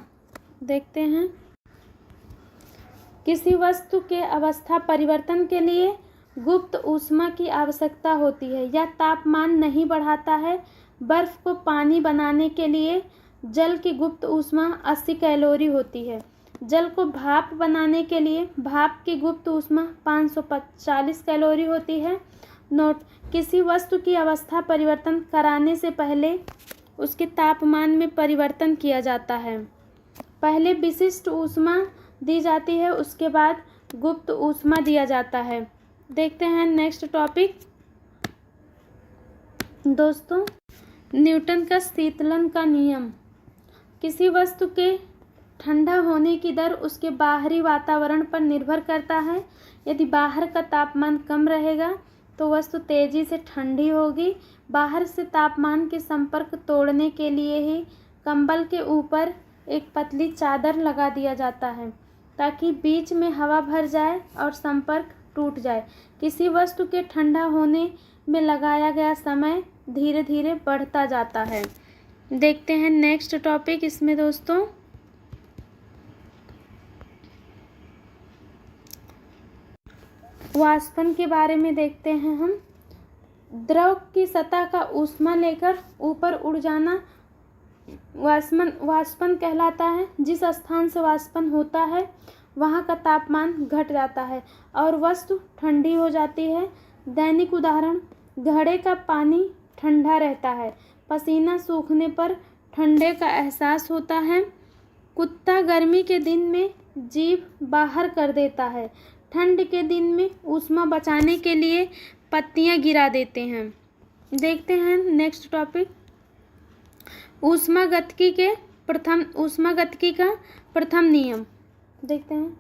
देखते हैं, किसी वस्तु के अवस्था परिवर्तन के लिए गुप्त ऊष्मा की आवश्यकता होती है। यह तापमान नहीं बढ़ाता है। बर्फ को पानी बनाने के लिए जल की गुप्त ऊष्मा 80 कैलोरी होती है। जल को भाप बनाने के लिए भाप की गुप्त ऊष्मा 540 कैलोरी होती है। नोट, किसी वस्तु की अवस्था परिवर्तन कराने से पहले उसके तापमान में परिवर्तन किया जाता है। पहले विशिष्ट ऊष्मा दी जाती है, उसके बाद गुप्त ऊष्मा दिया जाता है। देखते हैं नेक्स्ट टॉपिक दोस्तों, न्यूटन का शीतलन का नियम। किसी वस्तु के ठंडा होने की दर उसके बाहरी वातावरण पर निर्भर करता है। यदि बाहर का तापमान कम रहेगा तो वस्तु तेजी से ठंडी होगी। बाहर से तापमान के संपर्क तोड़ने के लिए ही कंबल के ऊपर एक पतली चादर लगा दिया जाता है ताकि बीच में हवा भर जाए और संपर्क टूट जाए। किसी वस्तु के ठंडा होने में लगाया गया समय धीरे धीरे बढ़ता जाता है। देखते हैं नेक्स्ट टॉपिक इसमें दोस्तों, वाष्पन के बारे में देखते हैं हम। द्रव की सतह का ऊष्मा लेकर ऊपर उड़ जाना वाष्पन कहलाता है। जिस स्थान से वाष्पन होता है वहाँ का तापमान घट जाता है और वस्तु ठंडी हो जाती है। दैनिक उदाहरण, घड़े का पानी ठंडा रहता है। पसीना सूखने पर ठंडे का एहसास होता है। कुत्ता गर्मी के दिन में जीभ बाहर कर देता है। ठंड के दिन में ऊष्मा बचाने के लिए पत्तियां गिरा देते हैं। देखते हैं नेक्स्ट टॉपिक, ऊष्मागतिकी का प्रथम नियम। देखते हैं,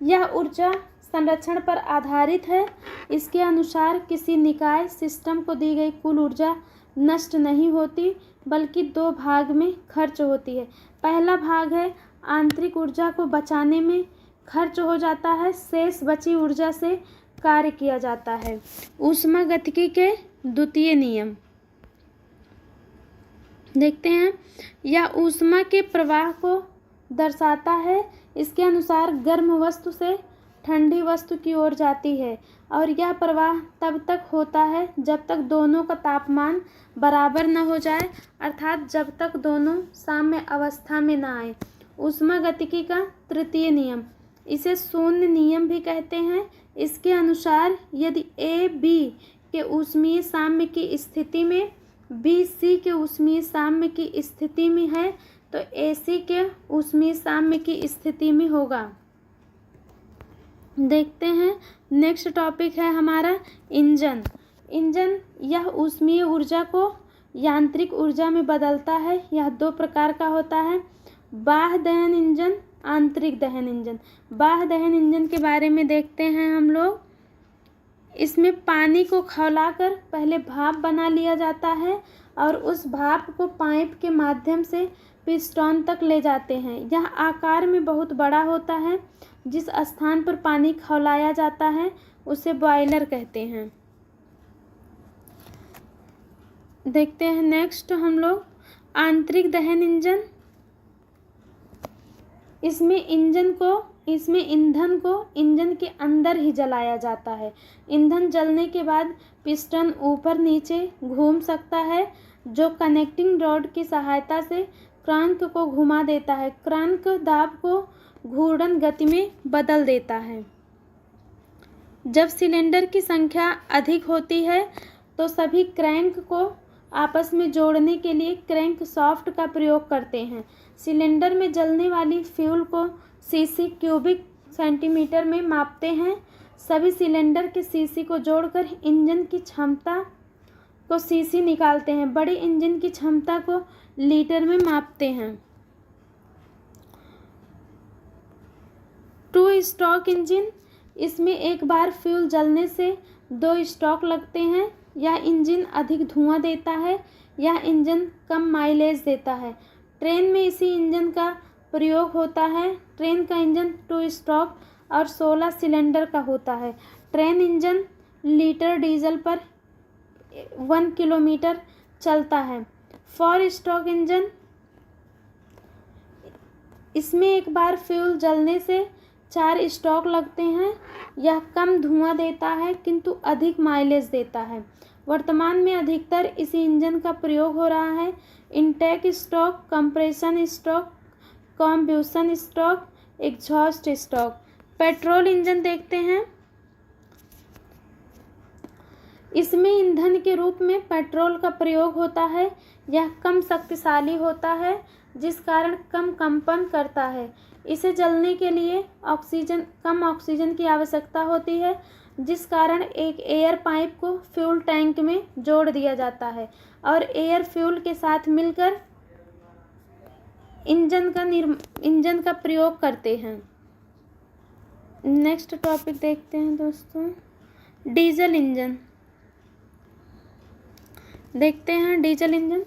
यह ऊर्जा संरक्षण पर आधारित है। इसके अनुसार किसी निकाय सिस्टम को दी गई कुल ऊर्जा नष्ट नहीं होती बल्कि दो भाग में खर्च होती है। पहला भाग है आंतरिक ऊर्जा को बचाने में खर्च हो जाता है, शेष बची ऊर्जा से कार्य किया जाता है। ऊष्मागतिकी के द्वितीय नियम। देखते हैं, यह ऊष्मा के प्रवाह को दर्शाता है। इसके अनुसार गर्म वस्तु से ठंडी वस्तु की ओर जाती है और यह प्रवाह तब तक होता है जब तक दोनों का तापमान बराबर न हो जाए, अर्थात जब तक दोनों साम्य अवस्था में न आए। ऊष्मागतिकी का तृतीय नियम, इसे शून्य नियम भी कहते हैं। इसके अनुसार यदि ए बी के ऊष्मीय साम्य की स्थिति में, बी सी के ऊष्मीय साम्य की स्थिति में है तो ए सी के ऊष्मीय साम्य की स्थिति में होगा। देखते हैं नेक्स्ट टॉपिक है हमारा इंजन। इंजन यह ऊष्मीय ऊर्जा को यांत्रिक ऊर्जा में बदलता है। यह दो प्रकार का होता है, बाह्य दहन इंजन, आंतरिक दहन इंजन। बाह्य दहन इंजन के बारे में देखते हैं हम लोग। इसमें पानी को खौलाकर पहले भाप बना लिया जाता है और उस भाप को पाइप के माध्यम से पिस्टन तक ले जाते हैं। यह आकार में बहुत बड़ा होता है। जिस स्थान पर पानी खौलाया जाता है उसे बॉयलर कहते हैं। देखते हैं नेक्स्ट हम लोग आंतरिक दहन इंजन। इसमें ईंधन को इंजन के अंदर ही जलाया जाता है। ईंधन जलने के बाद पिस्टन ऊपर नीचे घूम सकता है जो कनेक्टिंग रॉड की सहायता से क्रांक को घुमा देता है। क्रांक दाब को घूर्णन गति में बदल देता है। जब सिलेंडर की संख्या अधिक होती है तो सभी क्रैंक को आपस में जोड़ने के लिए क्रैंक सॉफ्ट का प्रयोग करते हैं। सिलेंडर में जलने वाली फ्यूल को सीसी क्यूबिक सेंटीमीटर में मापते हैं। सभी सिलेंडर के सीसी को जोड़कर इंजन की क्षमता को सीसी निकालते हैं। बड़े इंजन की क्षमता को लीटर में मापते हैं। टू स्ट्रोक इंजन, इसमें एक बार फ्यूल जलने से 2 स्ट्रोक लगते हैं। यह इंजन अधिक धुआं देता है। यह इंजन कम माइलेज देता है। ट्रेन में इसी इंजन का प्रयोग होता है। ट्रेन का इंजन 2 स्ट्रोक और 16 सिलेंडर का होता है। ट्रेन इंजन लीटर डीजल पर 1 किलोमीटर चलता है। 4 स्ट्रोक इंजन, इसमें एक बार फ्यूल जलने से 4 स्ट्रोक लगते हैं। यह कम धुआं देता है किंतु अधिक माइलेज देता है। वर्तमान में अधिकतर इसी इंजन का प्रयोग हो रहा है। Intake stroke, compression stroke, combustion stroke, exhaust stroke. Petrol engine देखते हैं। इसमें ईंधन के रूप में पेट्रोल का प्रयोग होता है। यह कम शक्तिशाली होता है जिस कारण कम कंपन करता है। इसे जलने के लिए कम ऑक्सीजन की आवश्यकता होती है, जिस कारण एक एयर पाइप को फ्यूल टैंक में जोड़ दिया जाता है और एयर फ्यूल के साथ मिलकर इंजन का प्रयोग करते हैं। नेक्स्ट टॉपिक देखते हैं दोस्तों, डीजल इंजन। देखते हैं डीजल इंजन।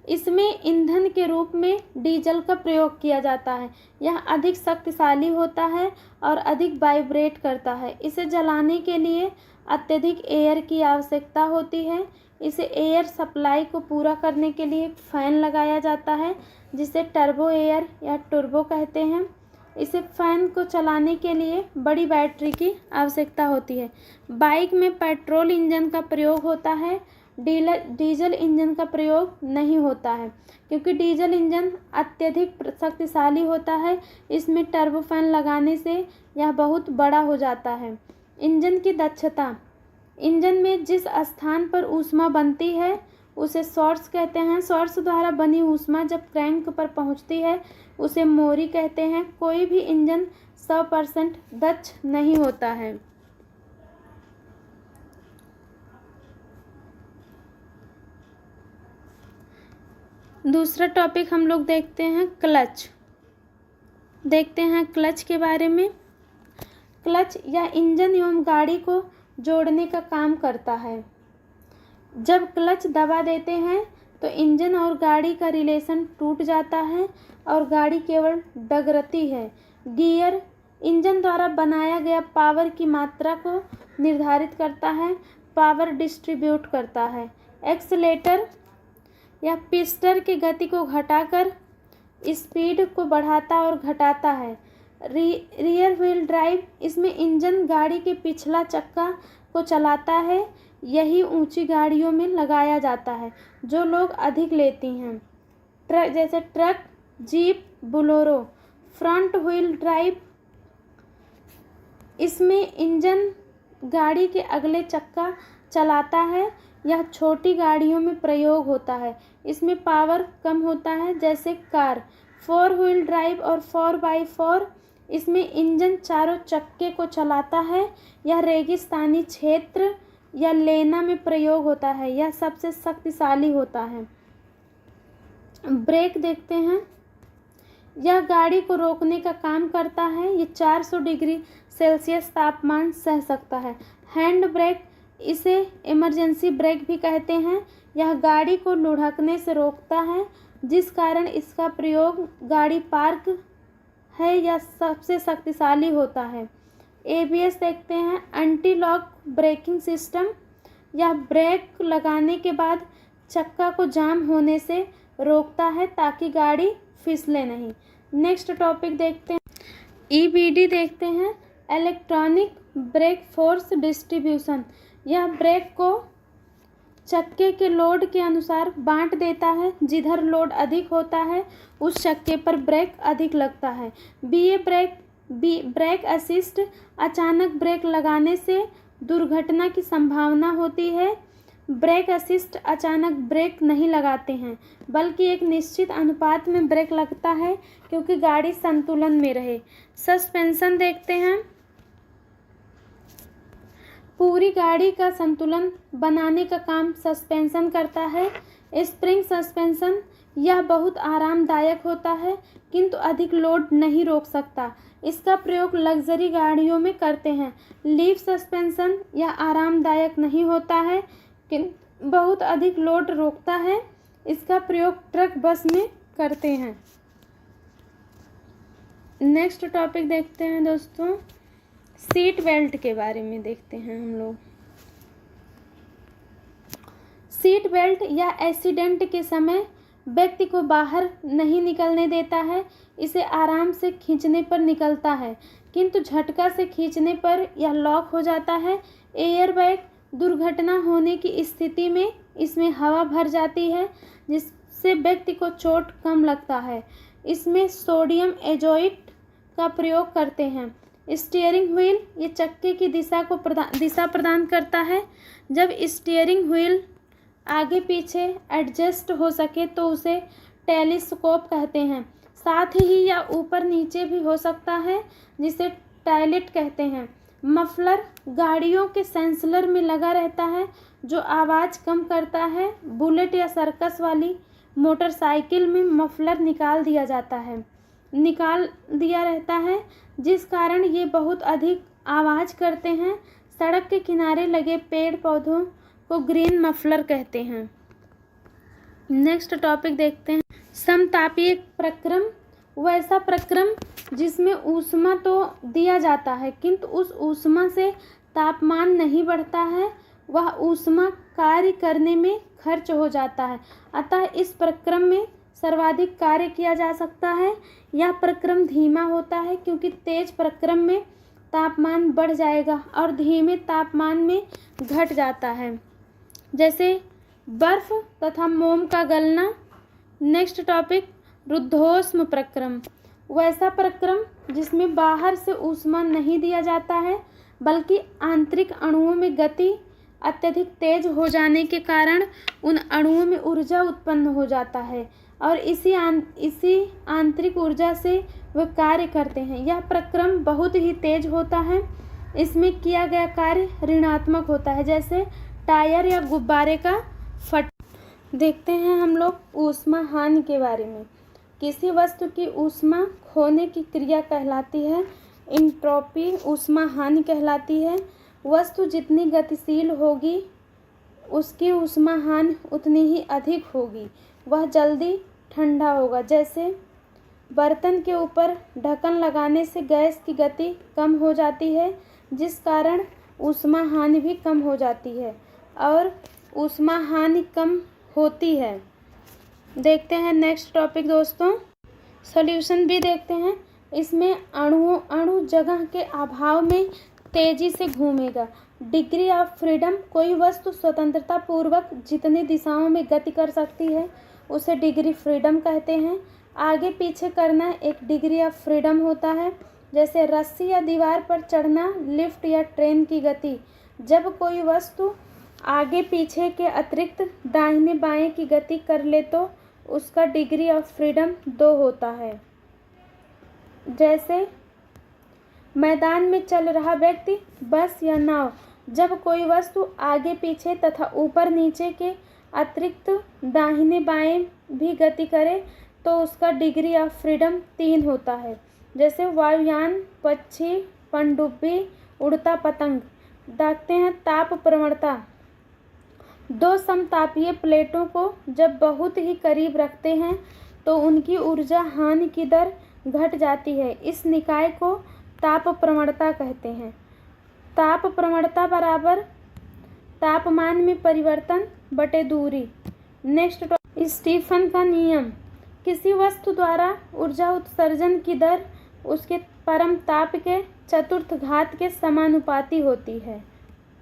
इसमें ईंधन के रूप में डीजल का प्रयोग किया जाता है। यह अधिक शक्तिशाली होता है और अधिक वाइब्रेट करता है। इसे जलाने के लिए अत्यधिक एयर की आवश्यकता होती है। इसे एयर सप्लाई को पूरा करने के लिए एक फ़ैन लगाया जाता है, जिसे टर्बो एयर या टर्बो कहते हैं। इसे फ़ैन को चलाने के लिए बड़ी बैटरी की आवश्यकता होती है। बाइक में पेट्रोल इंजन का प्रयोग होता है। डीजल इंजन का प्रयोग नहीं होता है क्योंकि डीजल इंजन अत्यधिक शक्तिशाली होता है। इसमें टर्बो फैन लगाने से यह बहुत बड़ा हो जाता है। इंजन की दक्षता, इंजन में जिस स्थान पर ऊष्मा बनती है उसे शॉर्ट्स कहते हैं। शॉर्ट्स द्वारा बनी ऊष्मा जब क्रैंक पर पहुंचती है उसे मोरी कहते हैं। कोई भी इंजन 100% दक्ष नहीं होता है। दूसरा टॉपिक हम लोग देखते हैं क्लच। देखते हैं क्लच के बारे में। क्लच या इंजन एवं गाड़ी को जोड़ने का काम करता है। जब क्लच दबा देते हैं तो इंजन और गाड़ी का रिलेशन टूट जाता है और गाड़ी केवल डगरती है। गियर इंजन द्वारा बनाया गया पावर की मात्रा को निर्धारित करता है, पावर डिस्ट्रीब्यूट करता है। एक्सीलेटर या पिस्टन की गति को घटाकर स्पीड को बढ़ाता और घटाता है। रियर व्हील ड्राइव, इसमें इंजन गाड़ी के पिछला चक्का को चलाता है। यही ऊंची गाड़ियों में लगाया जाता है जो लोग अधिक लेती हैं, जैसे truck, jeep, Bolero. Front wheel drive, इसमें इंजन गाड़ी के अगले चक्का चलाता है। यह छोटी गाड़ियों में प्रयोग होता है। इसमें पावर कम होता है, जैसे कार। 4 व्हील ड्राइव और 4x4, इसमें इंजन चारों चक्के को चलाता है। यह रेगिस्तानी क्षेत्र या लेना में प्रयोग होता है। यह सबसे शक्तिशाली होता है। ब्रेक देखते हैं। यह गाड़ी को रोकने का काम करता है। ये 400 डिग्री सेल्सियस तापमान सह सकता है। हैंड ब्रेक, इसे इमरजेंसी ब्रेक भी कहते हैं। यह गाड़ी को लुढ़कने से रोकता है, जिस कारण इसका प्रयोग गाड़ी पार्क है या सबसे शक्तिशाली होता है। ABS देखते हैं। एंटी लॉक ब्रेकिंग सिस्टम, यह ब्रेक लगाने के बाद चक्का को जाम होने से रोकता है ताकि गाड़ी फिसले नहीं। नेक्स्ट टॉपिक देखते हैं, EBD देखते हैं। इलेक्ट्रॉनिक ब्रेक फोर्स डिस्ट्रीब्यूशन, यह ब्रेक को चक्के के लोड के अनुसार बांट देता है। जिधर लोड अधिक होता है उस चक्के पर ब्रेक अधिक लगता है। ब्रेक असिस्ट, अचानक ब्रेक लगाने से दुर्घटना की संभावना होती है। ब्रेक असिस्ट अचानक ब्रेक नहीं लगाते हैं, बल्कि एक निश्चित अनुपात में ब्रेक लगता है क्योंकि गाड़ी संतुलन में रहे। सस्पेंशन देखते हैं। पूरी गाड़ी का संतुलन बनाने का काम सस्पेंशन करता है। स्प्रिंग सस्पेंशन, यह बहुत आरामदायक होता है किंतु अधिक लोड नहीं रोक सकता। इसका प्रयोग लग्जरी गाड़ियों में करते हैं। लीफ सस्पेंशन, यह आरामदायक नहीं होता है, बहुत अधिक लोड रोकता है। इसका प्रयोग ट्रक, बस में करते हैं। नेक्स्ट टॉपिक देखते हैं दोस्तों, सीट बेल्ट के बारे में देखते हैं हम लोग। सीट बेल्ट या एक्सीडेंट के समय व्यक्ति को बाहर नहीं निकलने देता है, इसे आराम से खींचने पर निकलता है, किंतु झटका से खींचने पर यह लॉक हो जाता है। एयरबैग दुर्घटना होने की स्थिति में इसमें हवा भर जाती है, जिससे व्यक्ति को चोट कम लगता है। इसमें सोडियम एजोइट का प्रयोग करते हैं। स्टीयरिंग व्हील ये चक्के की दिशा प्रदान करता है। जब स्टीयरिंग व्हील आगे पीछे एडजस्ट हो सके तो उसे टेलीस्कोप कहते हैं। साथ ही यह ऊपर नीचे भी हो सकता है, जिसे टायलेट कहते हैं। मफलर गाड़ियों के सेंसर में लगा रहता है, जो आवाज़ कम करता है। बुलेट या सर्कस वाली मोटरसाइकिल में मफलर निकाल दिया रहता है, जिस कारण ये बहुत अधिक आवाज़ करते हैं। सड़क के किनारे लगे पेड़ पौधों को ग्रीन मफलर कहते हैं। नेक्स्ट टॉपिक देखते हैं, समतापीय प्रक्रम। वैसा प्रक्रम जिसमें ऊष्मा तो दिया जाता है, किंतु उस ऊष्मा से तापमान नहीं बढ़ता है, वह ऊष्मा कार्य करने में खर्च हो जाता है। अतः इस प्रक्रम में सर्वाधिक कार्य किया जा सकता है। यह प्रक्रम धीमा होता है, क्योंकि तेज प्रक्रम में तापमान बढ़ जाएगा और धीमे तापमान में घट जाता है, जैसे बर्फ तथा मोम का गलना। नेक्स्ट टॉपिक, रुद्धोष्म प्रक्रम। वैसा प्रक्रम जिसमें बाहर से ऊष्मा नहीं दिया जाता है, बल्कि आंतरिक अणुओं में गति अत्यधिक तेज हो जाने के कारण उन अणुओं में ऊर्जा उत्पन्न हो जाता है और इसी आंतरिक ऊर्जा से वे कार्य करते हैं। यह प्रक्रम बहुत ही तेज होता है। इसमें किया गया कार्य ऋणात्मक होता है, जैसे टायर या गुब्बारे का फट। देखते हैं हम लोग ऊष्मा हानि के बारे में। किसी वस्तु की ऊष्मा खोने की क्रिया कहलाती है इंट्रोपी। ऊष्मा हानि कहलाती है। वस्तु जितनी गतिशील होगी उसकी ऊष्मा हानि उतनी ही अधिक होगी, वह जल्दी ठंडा होगा। जैसे बर्तन के ऊपर ढक्कन लगाने से गैस की गति कम हो जाती है, जिस कारण ऊष्मा हानि भी कम हो जाती है और ऊष्मा हानि कम होती है। देखते हैं नेक्स्ट टॉपिक दोस्तों, सॉल्यूशन भी देखते हैं। इसमें अणु जगह के अभाव में तेजी से घूमेगा। डिग्री ऑफ फ्रीडम, कोई वस्तु स्वतंत्रता पूर्वक जितनी दिशाओं में गति कर सकती है उसे डिग्री फ्रीडम कहते हैं। आगे पीछे करना एक डिग्री ऑफ फ्रीडम होता है, जैसे रस्सी या दीवार पर चढ़ना, लिफ्ट या ट्रेन की गति। जब कोई वस्तु आगे पीछे के अतिरिक्त दाहिने बाएं की गति कर ले तो उसका डिग्री ऑफ फ्रीडम 2 होता है। जैसे मैदान में चल रहा व्यक्ति, बस या नाव। जब कोई वस्तु आगे पीछे तथा ऊपर नीचे के अतिरिक्त दाहिने बाएं भी गति करे तो उसका डिग्री ऑफ फ्रीडम 3 होता है। जैसे वायुयान, पक्षी, पनडुब्बी, उड़ता पतंग। देखते हैं ताप प्रवणता। 2 समतापीय प्लेटों को जब बहुत ही करीब रखते हैं तो उनकी ऊर्जा हानि की दर घट जाती है। इस निकाय को ताप प्रवणता कहते हैं। ताप प्रवणता बराबर तापमान में परिवर्तन बटे दूरी। नेक्स्ट, स्टीफन का नियम। किसी वस्तु द्वारा ऊर्जा उत्सर्जन की दर उसके परम ताप के चतुर्थ घात के समानुपाती होती है।